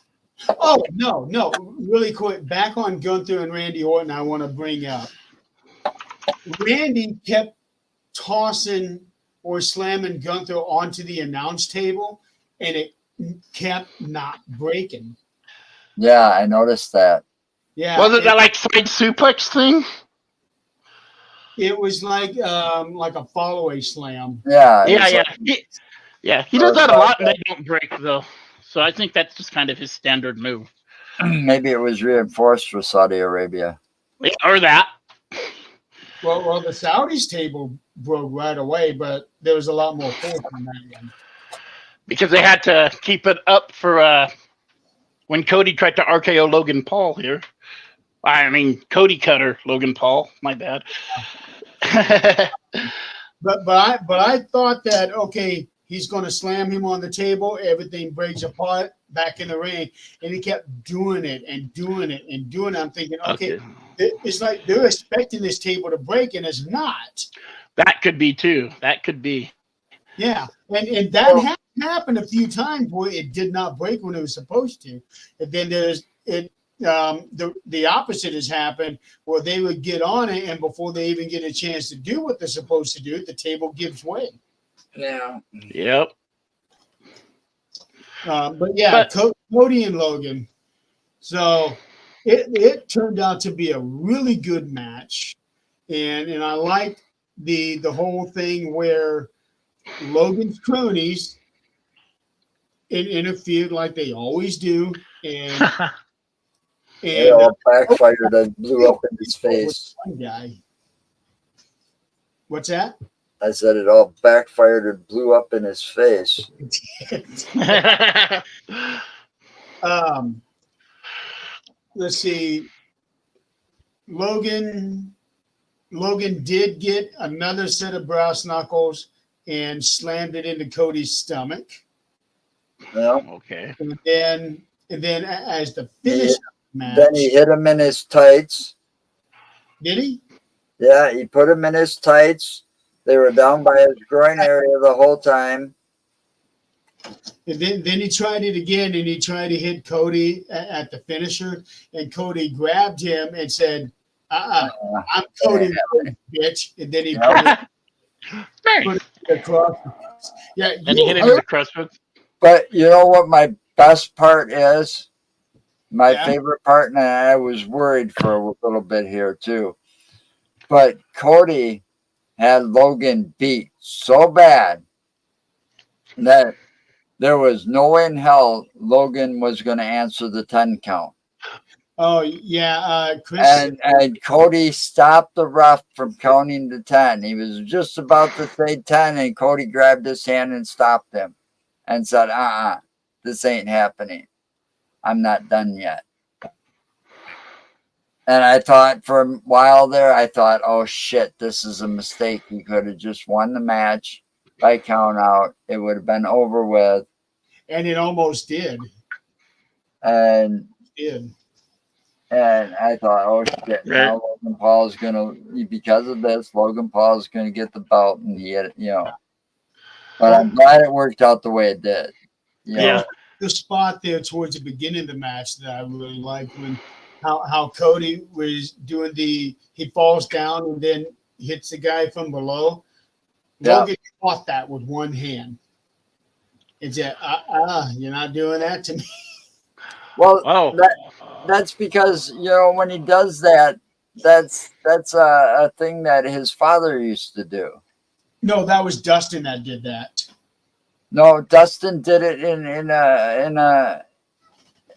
Oh, no. Really quick. Back on Gunther and Randy Orton, I want to bring up. Randy kept tossing or slamming Gunther onto the announce table, and it kept not breaking. Yeah, I noticed that. Yeah. Was it that like side suplex thing? It was like a follow-away slam. Yeah. He does that a lot, and they don't break though. So I think that's just kind of his standard move. Maybe it was reinforced for Saudi Arabia. Yeah, or that. Well, the Saudis table broke right away, but there was a lot more force on that one. Because they had to keep it up for when Cody tried to RKO Logan Paul here. I mean, Cody Cutter Logan Paul. My bad. But I thought that, okay, he's going to slam him on the table. Everything breaks apart back in the ring. And he kept doing it and doing it and doing it. I'm thinking, okay, it's like they're expecting this table to break, and it's not. That could be, too. That could be. Yeah. And that happened a few times where it did not break when it was supposed to. And then the opposite has happened where they would get on it, and before they even get a chance to do what they're supposed to do, the table gives way. Yeah. Yep. But yeah, Cody and Logan. So it turned out to be a really good match, and I liked the whole thing where Logan's cronies interfered like they always do, and It all backfired and blew up in his face. one guy. What's that? I said it all backfired and blew up in his face. Let's see. Logan did get another set of brass knuckles and slammed it into Cody's stomach. Yeah. Okay. And then as the finish of the match, Then he hit him in his tights. did he? Yeah, he put him in his tights. They were down by his groin area the whole time. And then he tried it again, and he tried to hit Cody at the finisher, and Cody grabbed him and said, I'm Cody, bitch. And then he put it across. Yeah, And he hit him in the crossroads. But you know what my best part is? My favorite part, and I was worried for a little bit here too. But Cody had Logan beat so bad that there was no way in hell Logan was going to answer the 10 count. Oh, yeah. Chris. And Cody stopped the ref from counting to 10. He was just about to say 10, and Cody grabbed his hand and stopped him and said, this ain't happening. I'm not done yet. And I thought for a while there, oh shit, this is a mistake. He could have just won the match by count out. It would have been over with. And it almost did. And it did. And I thought, oh shit, now Logan Paul is gonna, because of this, Logan Paul is gonna get the belt, and he had, But I'm glad it worked out the way it did. You know? The spot there towards the beginning of the match that I really liked, when how Cody was doing he falls down and then hits the guy from below. Logan caught that with one hand and said, you're not doing that to me. Well, that's because, when he does that, that's a thing that his father used to do. No, that was Dustin that did that. No, Dustin did it in a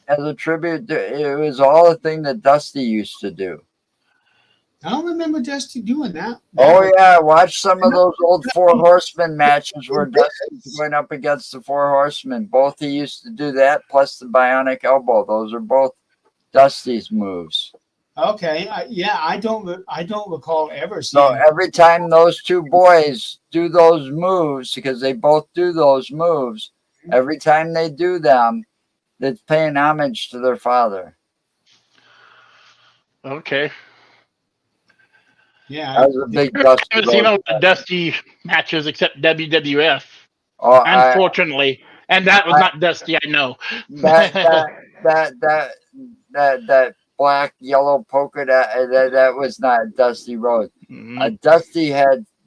as a tribute. It was all a thing that Dusty used to do. I don't remember Dusty doing that. Oh yeah, watch some of those old Four Horsemen matches where Dusty's going up against the Four Horsemen. Both he used to do that, plus the Bionic Elbow. Those are both Dusty's moves. Okay, I don't recall ever seeing. So every time those two boys do those moves, because they both do those moves, every time they do them, it's paying homage to their father. Okay. Yeah, that was a big Dusty. I haven't seen all the Dusty matches except WWF. Oh, unfortunately, and that was not Dusty. I know that black yellow polka that was not Dusty Rhodes. Mm-hmm.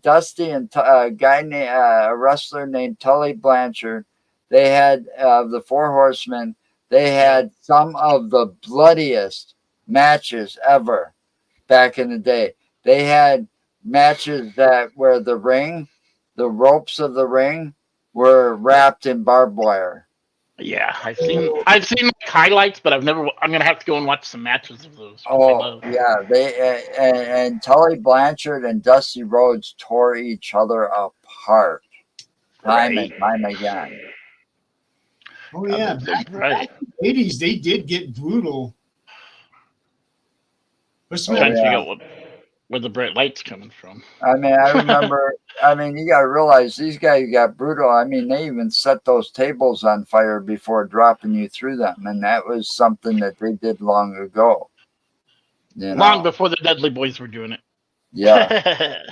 Dusty and a guy named a wrestler named Tully Blanchard. They had the Four Horsemen. They had some of the bloodiest matches ever back in the day. They had matches where the ropes of the ring were wrapped in barbed wire. Yeah, I've seen highlights, but I'm gonna have to go and watch some matches of those. Oh yeah, they and Tully Blanchard and Dusty Rhodes tore each other apart time and time again. Oh yeah, back in the 80s they did get brutal. Trying to figure out where the bright light's coming from. I mean, I remember. I mean, you got to realize these guys got brutal. I mean, they even set those tables on fire before dropping you through them, and that was something that they did long ago. Long before the Dudley Boys were doing it. Yeah.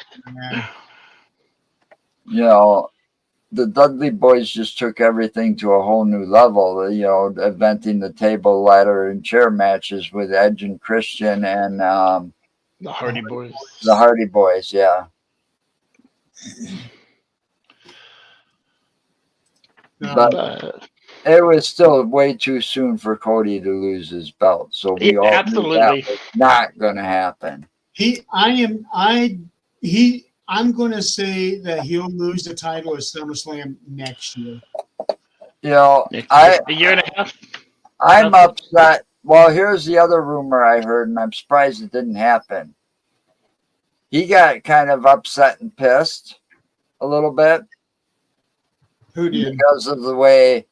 The Dudley Boys just took everything to a whole new level. Inventing the table, ladder, and chair matches with Edge and Christian and the Hardy Boys. The Hardy Boys, yeah. But it was still way too soon for Cody to lose his belt. So we all knew absolutely that was not going to happen. I'm going to say that he'll lose the title at SummerSlam next year. You know, a year and a half. I'm upset. Well, here's the other rumor I heard, and I'm surprised it didn't happen. He got kind of upset and pissed a little bit. Who did? Because of the way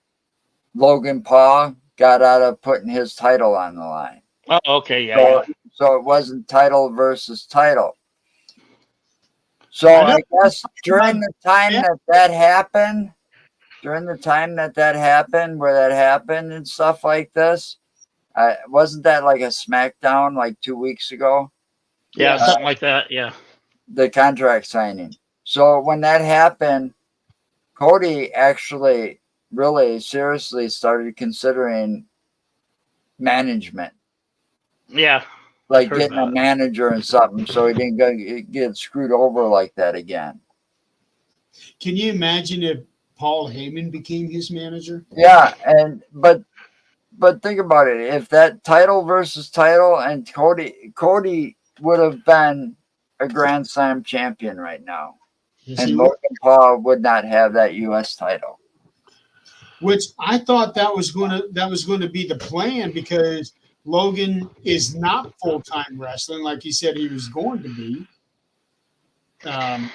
Logan Paul got out of putting his title on the line. Oh, okay, yeah. So it wasn't title versus title. So I guess during the time that happened, where that happened and stuff like this, wasn't that like a SmackDown like 2 weeks ago? Yeah, something like that, yeah. The contract signing. So when that happened, Cody actually really seriously started considering management. Yeah. Like getting a manager and something so he didn't get screwed over like that again. Can you imagine if Paul Heyman became his manager? Yeah, but think about it. If that title versus title and Cody would have been a Grand Slam champion right now. And Logan Paul would not have that US title. Which I thought that was going to be the plan, because Logan is not full-time wrestling like he said he was going to be. And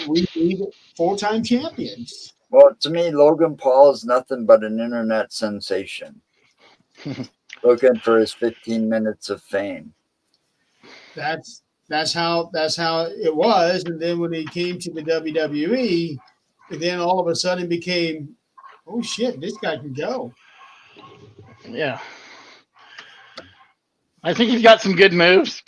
we need full-time champions. Well, to me, Logan Paul is nothing but an internet sensation. Looking for his 15 minutes of fame. That's how it was. And then when he came to the WWE, and then all of a sudden became, oh shit, this guy can go. Yeah. I think he's got some good moves,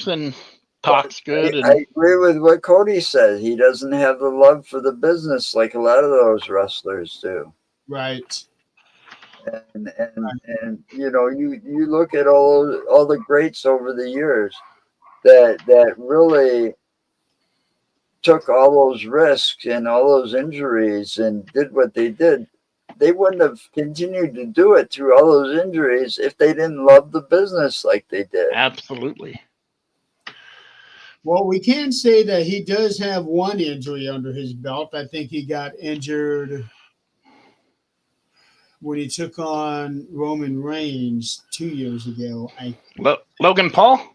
and talks good. I agree with what Cody said. He doesn't have the love for the business like a lot of those wrestlers do. Right. And you know, you look at all the greats over the years that really took all those risks and all those injuries and did what they did. They wouldn't have continued to do it through all those injuries if they didn't love the business like they did. Absolutely. Well, we can say that he does have one injury under his belt. I think he got injured when he took on Roman Reigns 2 years ago. Logan Paul?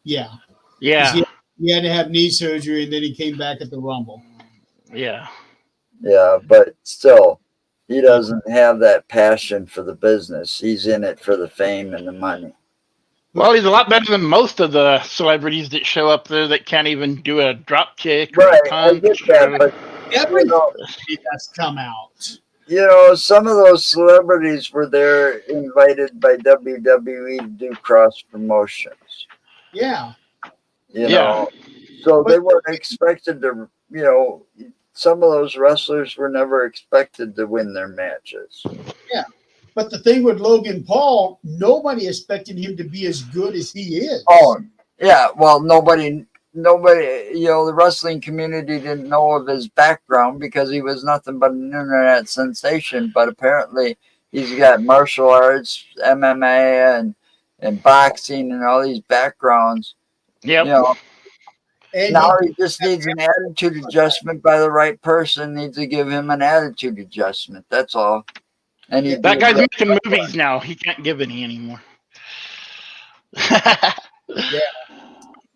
Yeah. Yeah. He had to have knee surgery, and then he came back at the Rumble. Yeah. Yeah, but still, he doesn't have that passion for the business. He's in it for the fame and the money. Well, he's a lot better than most of the celebrities that show up there that can't even do a drop kick. Right, I get that, but everybody that's come out. You know, some of those celebrities were there invited by WWE to do cross promotions. Yeah. You know, so they weren't expected to, you know, some of those wrestlers were never expected to win their matches. Yeah. But the thing with Logan Paul, nobody expected him to be as good as he is. Oh, yeah. Well, nobody, you know, the wrestling community didn't know of his background because he was nothing but an internet sensation. But apparently he's got martial arts, MMA, and boxing and all these backgrounds. Yep. You know, and now he just needs an attitude adjustment by the right person. Needs to give him an attitude adjustment. That's all. And that guy's making movies now. He can't give any anymore. Yeah.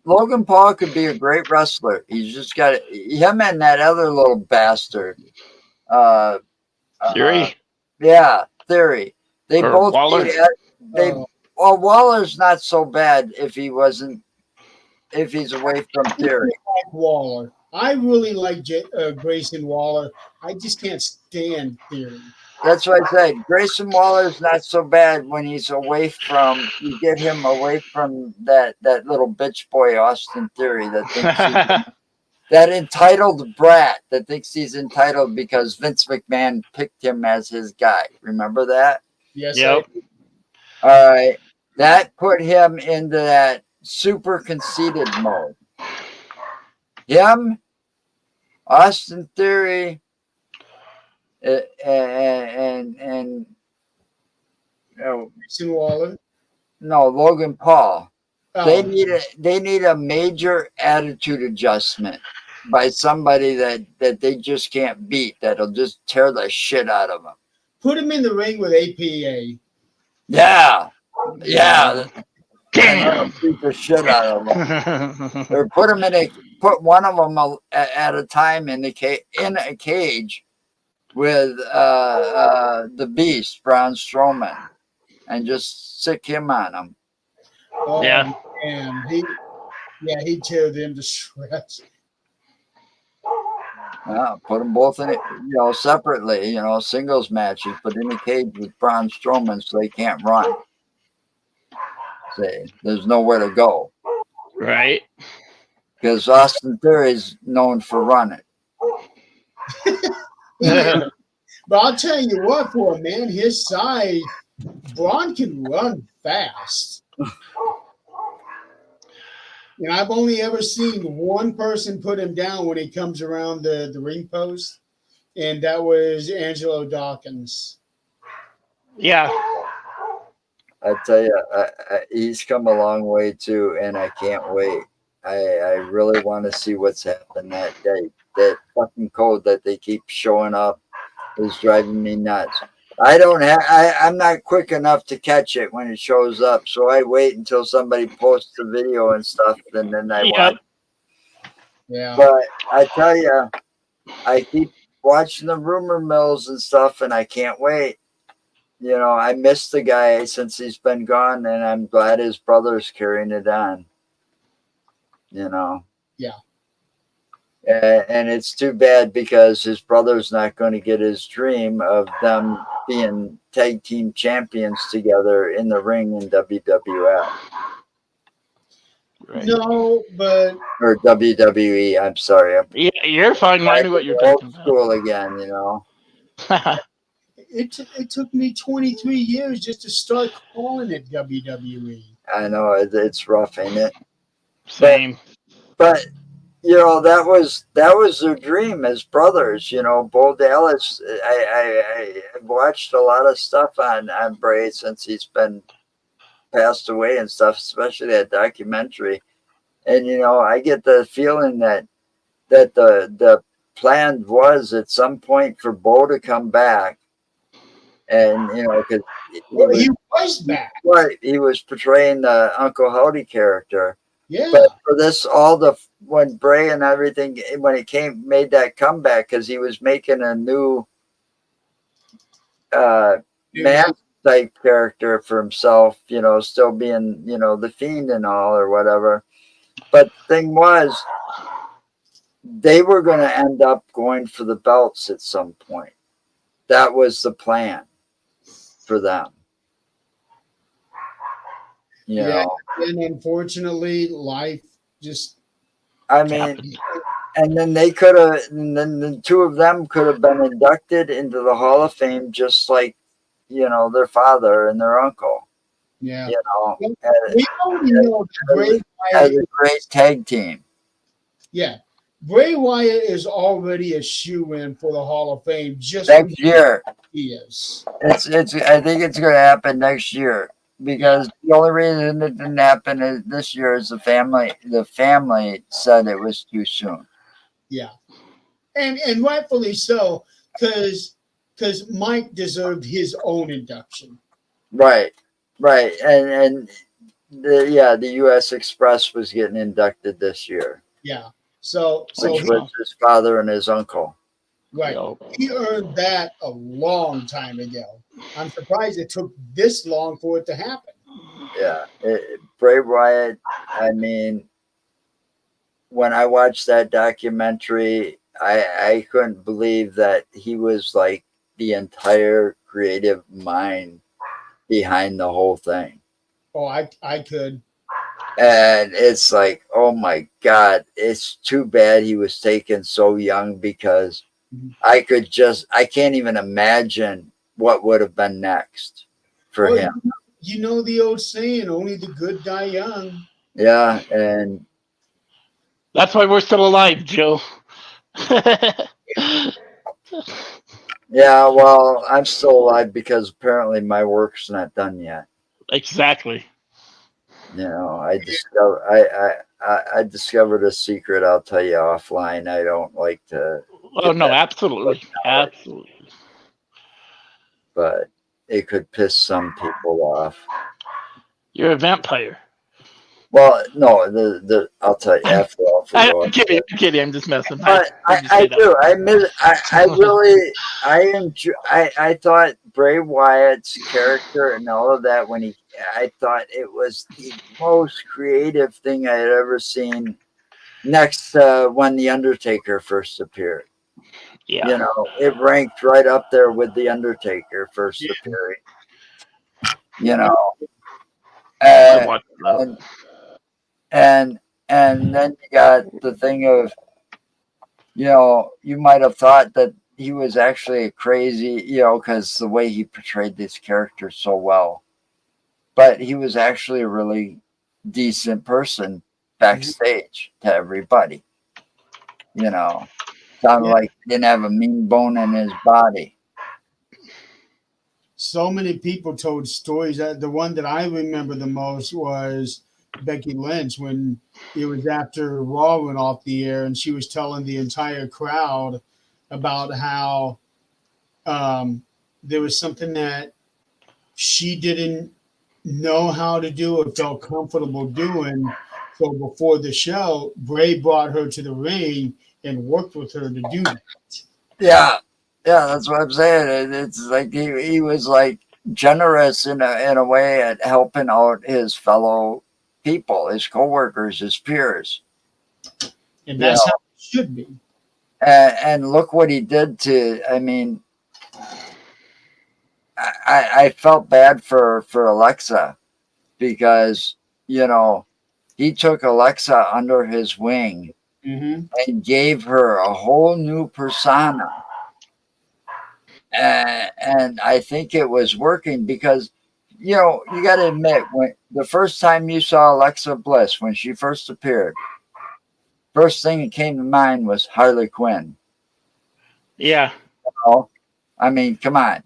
Logan Paul could be a great wrestler. He's just got him and that other little bastard. Theory. Yeah, Theory. They or both. Waller. Well, Waller's not so bad if he's away from Theory. I like Waller. I really like Grayson Waller. I just can't stand Theory. That's what I said. Grayson Waller's not so bad when he's away from. You get him away from that little bitch boy Austin Theory that thinks that entitled brat that thinks he's entitled because Vince McMahon picked him as his guy. Remember that? Yes. Yep. All right. That put him into that super conceited mode. Him, Austin Theory, and oh, Grayson Waller. no, Logan Paul. They Oh, need a major attitude adjustment by somebody that they just can't beat. That'll just tear the shit out of them. put him in the ring with APA. Yeah, yeah. Damn. Beat the shit out of them. Or put one of them at a time in a cage with the Beast, Braun Strowman, and just sick him on them. Oh, Yeah. man. He tear them to shreds. Put them both in it, separately, singles matches, but in a cage with Braun Strowman so they can't run. See, there's nowhere to go. Right. Because Austin Theory is known for running. But I'll tell you what, for a man his size, Braun can run fast. I've only ever seen one person put him down when he comes around the ring post, and that was Angelo Dawkins. Yeah. I tell you, he's come a long way too, and I can't wait. I really want to see what's happened that day. That fucking code that they keep showing up is driving me nuts. I'm not quick enough to catch it when it shows up, so I wait until somebody posts the video and stuff, and then I watch. Yeah. But I tell you, I keep watching the rumor mills and stuff, and I can't wait. I miss the guy since he's been gone, and I'm glad his brother's carrying it on. Yeah. And it's too bad because his brother's not going to get his dream of them being tag team champions together in the ring in WWF. Right. No, but Or WWE, I'm sorry. Yeah, you're fine. I knew what you're Old talking school again, about. it took me 23 years just to start calling it WWE. I know it's rough, ain't it? Same. But that was their dream as brothers. Bo Dallas. I've watched a lot of stuff on Bray since he's been passed away and stuff, especially that documentary. And I get the feeling that the plan was at some point for Bo to come back, and because he was back. Right, he was portraying the Uncle Howdy character. Yeah. But for this, when Bray and everything, when it made that comeback, because he was making a new man type character for himself, still being, the Fiend and all or whatever. But the thing was, they were going to end up going for the belts at some point. That was the plan for them. And unfortunately, life just. I mean, and then the two of them could have been inducted into the Hall of Fame just like, their father and their uncle. Yeah. We already know Bray as a great tag team. Yeah. Bray Wyatt is already a shoe-in for the Hall of Fame just next year. He is. I think it's going to happen next year. Because the only reason it didn't happen this year is the family said it was too soon. Yeah, and rightfully so, because Mike deserved his own induction. Right, and the U.S. Express was getting inducted this year. Yeah, which was his father and his uncle. Right, he earned that a long time ago. I'm surprised it took this long for it to happen. Yeah, Bray Wyatt. I mean, when I watched that documentary, I couldn't believe that he was like the entire creative mind behind the whole thing. Oh, I could. And it's like, oh my God, it's too bad he was taken so young because I can't even imagine what would have been next for him. You know the old saying, only the good die young. Yeah, and that's why we're still alive, Joe. Yeah, well, I'm still alive because apparently my work's not done yet. Exactly. You know, I discovered a secret. I'll tell you offline. I don't like to Oh get no, that, absolutely, absolutely. but it could piss some people off. You're a vampire. Well, no, the I'll tell you after I'll I'm forgo kidding. it. I'm kidding. I'm just messing. I But heard you I say that. do. I really I enjoy I thought Bray Wyatt's character and all of that I thought it was the most creative thing I had ever seen next when The Undertaker first appeared. Yeah. You know, it ranked right up there with The Undertaker first Yeah. appearing. You know, I uh, watched that. and and and then you got the thing of, you know, you might have thought that he was actually a crazy, you know, because the way he portrayed this character so well, but he was actually a really decent person backstage to everybody. You know, sounded Yeah. like he didn't have a mean bone in his body. So many people told stories. The one that I remember the most was Becky Lynch when it was after Raw went off the air, and she was telling the entire crowd about how there was something that she didn't know how to do or felt comfortable doing. So before the show, Bray brought her to the ring and worked with her to do that. Yeah, yeah, that's what I'm saying. It's like he was like generous in a way at helping out his fellow people, his coworkers, his peers. And You that's know, how it should be. and look what he did to. I mean, I felt bad for Alexa because, you know, he took Alexa under his wing Mm-hmm. and gave her a whole new persona. And I think it was working because, you know, you got to admit, when the first time you saw Alexa Bliss, when she first appeared, first thing that came to mind was Harley Quinn. Yeah. You know? I mean, come on,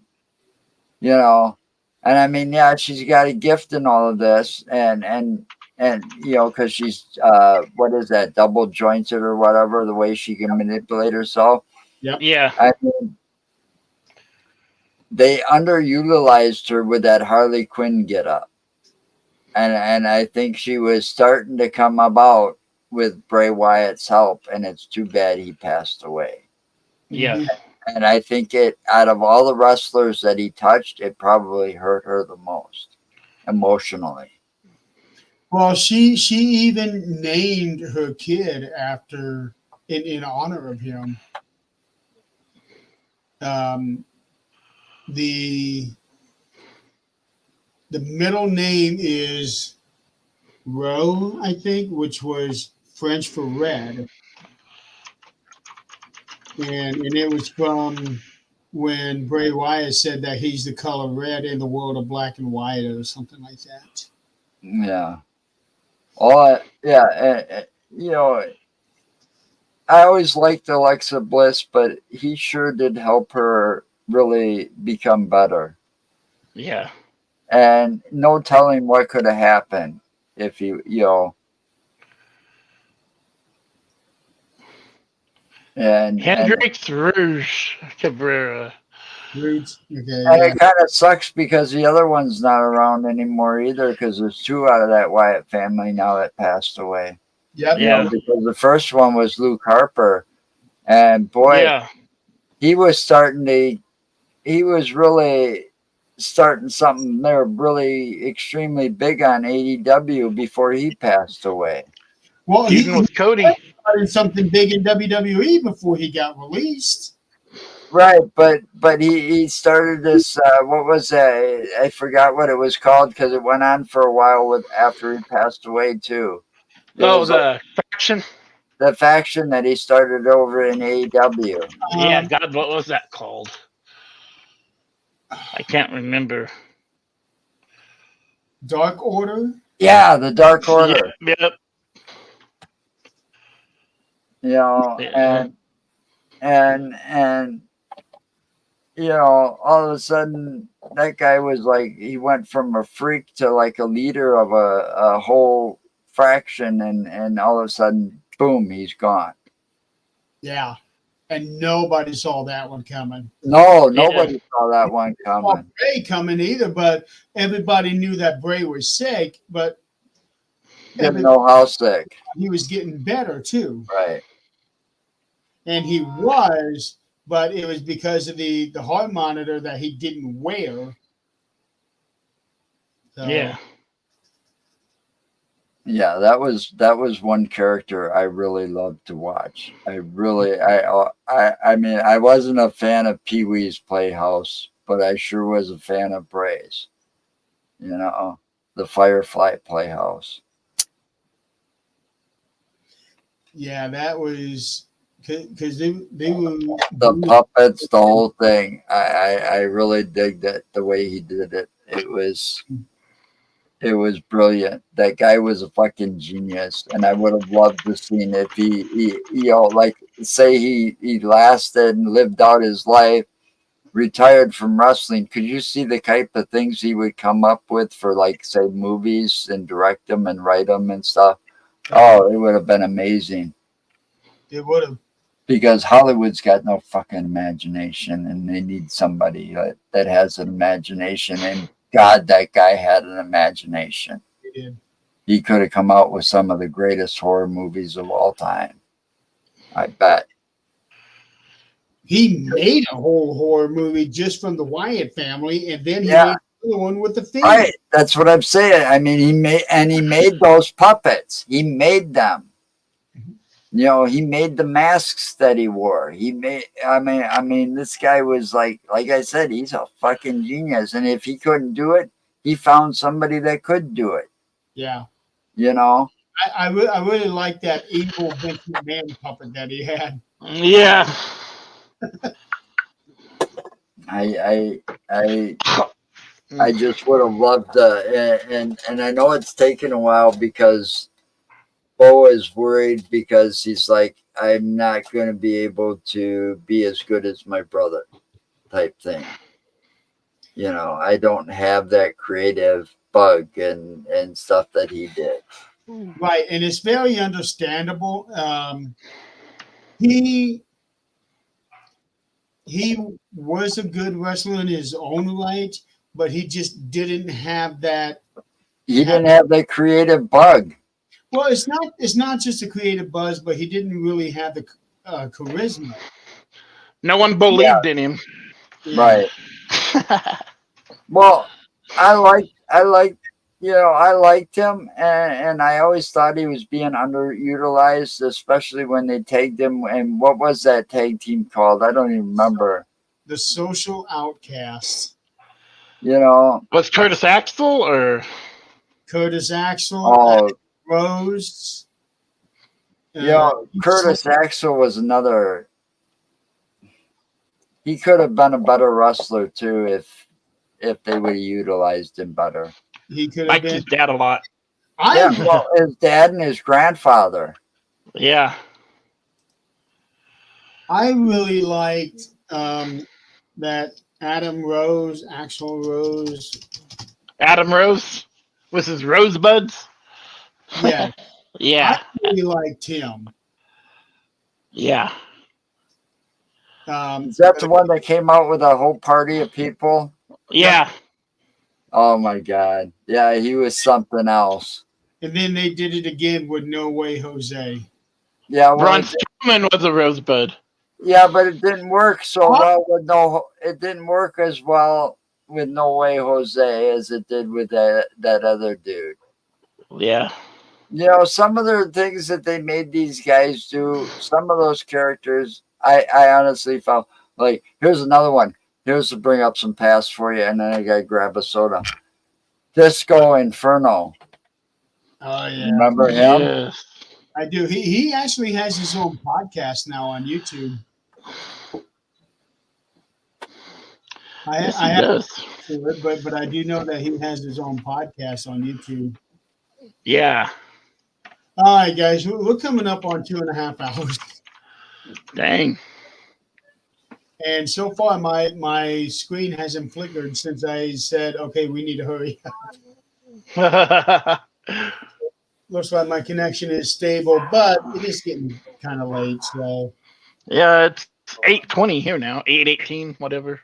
you know. And I mean, yeah, she's got a gift in all of this, and you know, because she's what is that, double jointed or whatever, the way she can manipulate herself. Yep. Yeah. I mean, they underutilized her with that Harley Quinn get up. And I think she was starting to come about with Bray Wyatt's help, and it's too bad he passed away. Yeah. Mhm. And I think it, out of all the wrestlers that he touched, it probably hurt her the most emotionally. Well, she even named her kid after in honor of him. Um, the the middle name is Roe, I think, which was French for red, and it was from when Bray Wyatt said that he's the color red in the world of black and white or something like that. Yeah. Yeah. You know, I always liked Alexa Bliss, but he sure did help her really become better. Yeah. And no telling what could have happened if you know, and Hendrix Rouge Cabrera. Roots. Okay, and yeah. it kind of sucks because the other one's not around anymore either. Because there's two out of that Wyatt family now that passed away. Yep. You know, Yeah. because the first one was Luke Harper, and boy, Yeah. he was he was really starting something there really extremely big on AEW before he passed away. Well, Feuding he with Cody. started something big in WWE before he got released. Right, but he started this what was that? I forgot what it was called because it went on for a while with after he passed away too. It Oh, was like the faction. the faction that he started over in AEW. Yeah. Um, God, what was that called? I can't remember. Dark Order. Yeah, the Dark Order. Yep. Yep. You know, Yeah. and you know, all of a sudden that guy was like, he went from a freak to like a leader of a whole fraction, and all of a sudden, boom, he's gone. Yeah. And nobody saw that one coming. No, nobody saw that one coming. Bray coming either, but everybody knew that Bray was sick, but Didn't know how sick. he was getting better too. Right. And he was, but it was because of the heart monitor that he didn't wear. So, Yeah. Yeah, that was one character I really loved to watch. I mean, I wasn't a fan of Pee Wee's Playhouse, but I sure was a fan of Bray's. You know, the Firefly Playhouse. yeah, that was because they were The puppets, the whole thing. I really digged it, the way he did it. It was brilliant. That guy was a fucking genius, and I would have loved to seen if he you know, like, say he lasted and lived out his life, retired from wrestling. Could you see the type of things he would come up with for, like, say, movies, and direct them and write them and stuff? Oh, it would have been amazing. It would have. Because Hollywood's got no fucking imagination, and they need somebody that has an imagination. And God, that guy had an imagination. He did. He could have come out with some of the greatest horror movies of all time. I bet. He made a whole horror movie just from the Wyatt family, and then he Yeah. made another one with the Fiend. Right. That's what I'm saying. I mean, he made those puppets. He made them. You know, he made the masks that he wore. I mean, this guy was like I said, he's a fucking genius. And if he couldn't do it, he found somebody that could do it. Yeah. You know? I really like that evil Vince McMahon puppet that he had. Yeah. I just would have loved and I know it's taken a while because Bo is worried because he's like, I'm not going to be able to be as good as my brother type thing. You know, I don't have that creative bug and stuff that he did. Right, and it's very understandable. He was a good wrestler in his own right, but he just didn't have that. He didn't have that creative bug. Well, it's not just a creative buzz, but he didn't really have the charisma. No one believed in him. Right. Well, I liked him, and I always thought he was being underutilized, especially when they tagged him. And what was that tag team called? I don't even remember. The Social Outcasts. You know, Was Curtis Axel or Curtis Axel, oh, Rose. Curtis Axel was another. He could have been a better wrestler too if they would have utilized him better. He could have liked been. his dad a lot. Yeah, well, his dad and his grandfather. Yeah. I really liked that Axl Rose. Adam Rose with his rosebuds. Yeah, Yeah. I really liked him. Yeah. Is that the one that came out with a whole party of people? Yeah. Oh my God. Yeah, he was something else. And then they did it again with No Way Jose. Yeah, well, Braun Strowman was a rosebud. yeah, but it didn't work so well with it didn't work as well with No Way Jose as it did with that other dude. Yeah. You know, some of the things that they made these guys do, some of those characters, I honestly felt like, here's another one. Here's to bring up some past for you, and then I gotta grab a soda. Disco Inferno. Oh yeah, Remember him? Yes. I do. He actually has his own podcast now on YouTube. Yes, he I haven't does. listened to it, but I do know that he has his own podcast on YouTube. Yeah. All right, guys, we're coming up on 2.5 hours. Dang. And so far, my screen hasn't flickered since I said, "Okay, we need to hurry." Looks like my connection is stable, but it is getting kind of late. So Yeah, it's 8:20 here now, 8:18, whatever.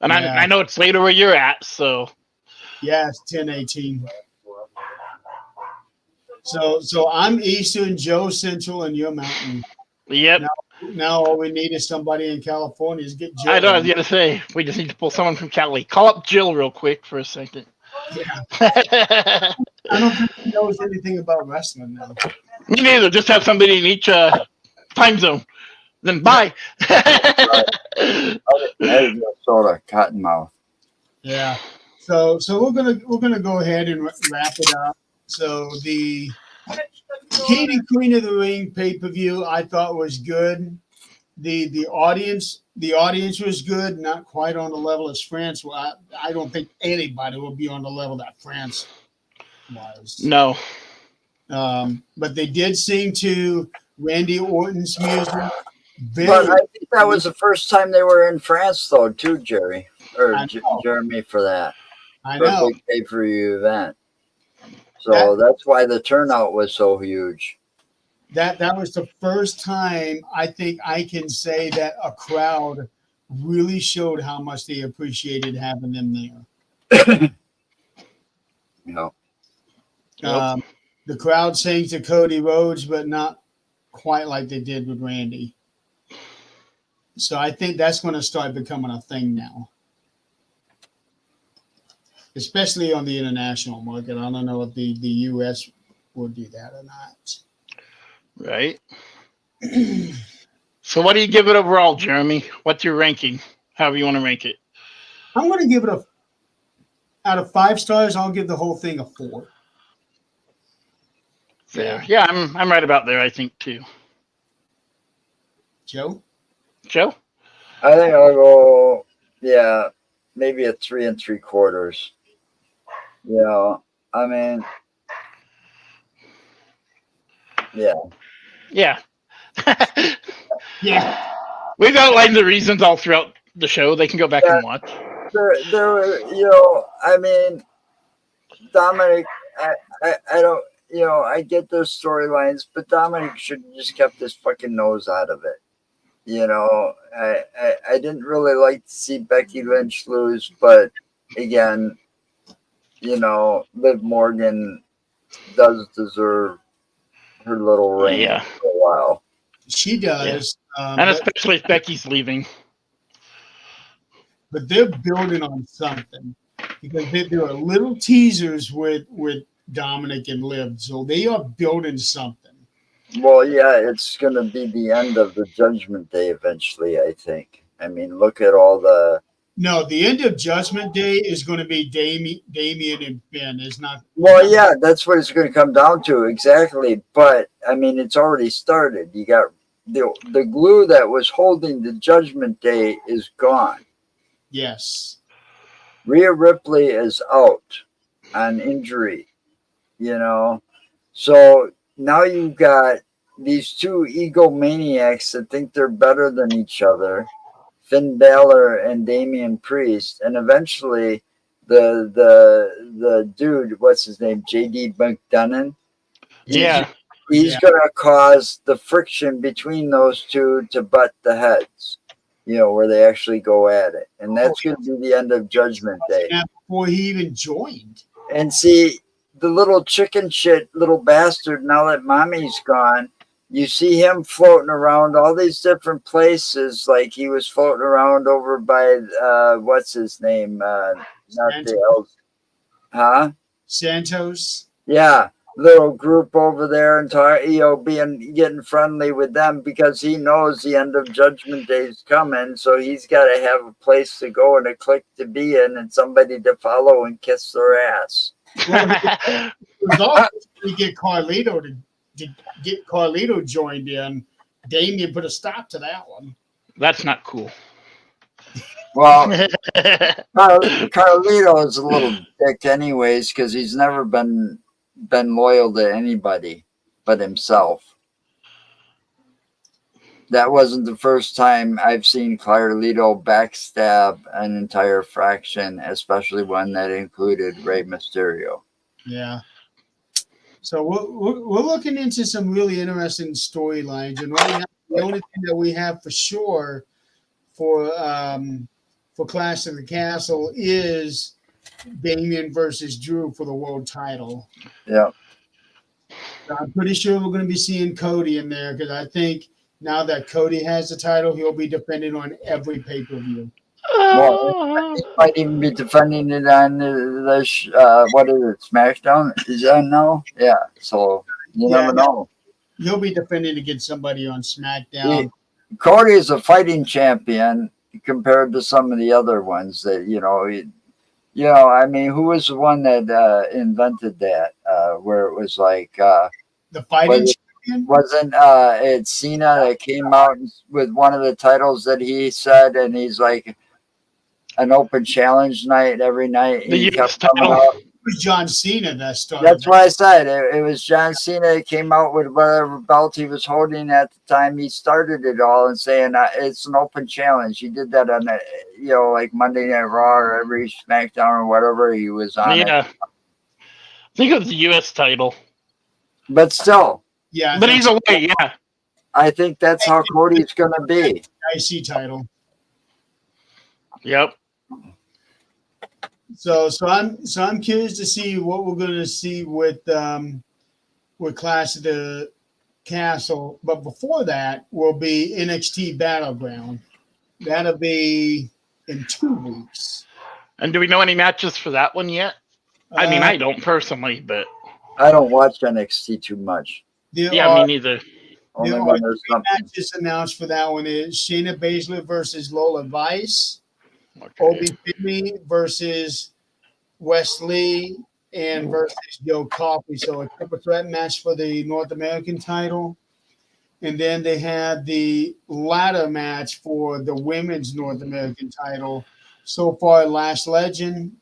And yeah, I know it's later where you're at, so yeah, it's 10:18. So I'm Eastern, Joe Central, and you're Mountain. yep. Now all we need is somebody in California to get Jill. I know I was in. gonna say we just need to pull someone from Cali. Call up Jill real quick for a second. Yeah, I don't think he knows anything about wrestling now. Me neither. Just have somebody in each time zone. Then bye. Hey, soda, cottonmouth. Yeah. So we're gonna go ahead and wrap it up. So the King and Queen of the Ring pay-per-view I thought was good. The audience was good, not quite on the level as France. Well, I don't think anybody will be on the level that France was. No. But they did sing to Randy Orton's music. But I think that was the first time they were in France, though, too, Jerry or Jeremy, for that. I For a know. big pay-per-view event. So that's why the turnout was so huge. That was the first time I think I can say that a crowd really showed how much they appreciated having them there. You know, The crowd sang to Cody Rhodes, but not quite like they did with Randy. So I think that's going to start becoming a thing now, especially on the international market. I don't know if the U.S. will do that or not. Right. So what do you give it overall, Jeremy? What's your ranking? However you want to rank it. I'm going to give it out of 5 stars. I'll give the whole thing a 4. Fair. Yeah, I'm right about there, I think, too. Joe? Joe? I think I'll go, maybe a 3 3/4. I mean, yeah. Yeah. Yeah. We've outlined the reasons all throughout the show. They can go back and watch. There were, I mean, Dominic, I don't, I get those storylines, but Dominic should have just kept his fucking nose out of it. I didn't really like to see Becky Lynch lose, but again, Liv Morgan does deserve her little reign for a while. She does. Yeah. And especially if Becky's leaving. But they're building on something because there are little teasers with Dominic and Liv. So they are building something. Well, yeah, it's going to be the end of the Judgment Day eventually, I think. I mean, look at all the... No, the end of Judgment Day is going to be Damian and Ben. It's not... Well, yeah, that's what it's going to come down to, exactly. But, I mean, it's already started. You got the glue that was holding the Judgment Day is gone. Yes. Rhea Ripley is out on injury, So now you've got these two egomaniacs that think they're better than each other, Finn Balor and Damian Priest, and eventually the dude, what's his name, JD McDonough? He's going to cause the friction between those two to butt the heads. Where they actually go at it. And that's going to be the end of Judgment Day. Before he even joined. And see, the little chicken shit little bastard, now that mommy's gone, you see him floating around all these different places. Like he was floating around over by, what's his name? Santos? Yeah. Little group over there and getting friendly with them because he knows the end of Judgment Day is coming, so he's got to have a place to go and a clique to be in and somebody to follow and kiss their ass. Well, it was also to get Carlito to get Carlito joined in. Damian put a stop to that one. That's not cool. Well, Carlito is a little dick anyways because he's never been loyal to anybody but himself. that wasn't the first time I've seen Carlito backstab an entire faction, especially one that included Rey Mysterio. Yeah. So we're looking into some really interesting storylines, and right now the only thing that we have for sure for Clash of the Castle is Damian versus Drew for the world title. Yeah. I'm pretty sure we're going to be seeing Cody in there because I think now that Cody has the title, he'll be defending on every pay-per-view. Well, he might even be defending it on what is it, SmackDown? Is that now? Yeah. So you never know. He'll be defending against somebody on SmackDown. Cody is a fighting champion compared to some of the other ones that I mean, who was the one that invented that? Where it was like The fighting champion? wasn't it Cena that came out with one of the titles that he said, and he's like an open challenge night every night. The He US kept coming title. out. It was John Cena that started. That's what I said. It was John Cena that came out with whatever belt he was holding at the time. He started it all and saying it's an open challenge. He did that on like Monday Night Raw or every SmackDown or whatever he was on. Yeah. I think it was the US title. But still. Yeah. But either way, yeah. I think that's how Cody's going to be. IC title. Yep. So I'm curious to see what we're going to see with Clash of the Castle. But before that will be NXT Battleground. That'll be in 2 weeks. And do we know any matches for that one yet? I mean, I don't personally, but I don't watch NXT too much. me neither. Only There when are there's 3 something. matches announced for that one. Is Shayna Baszler versus Lola Vice. Okay. Obi Finley versus Wesley and versus Joe Coffey. So a triple threat match for the North American title. And then they had the ladder match for the women's North American title. So far, Lash Legend,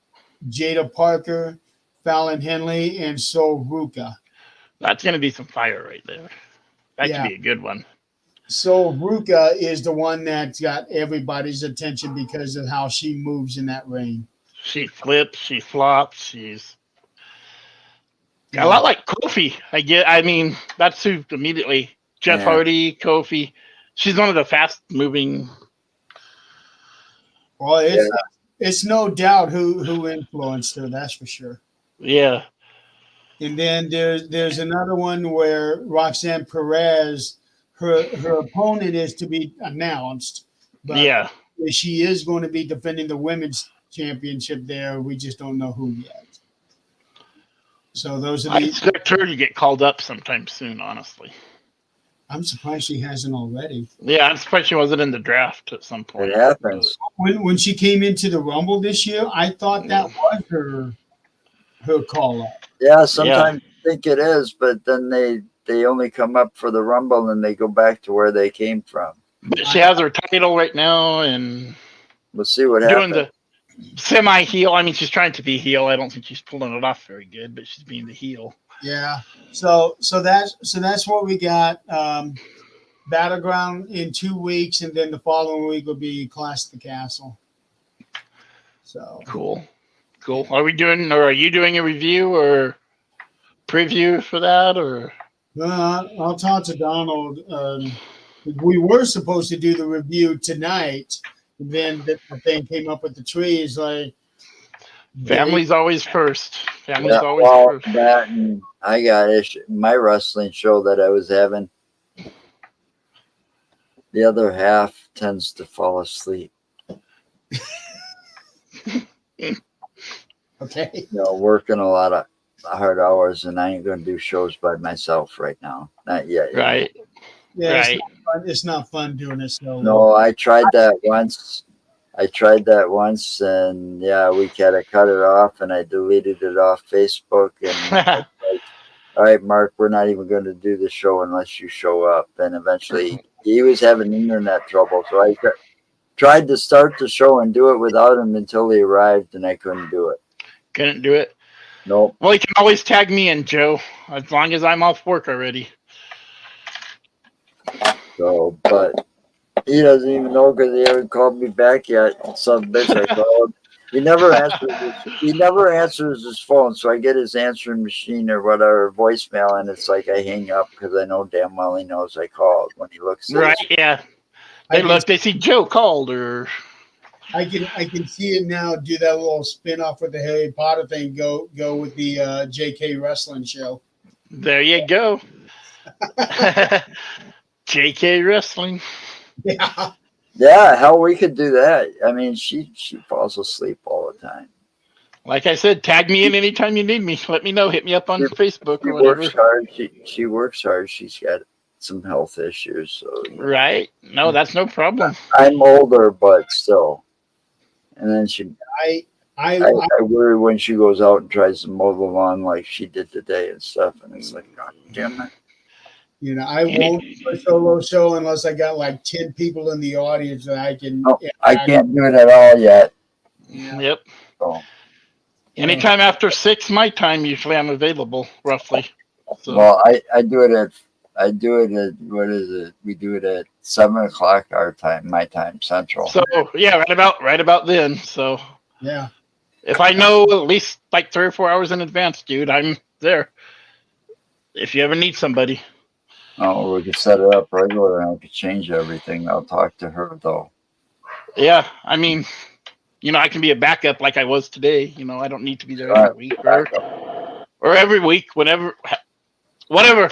Jada Parker, Fallon Henley, and Sol Ruka. That's going to be some fire right there. That Yeah. could be a good one. So Ruka is the one that's got everybody's attention because of how she moves in that ring. She flips, she flops, she's a lot like Kofi. I mean, that's who immediately. Jeff Hardy, Kofi. She's one of the fast moving. Well, it's no doubt who influenced her, that's for sure. Yeah. And then there's another one where Roxanne Perez, her opponent is to be announced. But Yeah. she is going to be defending the women's championship there. We just don't know who yet. So those are I the. expect her to get called up sometime soon, honestly. I'm surprised she hasn't already. Yeah, I'm surprised she wasn't in the draft at some point. It happens. When she came into the Rumble this year, I thought that was her call up. Yeah, sometimes I think it is, but then they only come up for the Rumble and they go back to where they came from. But she has her title right now and We'll see what doing happens. the semi-heel. I mean, she's trying to be heel. I don't think she's pulling it off very good, but she's being the heel. Yeah. So that's what we got. Battleground in 2 weeks, and then the following week will be Clash of the Castle. So Cool. Are you doing a review or preview for that, or? I'll talk to Donald. We were supposed to do the review tonight. And then the thing came up with the trees. Like Family's always first. Family's Yeah, always well, first. that and I got my wrestling show that I was having. The other half tends to fall asleep. okay. Working a lot of hard hours, and I ain't going to do shows by myself right now. Not yet. Right. Yeah, Right. it's not fun doing it solo. No, I tried that once. And we kind of cut it off, and I deleted it off Facebook. And all right, Mark, we're not even going to do the show unless you show up. And eventually, he was having internet trouble, so I tried to start the show and do it without him until he arrived, and I couldn't do it. Couldn't do it. Nope. Well, you can always tag me in, Joe, as long as I'm off work already. So, but he doesn't even know because he hasn't called me back yet. Some bitch I called. He never answers. He never answers his phone. So I get his answering machine or whatever voicemail, and it's like I hang up because I know damn well he knows I called when he looks at Right? his, Yeah. I They can, look. They see Joe called, or I can see it now. Do that little spin off with the Harry Potter thing. Go with the JK wrestling show. there you go. JK Wrestling. Yeah. yeah, hell, we could do that. I mean, she falls asleep all the time. Like I said, tag me in anytime you need me. Let me know. Hit me up on Facebook She or whatever. works hard. She works hard. She's got some health issues, so Right? No, that's no problem. I'm older, but still. And then she, I I worry when she goes out and tries to mow the lawn like she did today and stuff, and it's like, God damn it! I won't do a solo show unless I got like 10 people in the audience that I can. No, I can't do it at all yet. Yeah. Yep. So, Anytime after 6 my time, usually I'm available, roughly. So well, I do it at what is it? We do it at 7:00 our time, my time, Central. yeah, right about then. So Yeah. if I know at least like 3 or 4 hours in advance, dude, I'm there. If you ever need somebody. Oh, we could set it up regular and I could change everything. I'll talk to her though. Yeah, I mean, I can be a backup like I was today. I don't need to be there All every week or every week, whatever.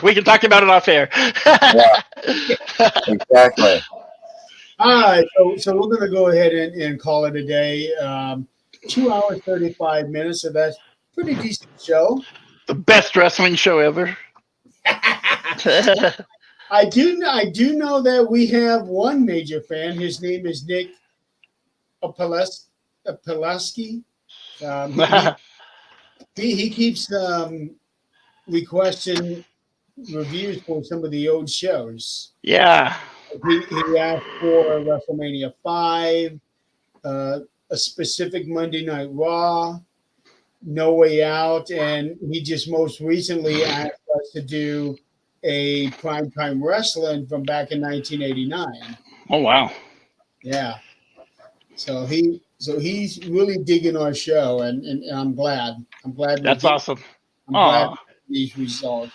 We can talk about it off air. Yeah, exactly. All right. So we're going to go ahead and call it a day. 2 hours, 35 minutes. So that's pretty decent show. The best wrestling show ever. I do know that we have one major fan. His name is Nick Pulaski. He keeps requesting reviews for some of the old shows. Yeah. He asked for WrestleMania 5, a specific Monday Night Raw, No Way Out, and he just most recently asked us to do a Primetime Wrestling from back in 1989. Oh wow. Yeah. So he's really digging our show, and I'm glad. That's awesome. I'm glad these results.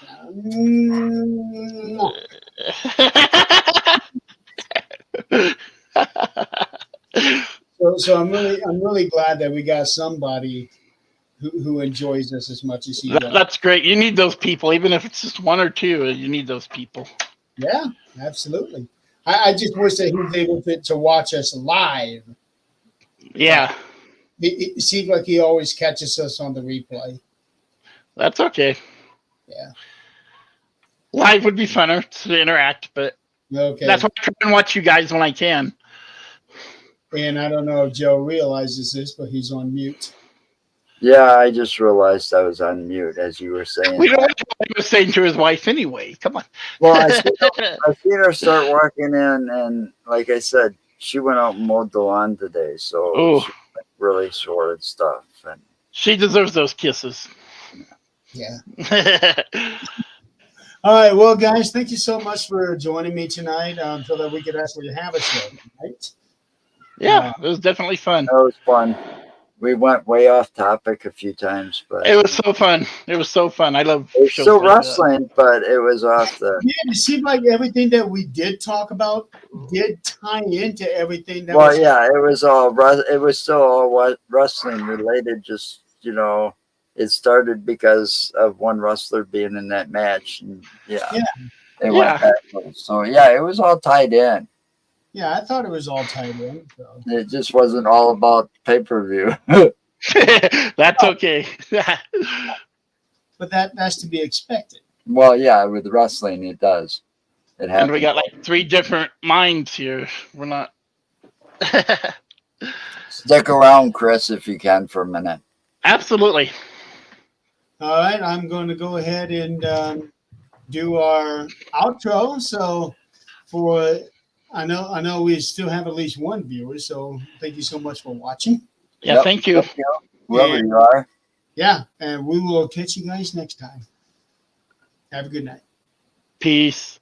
So I'm really glad that we got somebody who enjoys this as much as he does. That's great. You need those people, even if it's just one or two. You need those people. Yeah, absolutely. I just wish that he was able to watch us live. Yeah. It seems like he always catches us on the replay. That's okay. Yeah. Live would be funner to interact, but Okay. that's why I try and watch you guys when I can. And I don't know if Joe realizes this, but he's on mute. Yeah, I just realized I was on mute as you were saying. We don't know what he was saying to his wife anyway. Come on. Well, I seen her start walking in, and like I said, she went out and mowed the lawn today, so she's really sore and stuff. And she deserves those kisses. Yeah. All right, well, guys, thank you so much for joining me tonight, so that we could actually have a show tonight. Yeah, it was definitely fun. That was fun. We went way off topic a few times, but it was so fun. It was so fun. I love it's shows still like wrestling, but it was off the. Yeah, it seemed like everything that we did talk about did tie into everything. That Yeah, it was all. It was still all wrestling related. Just it started because of one wrestler being in that match, and it went backwards. So it was all tied in. Yeah, I thought it was all tied in. So. It just wasn't all about pay-per-view. That's okay. But that's to be expected. Well, yeah, with wrestling, it does. It happens. And we got like 3 different minds here. We're not. Stick around, Chris, if you can, for a minute. Absolutely. All right, I'm going to go ahead and do our outro. So I know we still have at least one viewer, so thank you so much for watching. Yeah, thank you. Whoever you are. Yeah, and we will catch you guys next time. Have a good night. Peace.